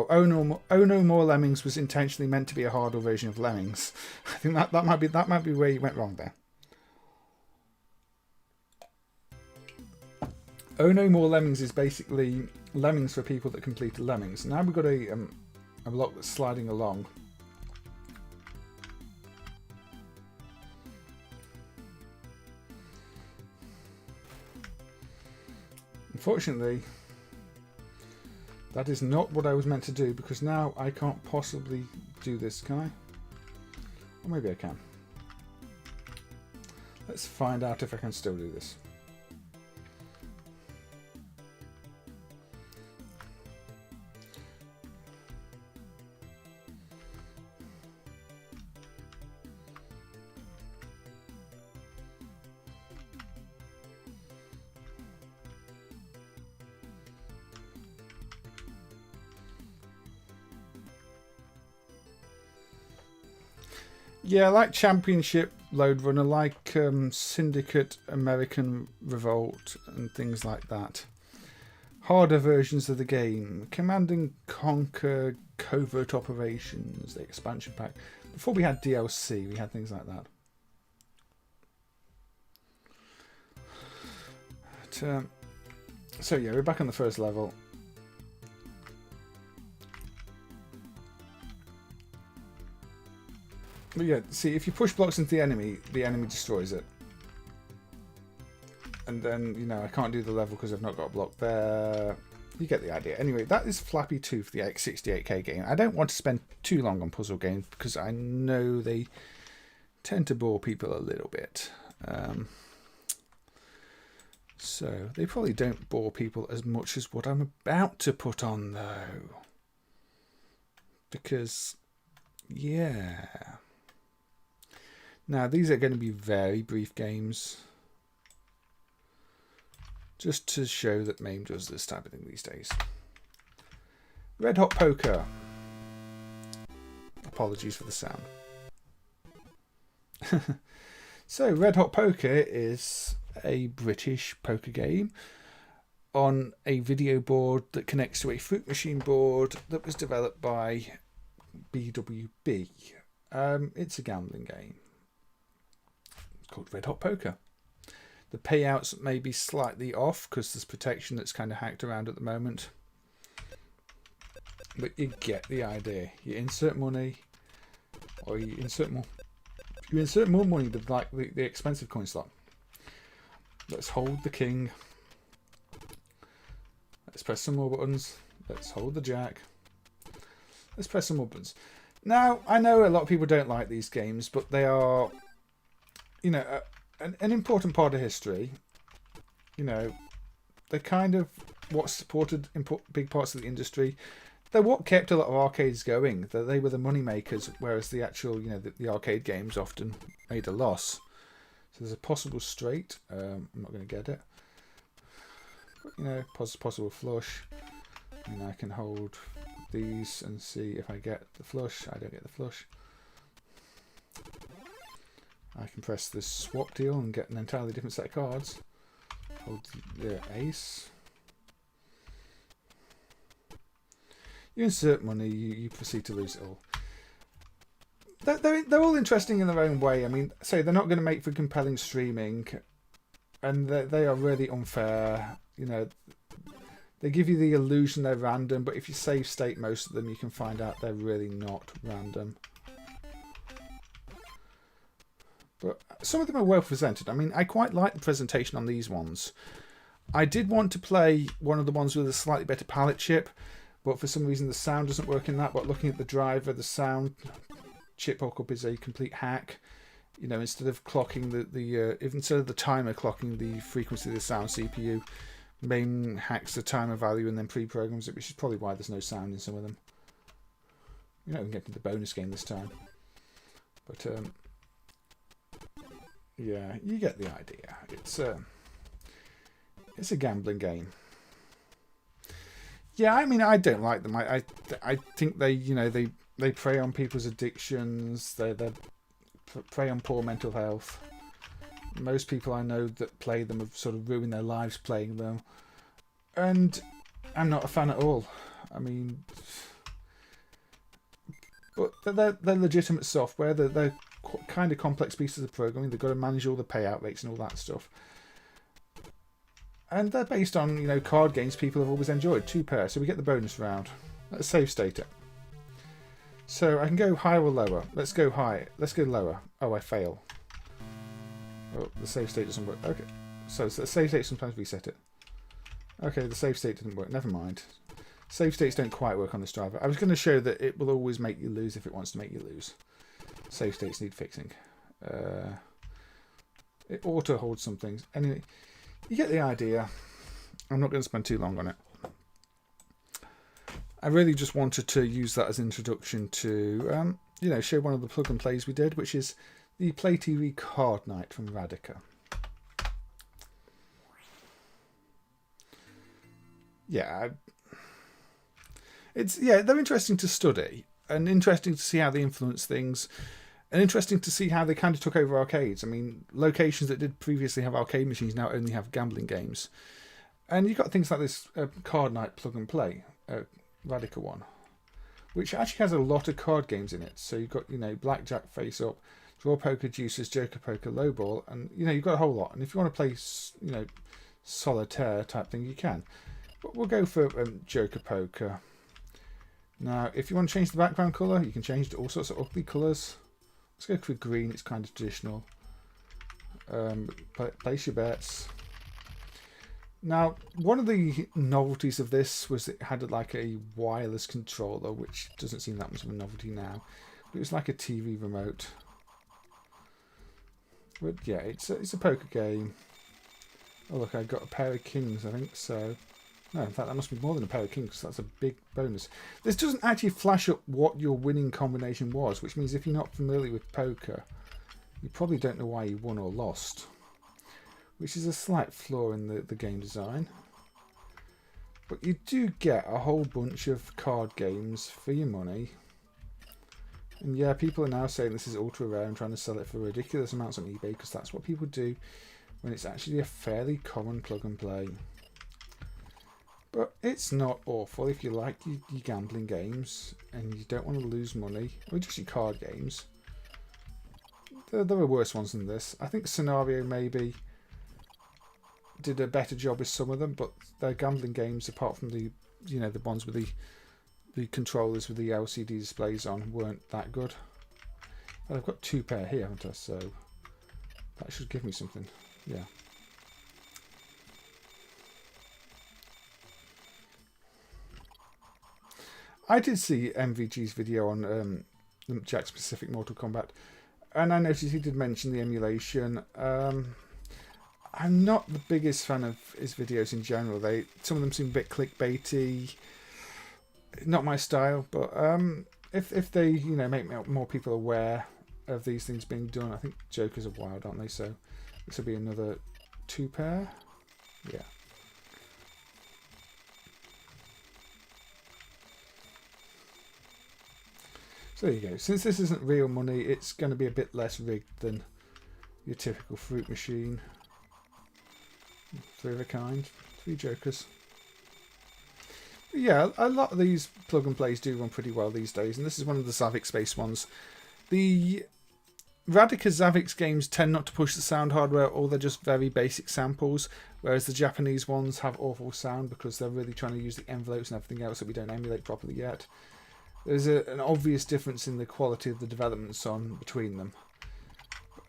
Oh no more Lemmings was intentionally meant to be a harder version of Lemmings. I think that might be where you went wrong there. Oh no more Lemmings is basically Lemmings for people that completed Lemmings. Now we've got a block that's sliding along. Unfortunately, that is not what I was meant to do, because now I can't possibly do this, can I? Or maybe I can. Let's find out if I can still do this. Yeah, like Championship Load Runner, like Syndicate American Revolt and things like that. Harder versions of the game. Command and Conquer Covert Operations, the expansion pack. Before we had DLC, we had things like that. But, so yeah, we're back on the first level. But yeah, see, if you push blocks into the enemy destroys it. And then, you know, I can't do the level because I've not got a block there. You get the idea. Anyway, that is Flappy 2 for the X68K game. I don't want to spend too long on puzzle games because I know they tend to bore people a little bit. So, they probably don't bore people as much as what I'm about to put on, though. Because, yeah... Now, these are going to be very brief games. Just to show that MAME does this type of thing these days. Red Hot Poker. Apologies for the sound. So, Red Hot Poker is a British poker game on a video board that connects to a fruit machine board that was developed by BWB. It's a gambling game. Called Red Hot Poker. The payouts may be slightly off because there's protection that's kind of hacked around at the moment, but you get the idea. You insert money, or you insert more. You insert more money with like the expensive coin slot. Let's hold the king. Let's press some more buttons. Let's hold the jack. Let's press some more buttons. Now I know a lot of people don't like these games, but they are, you know, an important part of history. You know, they're kind of what supported big parts of the industry. They're what kept a lot of arcades going. They were the money makers, whereas the actual, you know, the arcade games often made a loss. So there's a possible straight. I'm not going to get it. But, you know, possible flush. And I can hold these and see if I get the flush. I don't get the flush. I can press this swap deal and get an entirely different set of cards. Hold the ace. You insert money, you proceed to lose it all. They're all interesting in their own way. I mean, say they're not going to make for compelling streaming, and they are really unfair. You know, They give you the illusion they're random, but if you save state most of them, you can find out they're really not random. But some of them are well presented. I mean, I quite like the presentation on these ones. I did want to play one of the ones with a slightly better palette chip, but for some reason the sound doesn't work in that. But looking at the driver, the sound chip hookup is a complete hack. You know, instead of clocking instead of the timer clocking the frequency of the sound CPU, MAME hacks the timer value and then pre-programs it, which is probably why there's no sound in some of them. You know, we can get to the bonus game this time. But yeah, you get the idea. It's a gambling game. Yeah, I mean, I don't like them. I think they, you know, they prey on people's addictions. They prey on poor mental health. Most people I know that play them have sort of ruined their lives playing them, and I'm not a fan at all. I mean, but they're legitimate software. They're kind of complex pieces of programming. They've got to manage all the payout rates and all that stuff. And they're based on, you know, card games people have always enjoyed. 2 pair, so we get the bonus round. Let's save state it. So I can go higher or lower. Let's go high. Let's go lower. Oh, I fail. Oh, the save state doesn't work. Okay, so the save state sometimes reset it. Okay, the save state didn't work. Never mind. Save states don't quite work on this driver. I was going to show that it will always make you lose if it wants to make you lose. Save states need fixing. It auto holds some things. Anyway, you get the idea. I'm not going to spend too long on it. I really just wanted to use that as an introduction to, you know, show one of the plug and plays we did, which is the Play TV Card Night from Radica. Yeah, they're interesting to study and interesting to see how they influence things, and interesting to see how they kind of took over arcades. I mean, locations that did previously have arcade machines now only have gambling games, and you've got things like this Card Night plug and play, Radica one, which actually has a lot of card games in it. So you've got, you know, blackjack, face up, draw poker, juices, joker poker, lowball, and, you know, you've got a whole lot. And if you want to play, you know, solitaire type thing, you can. But we'll go for joker poker. Now, if you want to change the background colour, you can change to all sorts of ugly colours. Let's go for green. It's kind of traditional. Place your bets. Now, one of the novelties of this was it had like a wireless controller, which doesn't seem that much of a novelty now. It was like a TV remote. But yeah, it's a poker game. Oh look, I got a pair of kings, I think so. No, in fact, that must be more than a pair of kings, because that's a big bonus. This doesn't actually flash up what your winning combination was, which means if you're not familiar with poker, you probably don't know why you won or lost, which is a slight flaw in the game design. But you do get a whole bunch of card games for your money. And yeah, people are now saying this is ultra rare and trying to sell it for ridiculous amounts on eBay, because that's what people do when it's actually a fairly common plug and play. But it's not awful if you like your gambling games and you don't want to lose money, or just your card games. There are worse ones than this. I think Scenario maybe did a better job with some of them, but their gambling games, apart from the, you know, the ones with the controllers with the LCD displays on, weren't that good. But I've got 2 pair here, haven't I? So that should give me something. Yeah. I did see MVG's video on the Jack-specific Mortal Kombat, and I noticed he did mention the emulation. I'm not the biggest fan of his videos in general. Some of them seem a bit clickbaity. Not my style, but if they, you know, make more people aware of these things being done, I think Jokers are wild, aren't they? So this will be another 2 pair. Yeah. So there you go. Since this isn't real money, it's going to be a bit less rigged than your typical fruit machine. 3 of a kind, 3 jokers. But yeah, a lot of these plug and plays do run pretty well these days, and this is one of the Savik Space ones. The Radica's Zavix games tend not to push the sound hardware, or they're just very basic samples, whereas the Japanese ones have awful sound because they're really trying to use the envelopes and everything else that we don't emulate properly yet. There's an obvious difference in the quality of the developments on between them.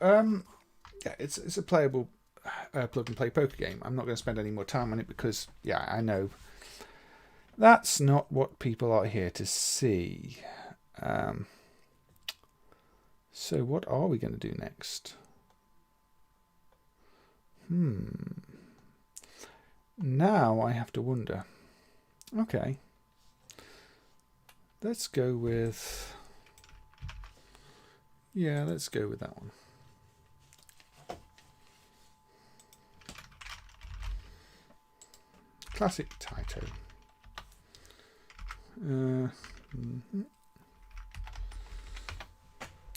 Yeah, it's a playable plug-and-play poker game. I'm not going to spend any more time on it because, yeah, I know that's not what people are here to see. So what are we going to do next? Now I have to wonder. Okay. Let's go with... Yeah, let's go with that one. Classic Taito.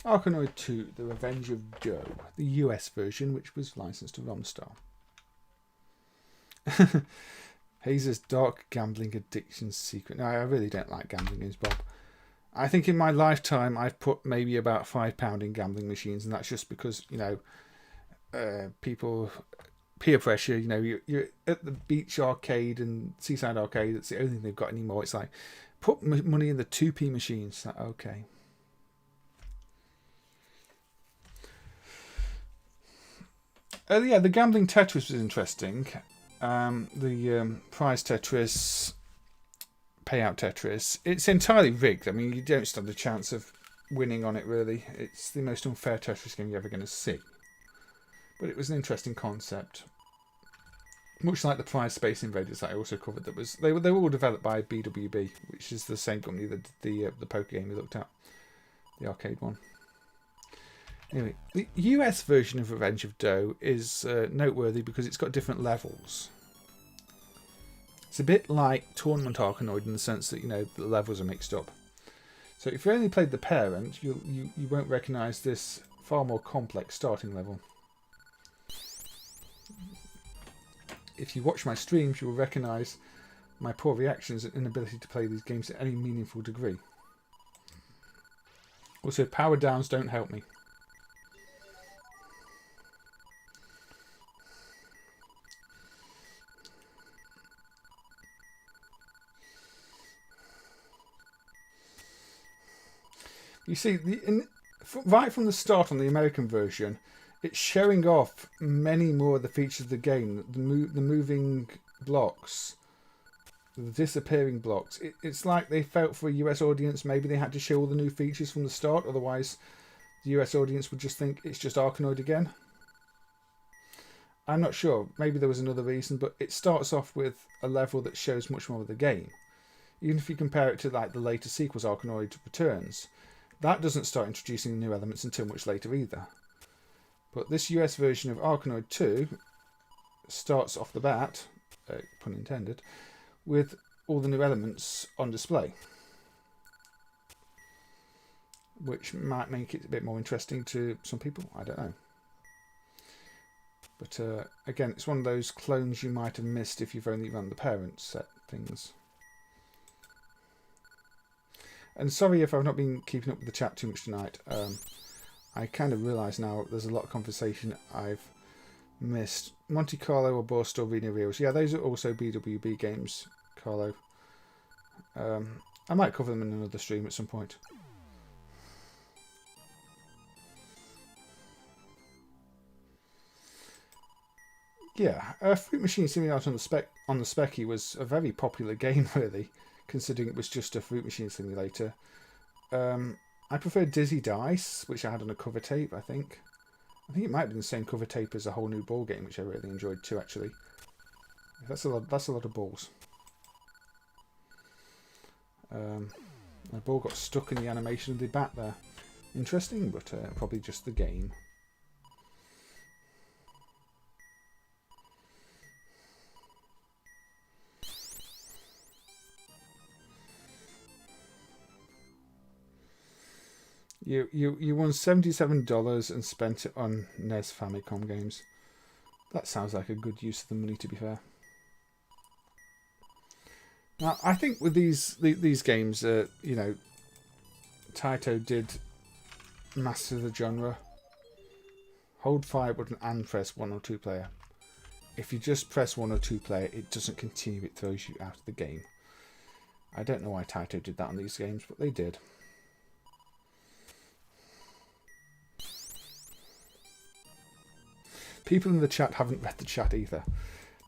Arkanoid 2, The Revenge of Joe, the US version, which was licensed to Romstar. Hazer's Dark Gambling Addiction Secret. No, I really don't like gambling games, Bob. I think in my lifetime I've put maybe about £5 in gambling machines, and that's just because, you know, people... peer pressure, you know, you're at the beach arcade and seaside arcade, that's the only thing they've got anymore. It's like, put money in the 2p machines. Like, okay. Yeah, the gambling Tetris was interesting. The prize Tetris, payout Tetris, it's entirely rigged. I mean, you don't stand a chance of winning on it, really. It's the most unfair Tetris game you're ever going to see. But it was an interesting concept. Much like the prize Space Invaders that I also covered, they were all developed by BWB, which is the same company that did the poker game we looked at, the arcade one. Anyway, the US version of Revenge of Doe is noteworthy because it's got different levels. It's a bit like Tournament Arkanoid in the sense that, you know, the levels are mixed up. So if you only played the parent, you won't recognise this far more complex starting level. If you watch my streams, you will recognise my poor reactions and inability to play these games to any meaningful degree. Also, power downs don't help me. You see, right from the start on the American version, it's showing off many more of the features of the game. The moving blocks, the disappearing blocks. It's like they felt for a US audience, maybe they had to show all the new features from the start, otherwise the US audience would just think it's just Arkanoid again. I'm not sure. Maybe there was another reason, but it starts off with a level that shows much more of the game. Even if you compare it to like the later sequels, Arkanoid Returns, that doesn't start introducing new elements until much later either. But this US version of Arkanoid 2 starts off the bat, pun intended, with all the new elements on display, which might make it a bit more interesting to some people. I don't know. But again, it's one of those clones you might have missed if you've only run the parent set things. And sorry if I've not been keeping up with the chat too much tonight. I kind of realise now there's a lot of conversation I've missed. Monte Carlo or Borstal Arena Reels. Yeah, those are also BWB games, Carlo. I might cover them in another stream at some point. Yeah, Fruit Machine Simulator on the Specky was a very popular game, really, considering it was just a Fruit Machine simulator. I prefer Dizzy Dice, which I had on a cover tape, I think. I think it might be the same cover tape as A Whole New Ball Game, which I really enjoyed too, actually. That's a lot of balls. My ball got stuck in the animation of the bat there. Interesting, but probably just the game. You won $77 and spent it on NES Famicom games. That sounds like a good use of the money, to be fair. Now, I think with these games, you know, Taito did master the genre. Hold fire button and press 1 or 2 player. If you just press 1 or 2 player, it doesn't continue, it throws you out of the game. I don't know why Taito did that on these games, but they did. People in the chat haven't read the chat either.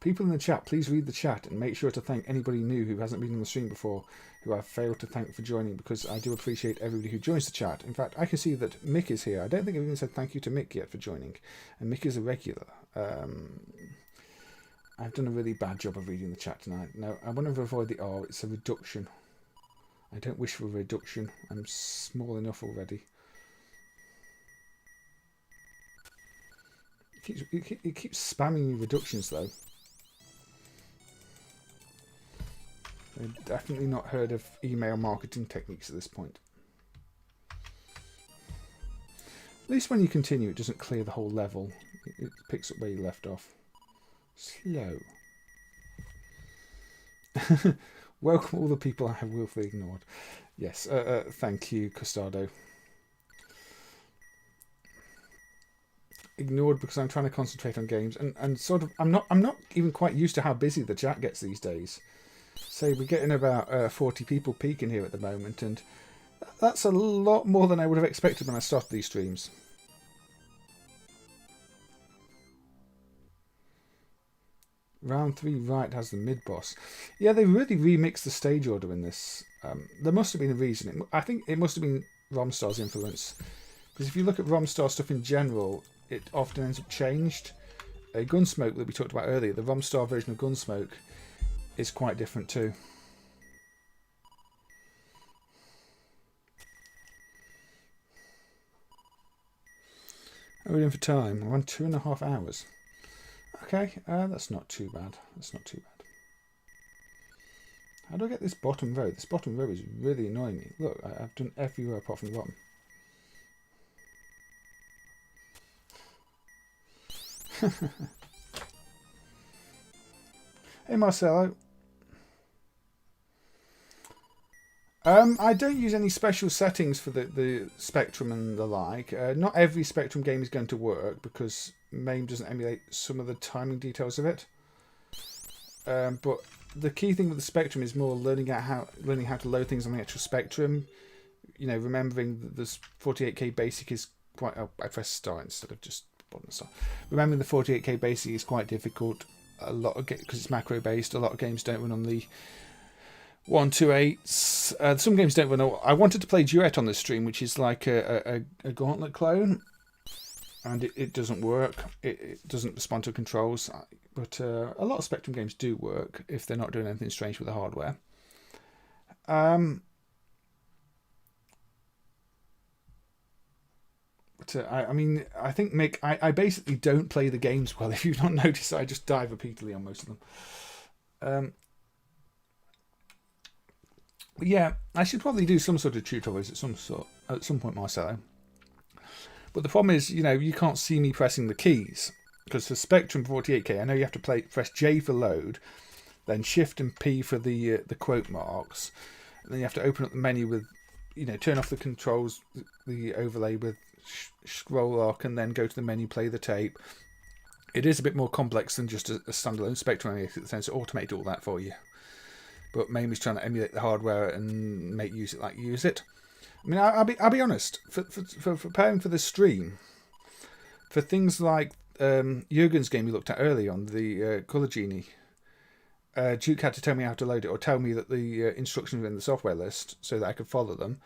People in the chat, please read the chat and make sure to thank anybody new who hasn't been on the stream before, who I've failed to thank for joining, because I do appreciate everybody who joins the chat. In fact, I can see that Mick is here. I don't think I've even said thank you to Mick yet for joining. And Mick is a regular. I've done a really bad job of reading the chat tonight. No, I want to avoid the R. It's a reduction. I don't wish for a reduction. I'm small enough already. It keeps spamming me reductions though. I've definitely not heard of email marketing techniques at this point. At least when you continue, it doesn't clear the whole level. It picks up where you left off. Slow. Welcome all the people I have willfully ignored. Yes, thank you, Costado. Ignored because I'm trying to concentrate on games, and sort of I'm not even quite used to how busy the chat gets these days. Say we're getting about 40 people peeking here at the moment, and that's a lot more than I would have expected when I started these streams. Round 3 right has the mid boss. Yeah, they really remixed the stage order in this. There must have been a reason. I think it must have been Romstar's influence, because if you look at Romstar stuff in general, it often ends up changed. Gunsmoke that we talked about earlier, the Romstar version of Gunsmoke, is quite different too. Are we in for time? We're on 2.5 hours. Okay, that's not too bad. That's not too bad. How do I get this bottom row? This bottom row is really annoying me. Look, I've done every row apart from the bottom. Hey Marcelo. I don't use any special settings for the Spectrum and the like. Not every Spectrum game is going to work because MAME doesn't emulate some of the timing details of it. But the key thing with the Spectrum is more learning how to load things on the actual Spectrum. You know, remembering that this 48K basic is quite. Oh, I pressed start instead of just bottom start. Remembering the 48K basic is quite difficult. A lot of because it's macro based. A lot of games don't run on the 128s. Some games don't run. I wanted to play Duet on this stream, which is like a Gauntlet clone, and it doesn't work. It doesn't respond to controls. But a lot of Spectrum games do work if they're not doing anything strange with the hardware. I mean, I think, Mick, I basically don't play the games well. If you've not noticed, I just die repeatedly on most of them. But yeah, I should probably do some sort of tutorials at some point, Marcelo. But the problem is, you know, you can't see me pressing the keys. Because for Spectrum 48K, I know you have to press J for load, then Shift and P for the quote marks. And then you have to open up the menu with, you know, turn off the controls, the overlay with scroll lock, and then go to the menu, play the tape. It is a bit more complex than just a standalone Spectrum in the sense to automate all that for you. But MAME is trying to emulate the hardware and make use it. I mean, I'll be honest. For preparing for this stream, for things like Jürgen's game we looked at earlier on, the Colour Genie, Duke had to tell me how to load it, or tell me that the instructions were in the software list so that I could follow them,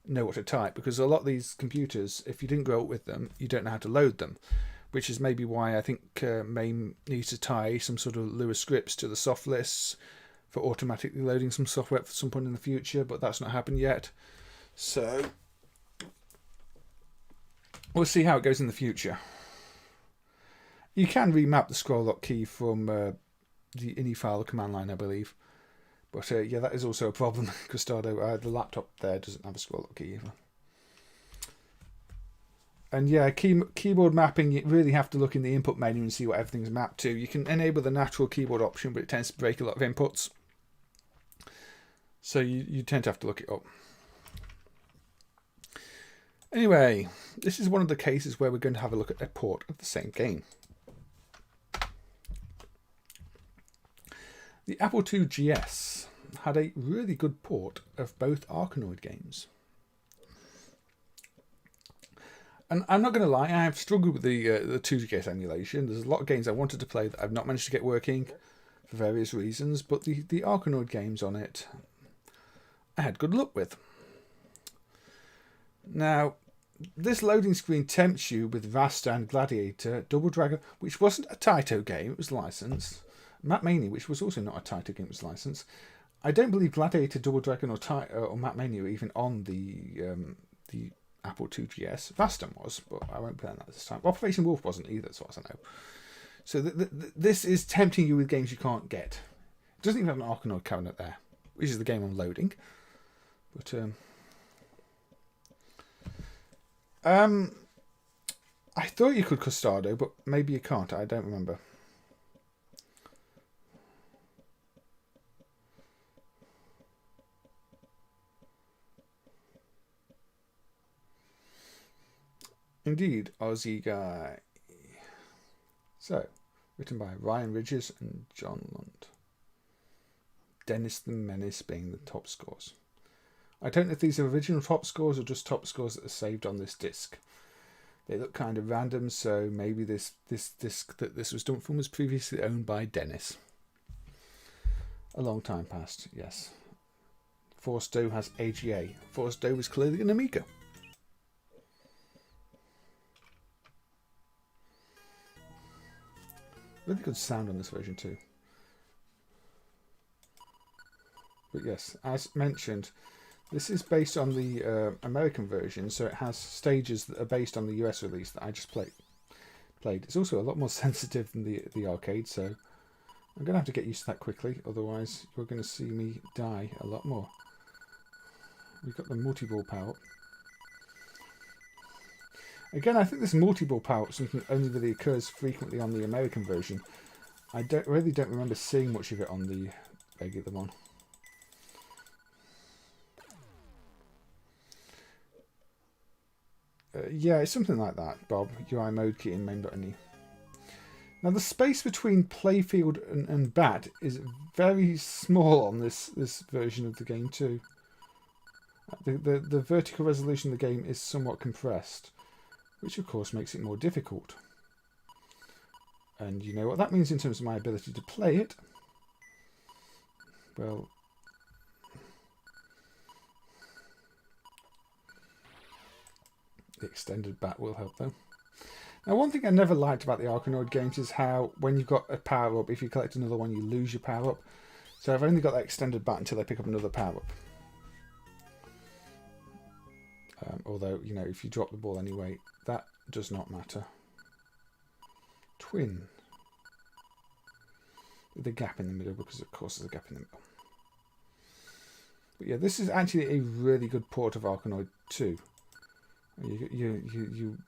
know what to type. Because a lot of these computers, if you didn't grow up with them, you don't know how to load them. Which is maybe why I think MAME needs to tie some sort of Lua scripts to the soft lists for automatically loading some software at some point in the future, but that's not happened yet. So we'll see how it goes in the future. You can remap the scroll lock key from the ini file command line, I believe. But yeah, that is also a problem, Costado. The laptop there doesn't have a scroll lock key either. And yeah, keyboard mapping, you really have to look in the input menu and see what everything's mapped to. You can enable the natural keyboard option, but it tends to break a lot of inputs. So you tend to have to look it up. Anyway, this is one of the cases where we're going to have a look at a port of the same game. The Apple II GS had a really good port of both Arkanoid games. And I'm not going to lie, I have struggled with the 2GS emulation. There's a lot of games I wanted to play that I've not managed to get working for various reasons, but the Arkanoid games on it, I had good luck with. Now, this loading screen tempts you with Vasta and Gladiator, Double Dragon, which wasn't a Taito game, it was licensed. MAME, which was also not a Taito game, was licensed. I don't believe Gladiator, Double Dragon, or MAME were even on the Apple II GS. Vasta was, but I won't play on that this time. Operation Wolf wasn't either, as far as I know. So this is tempting you with games you can't get. It doesn't even have an Arkanoid cabinet there, which is the game I'm loading. But I thought you could Custado, but maybe you can't. I don't remember. Indeed, Aussie guy. So, written by Ryan Ridges and John Lund. Dennis the Menace being the top scores. I don't know if these are original top scores or just top scores that are saved on this disc. They look kind of random, so maybe this disc that this was done from was previously owned by Dennis. A long time past, yes. Force Doe has AGA. Force Doe was clearly an Amiga. Really good sound on this version too. But yes, as mentioned, this is based on the American version, so it has stages that are based on the US release that I just played. It's also a lot more sensitive than the arcade, so I'm going to have to get used to that quickly, otherwise you're going to see me die a lot more. We've got the multi-ball power-up. Again, I think this multi-ball power-up something only really occurs frequently on the American version. I really don't remember seeing much of it on the regular one. Yeah, it's something like that, Bob. UI mode key in main.ne. Now, the space between playfield and bat is very small on this version of the game too. The vertical resolution of the game is somewhat compressed, which of course makes it more difficult. And you know what that means in terms of my ability to play it? Well, the extended bat will help though. Now, one thing I never liked about the Arkanoid games is how when you've got a power-up, if you collect another one, you lose your power-up. So I've only got that extended bat until I pick up another power-up. Although, you know, if you drop the ball anyway, that does not matter. Twin. With a gap in the middle, because of course there's a gap in the middle. But yeah, this is actually a really good port of Arkanoid 2. You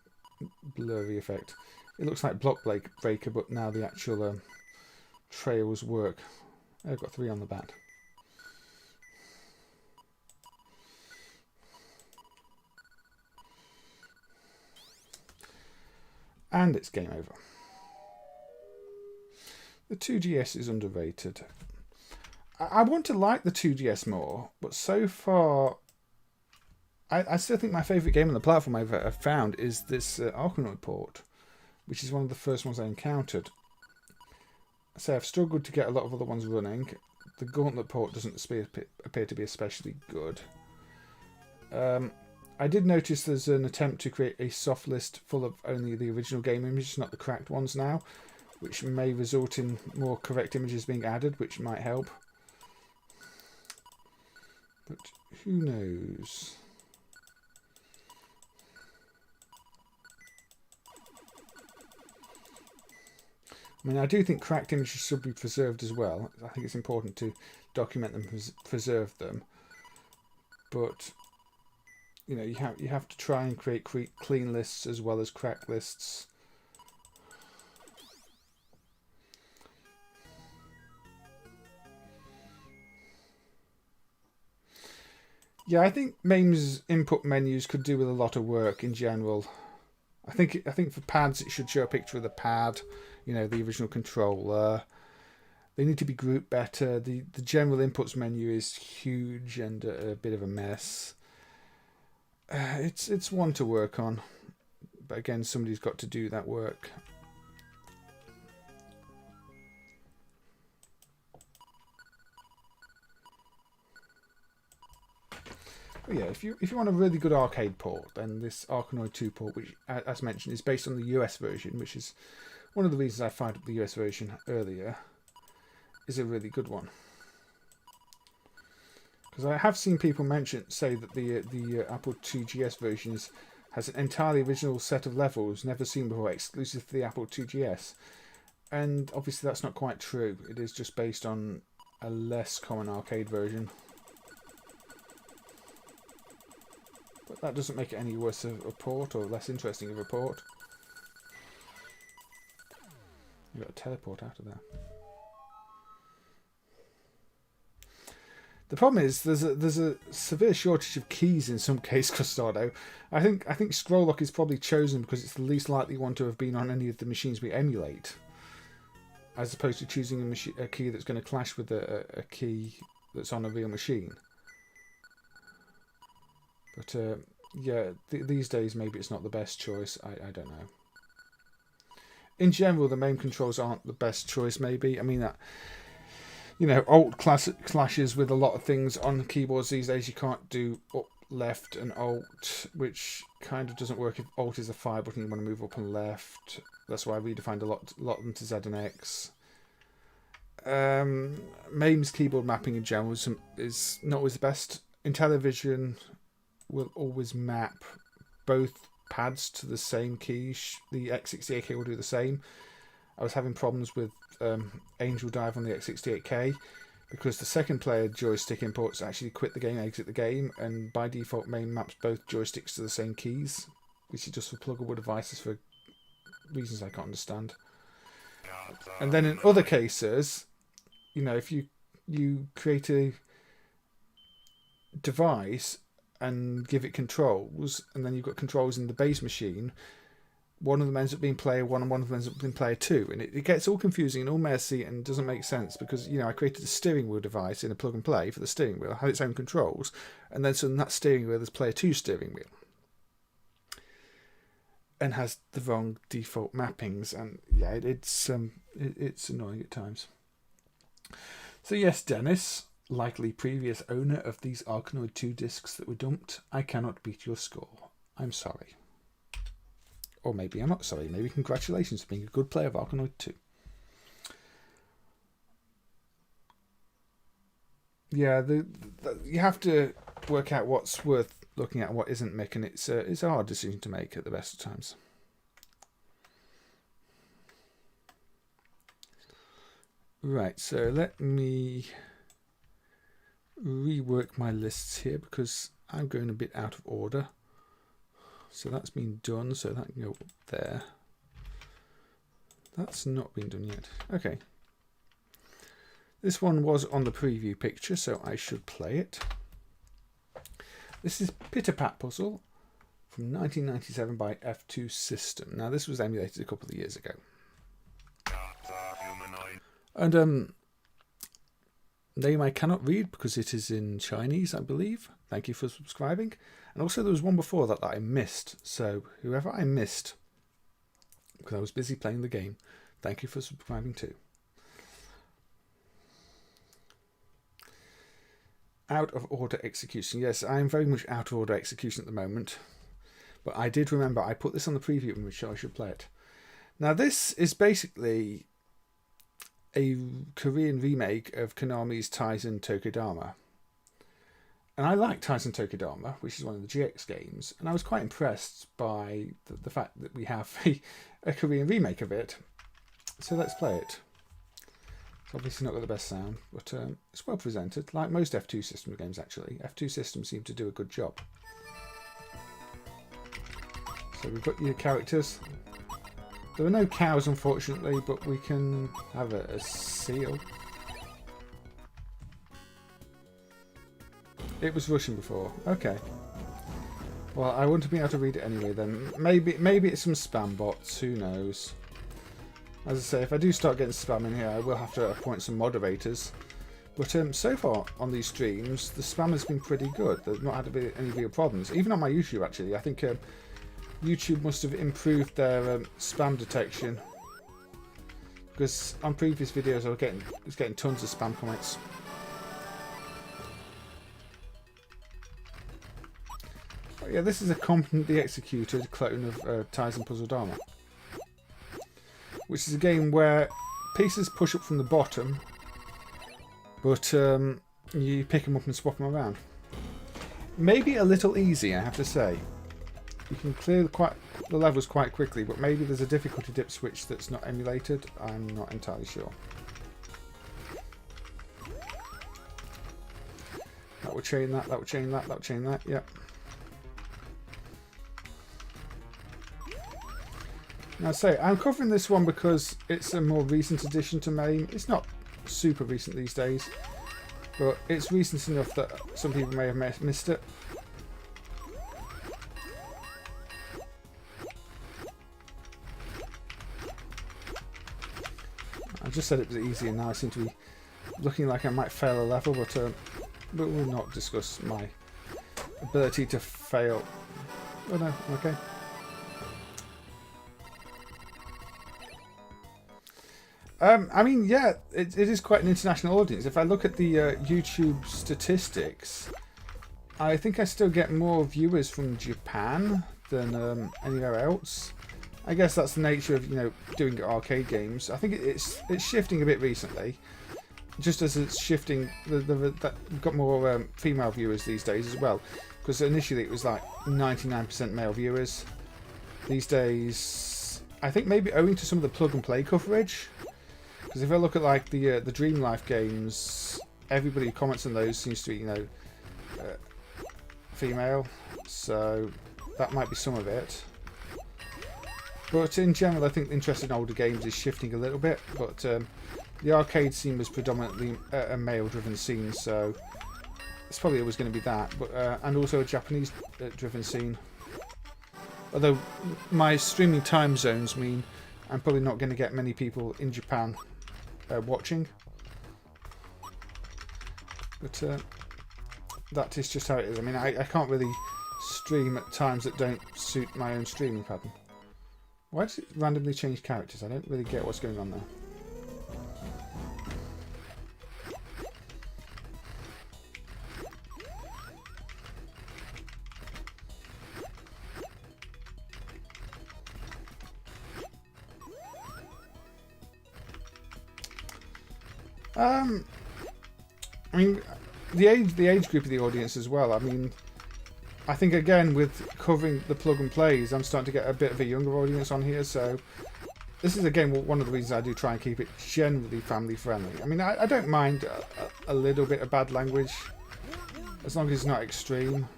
blurry effect. It looks like Block Breaker, but now the actual trails work. I've got 3 on the bat. And it's game over. The 2GS is underrated. I want to like the 2GS more, but so far, I still think my favourite game on the platform I've found is this Arkanoid port, which is one of the first ones I encountered. So I've struggled to get a lot of other ones running. The Gauntlet port doesn't appear to be especially good. I did notice there's an attempt to create a soft list full of only the original game images, not the cracked ones now, which may result in more correct images being added, which might help. But who knows? I mean, I do think cracked images should be preserved as well. I think it's important to document them, preserve them. But you know, you have to try and create clean lists as well as cracked lists. Yeah, I think MAME's input menus could do with a lot of work in general. I think for pads it should show a picture of the pad, you know, the original controller. They need to be grouped better. The general inputs menu is huge and a bit of a mess. It's one to work on, but again, somebody's got to do that work. But yeah, if you want a really good arcade port, then this Arkanoid 2 port, which, as mentioned, is based on the US version, which is one of the reasons I fired up the US version earlier, is a really good one. Because I have seen people say that the Apple IIgs version has an entirely original set of levels never seen before, exclusive to the Apple IIgs. And obviously that's not quite true. It is just based on a less common arcade version. But that doesn't make it any worse of a port or less interesting of a port. You've got to teleport out of there. The problem is there's a severe shortage of keys in some case, Custado. I think scroll lock is probably chosen because it's the least likely one to have been on any of the machines we emulate, as opposed to choosing a key that's going to clash with a key that's on a real machine. But yeah, these days maybe it's not the best choice. I don't know. In general, the MAME controls aren't the best choice. Maybe I mean that. You know, Alt clashes with a lot of things on the keyboards these days. You can't do up, left, and Alt, which kind of doesn't work if Alt is a fire button. You want to move up and left. That's why I redefined a lot of them to Z and X. MAME's keyboard mapping in general is not always the best. Intellivision will always map both pads to the same keys. The X68K will do the same. I was having problems with Angel Dive on the X68K because the second player joystick imports actually quit the game, exit the game, and by default MAME maps both joysticks to the same keys, which is just for pluggable devices for reasons I can't understand. And then in other cases, you know, if you create a device and give it controls, and then you've got controls in the base machine, one of them ends up being player 1 and one of them ends up being player 2, and it gets all confusing and all messy and doesn't make sense because, you know, I created a steering wheel device in a plug and play for the steering wheel, had its own controls, and then so in that steering wheel there's player 2 steering wheel and has the wrong default mappings, and yeah, it's annoying at times. So yes, Dennis, likely previous owner of these Arkanoid 2 discs that were dumped, I cannot beat your score. I'm sorry. Or maybe I'm not sorry. Maybe congratulations for being a good player of Arkanoid 2. Yeah, you have to work out what's worth looking at and what isn't, Mick, and it's a hard decision to make at the best of times. Right, so let me rework my lists here because I'm going a bit out of order. So that's been done, so that can go up there. That's not been done yet. Okay. This one was on the preview picture, so I should play it. This is Pitter Pat Puzzle from 1997 by F2 System. Now, this was emulated a couple of years ago. And name I cannot read because it is in Chinese, I believe. Thank you for subscribing. And also there was one before that I missed. So whoever I missed, because I was busy playing the game, thank you for subscribing too. Out of order execution. Yes, I am very much out of order execution at the moment. But I did remember I put this on the preview in which I should play it. Now this is basically a Korean remake of Konami's Taisen Tokodama. And I like Taisen Tokodama, which is one of the GX games, and I was quite impressed by the fact that we have a Korean remake of it. So let's play it. It's obviously not got the best sound, but it's well presented, like most F2 System games actually. F2 System seem to do a good job. So we've got your characters. There are no cows, unfortunately, but we can have a seal. It was Russian before. Okay. Well, I wouldn't have been able to read it anyway then. Maybe it's some spam bots. Who knows? As I say, if I do start getting spam in here, I will have to appoint some moderators. But so far on these streams, the spam has been pretty good. There's not had to be any real problems. Even on my YouTube, actually. I think YouTube must have improved their spam detection. Because on previous videos, I was getting tons of spam comments. But yeah, this is a competently executed clone of Tyson Puzzle Dharma. Which is a game where pieces push up from the bottom, but you pick them up and swap them around. Maybe a little easy, I have to say. You can clear the levels quite quickly, but maybe there's a difficulty dip switch that's not emulated. I'm not entirely sure. That would chain that, that would chain that, that would chain that, yep. Now say, I'm covering this one because it's a more recent addition to MAME. It's not super recent these days, but it's recent enough that some people may have missed it. I just said it was easy and now I seem to be looking like I might fail a level, but we'll not discuss my ability to fail. Oh no, okay. I mean, yeah, it is quite an international audience. If I look at the YouTube statistics, I think I still get more viewers from Japan than anywhere else. I guess that's the nature of, you know, doing arcade games. I think it's shifting a bit recently, just as it's shifting. We've got more female viewers these days as well, because initially it was like 99% male viewers. These days, I think maybe owing to some of the plug and play coverage. Because if I look at like the Dream Life games, everybody who comments on those seems to be, you know, female. So that might be some of it. But in general, I think the interest in older games is shifting a little bit. But the arcade scene was predominantly a male-driven scene, so it's probably always going to be that. But and also a Japanese-driven scene. Although my streaming time zones mean I'm probably not going to get many people in Japan watching, but that is just how it is. I mean, I can't really stream at times that don't suit my own streaming pattern. Why does it randomly change characters? I don't really get what's going on there. I mean, the age group of the audience as well. I mean, I think again with covering the plug and plays, I'm starting to get a bit of a younger audience on here. So this is again one of the reasons I do try and keep it generally family friendly. I mean, I don't mind a little bit of bad language as long as it's not extreme.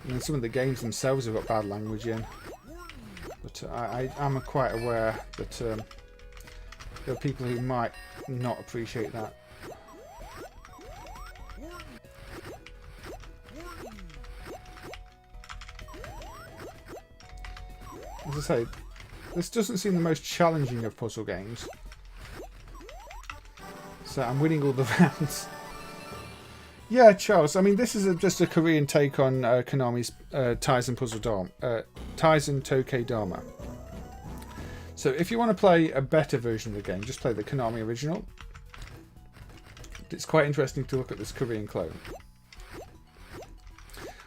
I mean, some of the games themselves have got bad language in, but I'm quite aware that there are people who might not appreciate that. As I say, this doesn't seem the most challenging of puzzle games. So I'm winning all the rounds. Yeah, Charles, I mean, this is just a Korean take on Konami's Tyson Puzzle Dharma. Tyson Toke Dharma. So if you want to play a better version of the game, just play the Konami original. It's quite interesting to look at this Korean clone.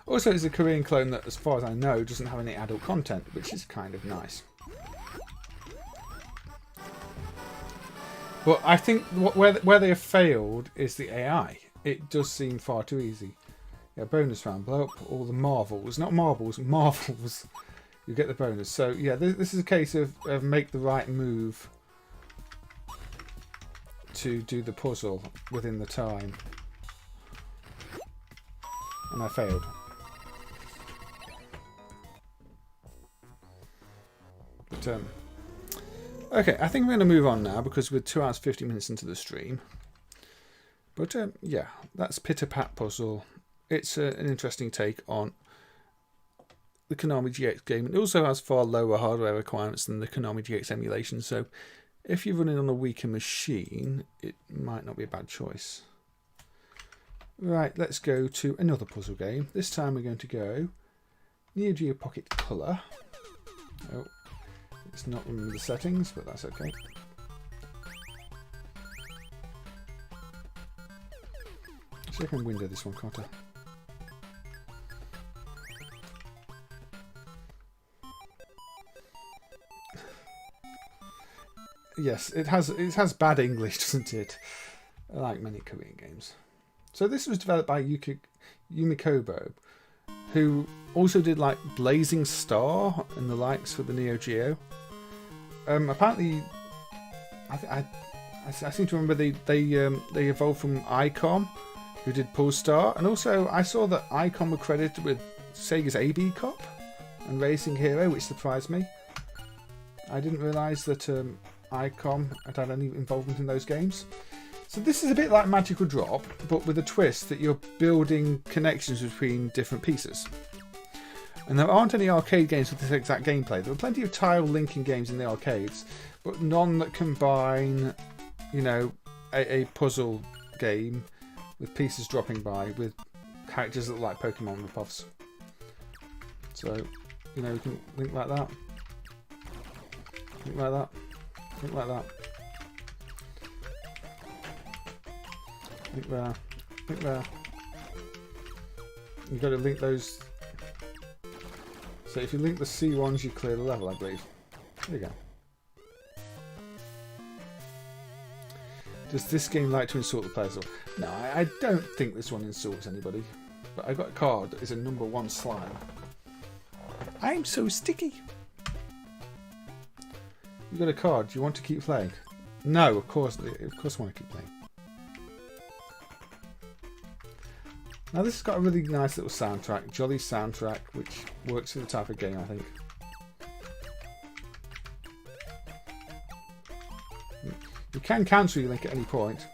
Also, it's a Korean clone that, as far as I know, doesn't have any adult content, which is kind of nice. But I think where they have failed is the AI. It does seem far too easy. Yeah, bonus round, blow up all the marbles. Not marbles, marvels. You get the bonus. So, yeah, this is a case of make the right move to do the puzzle within the time. And I failed. But, okay, I think we're going to move on now because we're 2 hours 50 minutes into the stream. But yeah, that's Pitter Pat Puzzle it's an interesting take on the Konami GX game. It also has far lower hardware requirements than the Konami GX emulation, so if you're running on a weaker machine, it might not be a bad choice. Right, let's go to another puzzle game. This time we're going to go Neo Geo Pocket Color. Oh, it's not remember the settings, but that's okay. See if I can window this one, can't I? Yes, it has bad English, doesn't it? Like many Korean games. So this was developed by Yumikobo, who also did like Blazing Star and the likes for the Neo Geo. Apparently, I seem to remember they evolved from Icom, who did Polestar, and also I saw that Icom were credited with Sega's AB Cop and Racing Hero, which surprised me. I didn't realise that Icom had any involvement in those games. So this is a bit like Magical Drop, but with a twist that you're building connections between different pieces. And there aren't any arcade games with this exact gameplay. There are plenty of tile linking games in the arcades, but none that combine, you know, a puzzle game with pieces dropping by with characters that look like Pokemon ripoffs. So, you know, we can link like that. Link like that. Link like that. Link there. Link there. You've got to link those. So if you link the C1s, you clear the level, I believe. There you go. Does this game like to insult the players? No, I don't think this one insults anybody. But I got a card that is a #1 slime. I'm so sticky. You got a card. Do you want to keep playing? No, of course I want to keep playing. Now this has got a really nice little soundtrack, jolly soundtrack, which works for the type of game, I think. You can cancel your link at any point,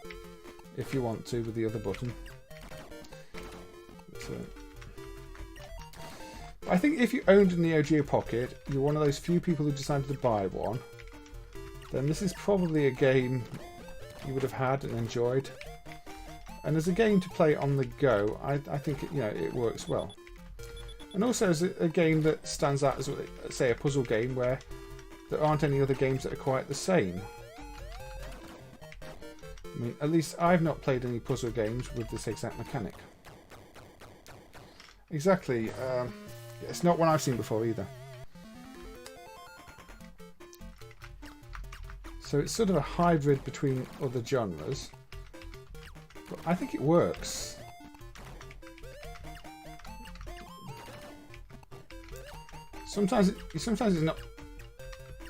if you want to, with the other button. I think if you owned a Neo Geo Pocket, you're one of those few people who decided to buy one, then this is probably a game you would have had and enjoyed. And as a game to play on the go, I think it works well. And also as a game that stands out as, say, a puzzle game where there aren't any other games that are quite the same. I mean, at least I've not played any puzzle games with this exact mechanic. Exactly. It's not one I've seen before either. So it's sort of a hybrid between other genres. But I think it works. Sometimes it's not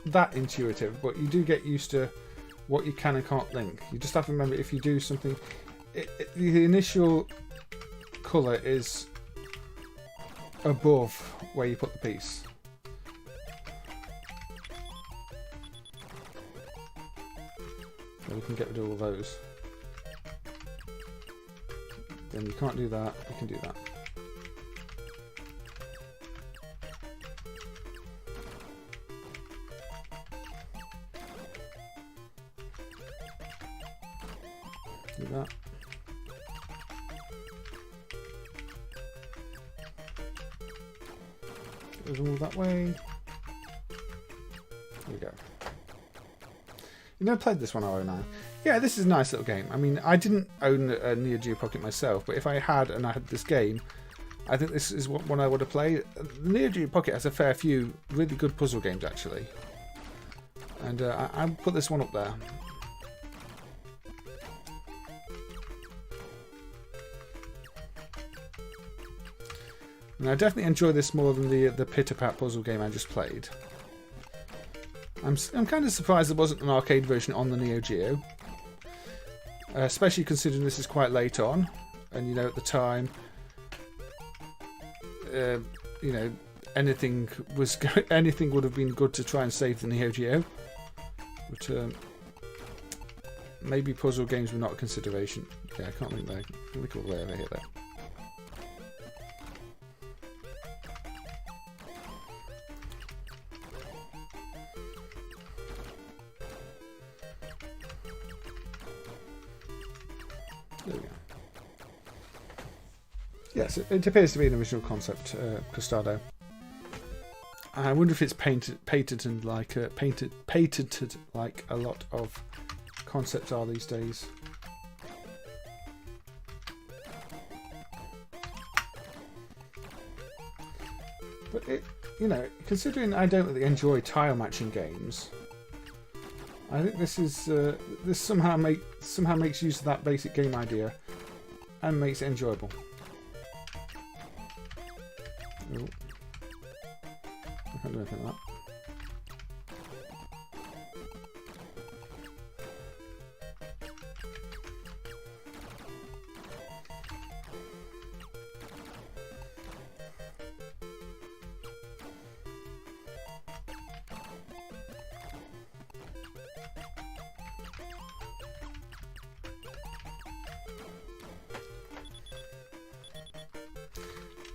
that intuitive, but you do get used to what you can and can't link. You just have to remember if you do something, the initial colour is above where you put the piece. So we can get rid of all those. Then you can't do that, you can do that. Do that. Goes all that way. There we go. You never played this one, have I now? Yeah, this is a nice little game. I mean, I didn't own a Neo Geo Pocket myself, but if I had and I had this game, I think this is one I would have played. The Neo Geo Pocket has a fair few really good puzzle games, actually. And I'll put this one up there. And I definitely enjoy this more than the Pit-a-Pat puzzle game I just played. I'm kind of surprised there wasn't an arcade version on the Neo Geo. Especially considering this is quite late on. And, you know, at the time, you know, anything would have been good to try and save the Neo Geo. But maybe puzzle games were not a consideration. Okay, I can't link there. Look all the way over here, though. There we go. Yes, it appears to be an original concept, Custado. I wonder if it's patented like a lot of concepts are these days. But it, you know, considering I don't really enjoy tile matching games, I think this is this somehow makes use of that basic game idea and makes it enjoyable. Oh. I can't do anything like that.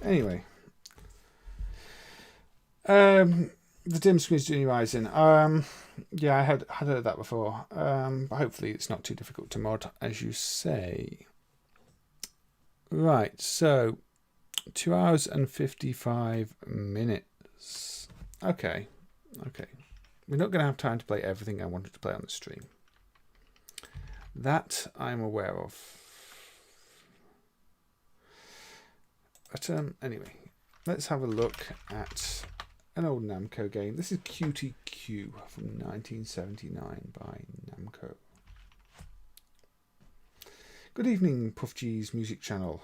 Anyway, the dim screen's Genie Rising. Yeah, I had heard that before. But hopefully it's not too difficult to mod, as you say. Right, so 2 hours and 55 minutes. Okay. We're not going to have time to play everything I wanted to play on the stream. That I'm aware of. But anyway, let's have a look at an old Namco game. This is Cutie Q from 1979 by Namco. Good evening, Puff G's music channel.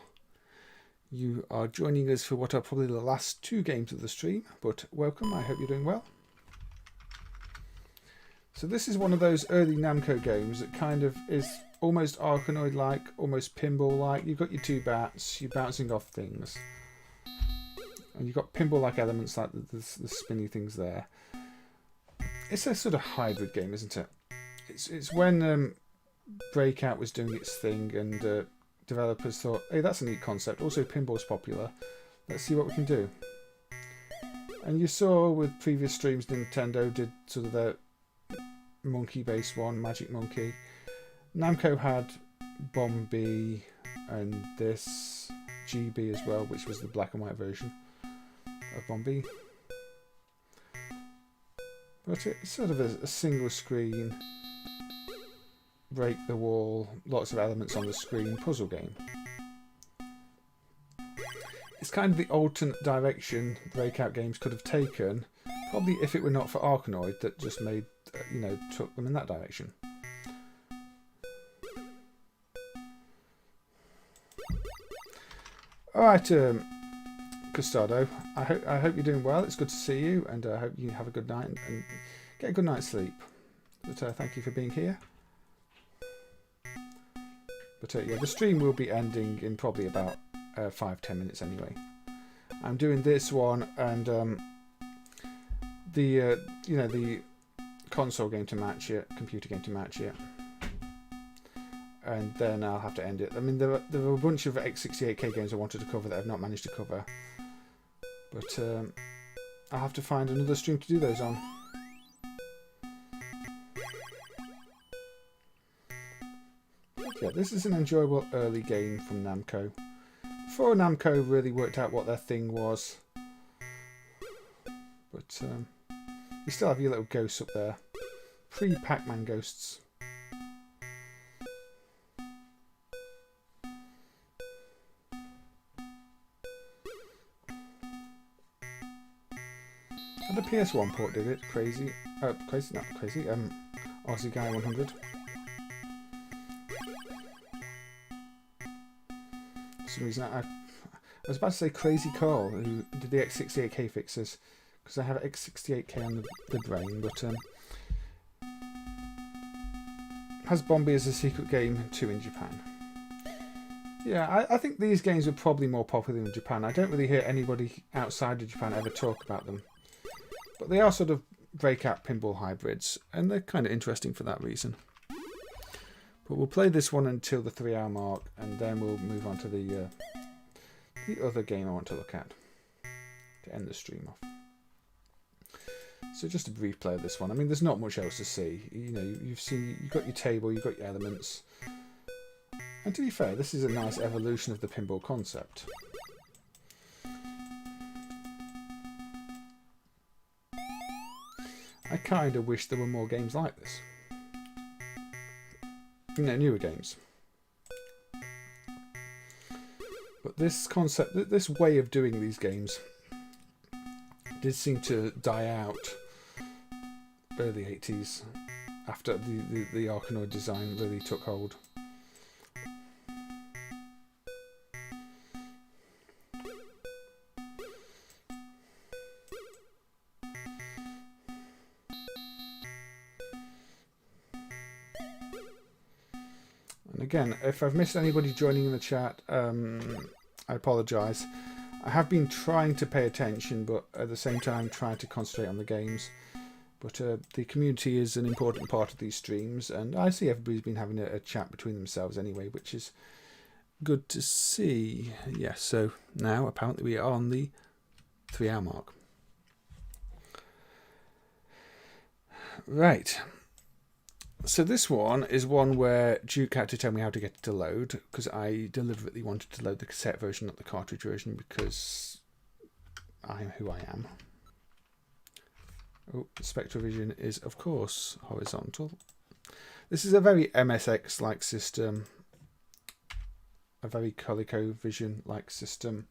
You are joining us for what are probably the last 2 games of the stream, but welcome, I hope you're doing well. So this is one of those early Namco games that kind of is almost Arkanoid-like, almost pinball-like. You've got your 2 bats, you're bouncing off things. And you've got pinball-like elements like the spinny things there. It's a sort of hybrid game, isn't it? It's when Breakout was doing its thing and developers thought, hey, that's a neat concept. Also, pinball's popular. Let's see what we can do. And you saw with previous streams, Nintendo did sort of their monkey-based one, Magic Monkey. Namco had Bombi and this GB as well, which was the black and white version of Bombi. But it's sort of a single screen, break the wall, lots of elements on the screen puzzle game. It's kind of the alternate direction Breakout games could have taken, probably if it were not for Arkanoid that just made, you know, took them in that direction. Alright, Custado, I hope you're doing well. It's good to see you, and I hope you have a good night and get a good night's sleep. But thank you for being here. But yeah, the stream will be ending in probably about 5-10 minutes anyway. I'm doing this one and the you know, the console game to match it, computer game to match it, and then I'll have to end it. I mean, there are a bunch of X68K games I wanted to cover that I've not managed to cover, but I'll have to find another stream to do those on. Yeah, this is an enjoyable early game from Namco. Before Namco really worked out what their thing was. But you still have your little ghosts up there. Pre-Pac-Man ghosts. And the PS1 port did it. Crazy. Not crazy. Aussie Guy 100. For some reason I was about to say Crazy Carl, who did the X68K fixes, because I have X68K on the brain, but has Bombi as a secret game too in Japan. Yeah, I think these games are probably more popular in Japan. I don't really hear anybody outside of Japan ever talk about them. But they are sort of Breakout pinball hybrids, and they're kind of interesting for that reason. But we'll play this one until the 3-hour mark, and then we'll move on to the other game I want to look at to end the stream off. So just a brief play of this one. I mean, there's not much else to see. You know, you've got your table, you've got your elements, And to be fair, this is a nice evolution of the pinball concept. I kind of wish there were more games like this. You know, newer games. But this concept, this way of doing these games did seem to die out early 80s after the Arkanoid design really took hold. And again, if I've missed anybody joining in the chat, I apologise. I have been trying to pay attention, but at the same time trying to concentrate on the games. But the community is an important part of these streams, and I see everybody's been having a chat between themselves anyway, which is good to see. Yes, so now apparently we are on the 3-hour mark. Right. So this one is one where Duke had to tell me how to get it to load, because I deliberately wanted to load the cassette version, not the cartridge version, because I am who I am. Oh, the Spectrovision is, of course, horizontal. This is a very MSX-like system, a very ColecoVision-like system,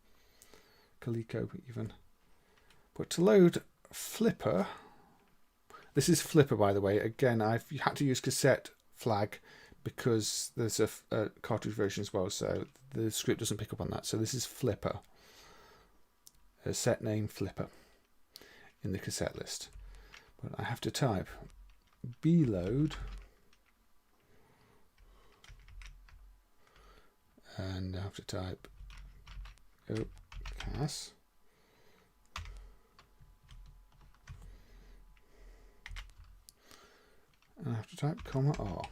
Coleco even. But to load Flipper... This is Flipper, by the way. Again, I've had to use cassette flag because there's a cartridge version as well, so the script doesn't pick up on that. So this is Flipper. A set name Flipper in the cassette list. But I have to type bload and I have to type cas. And I have to type comma R.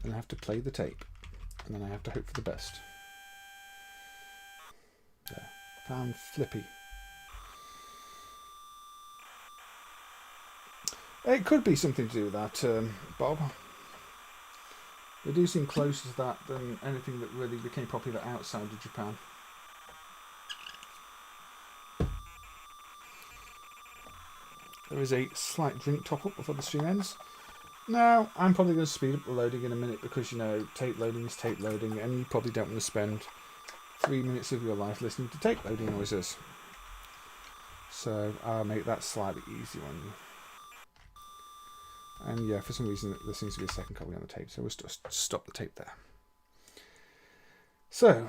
Then I have to play the tape. And then I have to hope for the best. There. Found Flippy. It could be something to do with that, Bob. They do seem closer to that than anything that really became popular outside of Japan. There is a slight drink top-up before the stream ends. Now, I'm probably going to speed up the loading in a minute because, you know, tape loading is tape loading, and you probably don't want to spend 3 minutes of your life listening to tape loading noises. So I'll make that slightly easier on you. And yeah, for some reason there seems to be a second copy on the tape, so we'll just stop the tape there. So,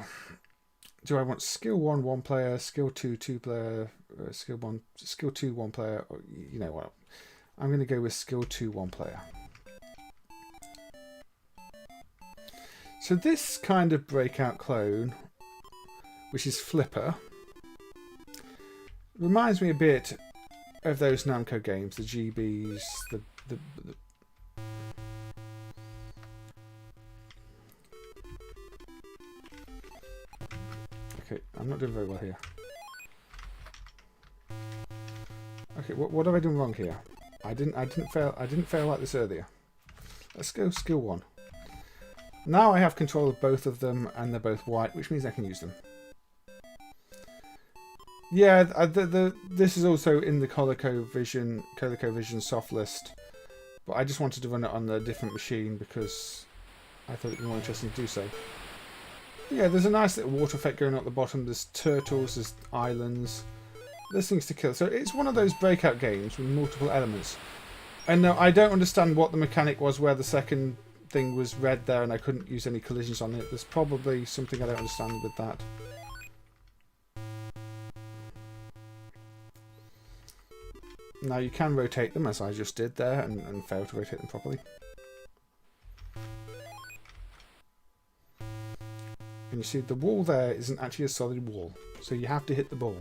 do I want skill 1, 1 player, skill 2, 2 player, skill 2, 1 player, or, you know what? I'm going to go with skill 2, 1 player. So this kind of breakout clone, which is Flipper, reminds me a bit of those Namco games, the GBs, the Okay, I'm not doing very well here. Okay, what have I done wrong here? I didn't fail like this earlier. Let's go skill 1. Now I have control of both of them, and they're both white, which means I can use them. Yeah, this is also in the ColecoVision soft list, but I just wanted to run it on a different machine because I thought it'd be more interesting to do so. But yeah, there's a nice little water effect going on at the bottom. There's turtles, there's islands, there's things to kill. So it's one of those breakout games with multiple elements. And no, I don't understand what the mechanic was where the second thing was red there and I couldn't use any collisions on it. There's probably something I don't understand with that. Now you can rotate them as I just did there and fail to rotate them properly. And you see the wall there isn't actually a solid wall, so you have to hit the ball.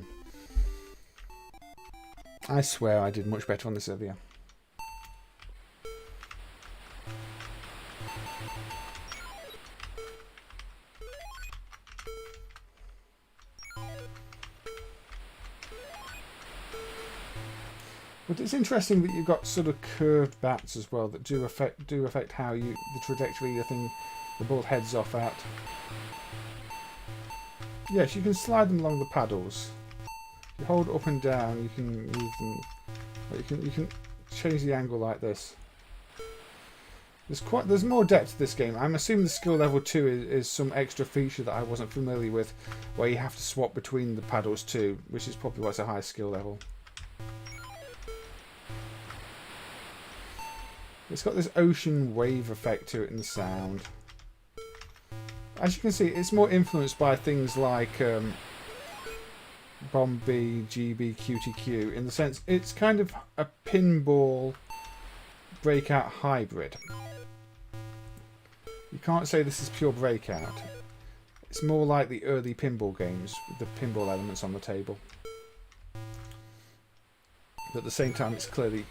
I swear I did much better on this earlier. But it's interesting that you've got sort of curved bats as well that do affect how the trajectory of the thing the ball heads off at. Yes, you can slide them along the paddles. If you hold up and down, you can move them. You can change the angle like this. There's more depth to this game. I'm assuming the skill level 2 is some extra feature that I wasn't familiar with, where you have to swap between the paddles too, which is probably why it's a high skill level. It's got this ocean wave effect to it in the sound. As you can see, it's more influenced by things like Bombi, GB, Cutie Q, in the sense it's kind of a pinball breakout hybrid. You can't say this is pure breakout. It's more like the early pinball games with the pinball elements on the table. But at the same time, it's clearly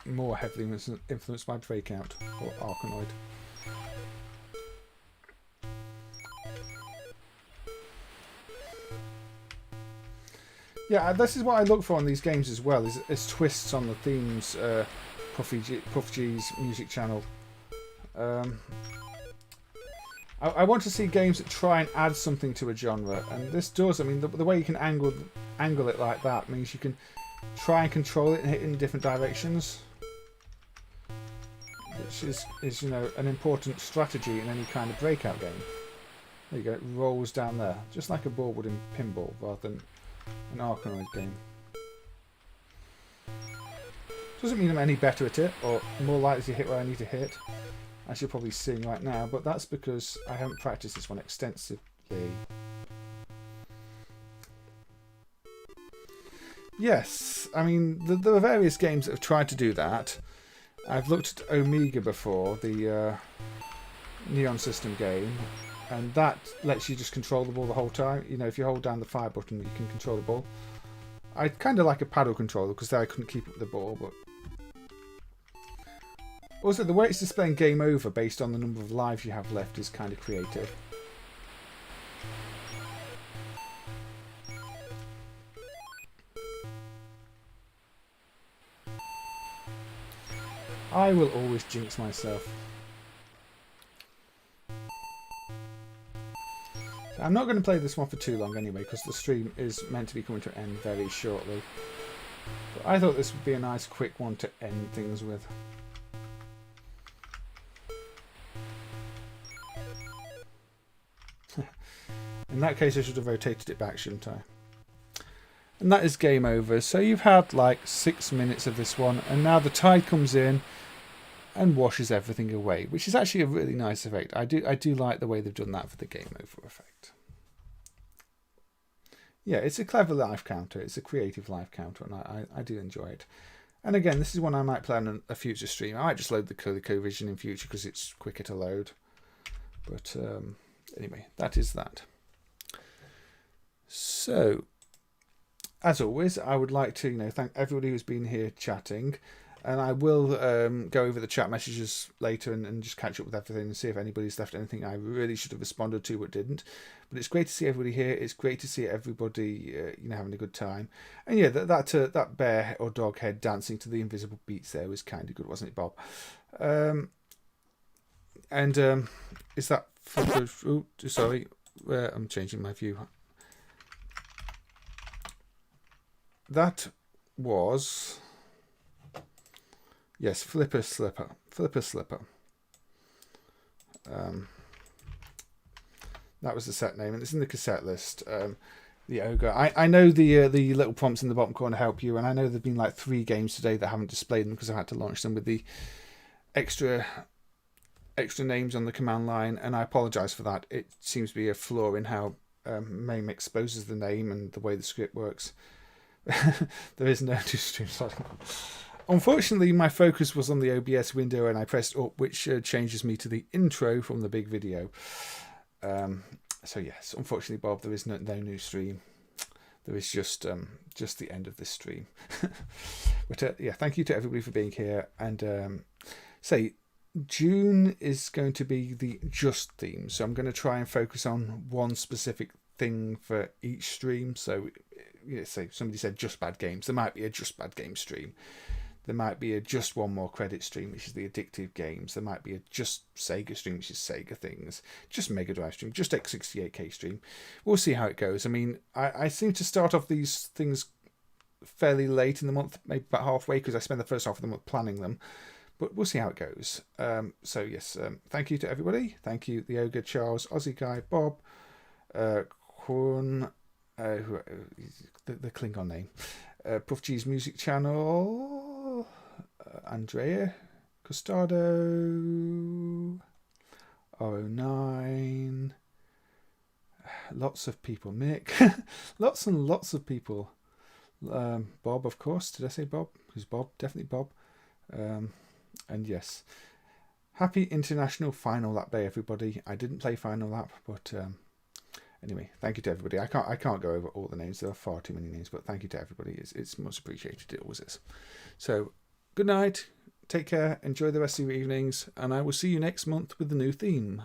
more heavily influenced by breakout or Arkanoid. Yeah, this is what I look for in these games as well, is twists on the themes. Puff G's music channel. I want to see games that try and add something to a genre, and this does. I mean, the way you can angle it like that means you can try and control it and hit in different directions, which is you know, an important strategy in any kind of breakout game. There you go, it rolls down there, just like a ball would in pinball rather than an Arkanoid game. Doesn't mean I'm any better at it or more likely to hit where I need to hit, as you're probably seeing right now, but that's because I haven't practiced this one extensively. Yes, I mean, there are various games that have tried to do that. I've looked at Omega before, the Neon System game, and that lets you just control the ball the whole time. You know, if you hold down the fire button, you can control the ball. I kind of like a paddle controller because there I couldn't keep up the ball, but also the way it's displaying game over based on the number of lives you have left is kind of creative. I will always jinx myself. I'm not going to play this one for too long anyway, because the stream is meant to be coming to an end very shortly. But I thought this would be a nice quick one to end things with. In that case, I should have rotated it back, shouldn't I? And that is game over. So you've had like 6 minutes of this one, and now the tide comes in and washes everything away, which is actually a really nice effect. I do like the way they've done that for the game over effect. Yeah, it's a clever life counter. It's a creative life counter, and I do enjoy it. And again, this is one I might play on a future stream. I might just load the ColecoVision in future because it's quicker to load. But anyway, that is that. So, as always, I would like to thank everybody who's been here chatting. And I will go over the chat messages later and just catch up with everything and see if anybody's left anything I really should have responded to but didn't. But it's great to see everybody here. It's great to see everybody having a good time. And yeah, that bear or dog head dancing to the invisible beats there was kind of good, wasn't it, Bob? Is that for the... Oh, sorry. I'm changing my view. That was... Yes, Flipper Slipper. That was the set name, and it's in the cassette list. The Ogre. I know the little prompts in the bottom corner help you, and I know there've been like 3 games today that haven't displayed them because I had to launch them with the extra names on the command line, and I apologise for that. It seems to be a flaw in how MAME exposes the name and the way the script works. There is no two streams. Unfortunately, my focus was on the OBS window and I pressed up, which changes me to the intro from the big video. So yes, unfortunately, Bob, there is no new stream. There is just the end of this stream. But yeah, thank you to everybody for being here. And June is going to be the Just theme. So I'm going to try and focus on one specific thing for each stream. So say somebody said Just Bad Games. There might be a Just Bad Games stream. There might be a just one more credit stream, which is the addictive games. There might be a just Sega stream, which is Sega things. Just Mega Drive stream, just X68K stream. We'll see how it goes. I mean, I seem to start off these things fairly late in the month, maybe about halfway, because I spend the first half of the month planning them. But we'll see how it goes. So yes, thank you to everybody. Thank you, the Ogre, Charles, Aussie Guy, Bob, Kwon, the Klingon name, Puff G's Music Channel, Andrea, Costado, R09, lots of people, Mick, lots and lots of people. Bob, of course. Did I say Bob? Who's Bob? Definitely Bob. And yes, happy International Final Lap Day, everybody. I didn't play Final Lap, but anyway, thank you to everybody. I can't go over all the names. There are far too many names, but thank you to everybody. It's much appreciated. It always is. So, good night. Take care. Enjoy the rest of your evenings, and I will see you next month with the new theme.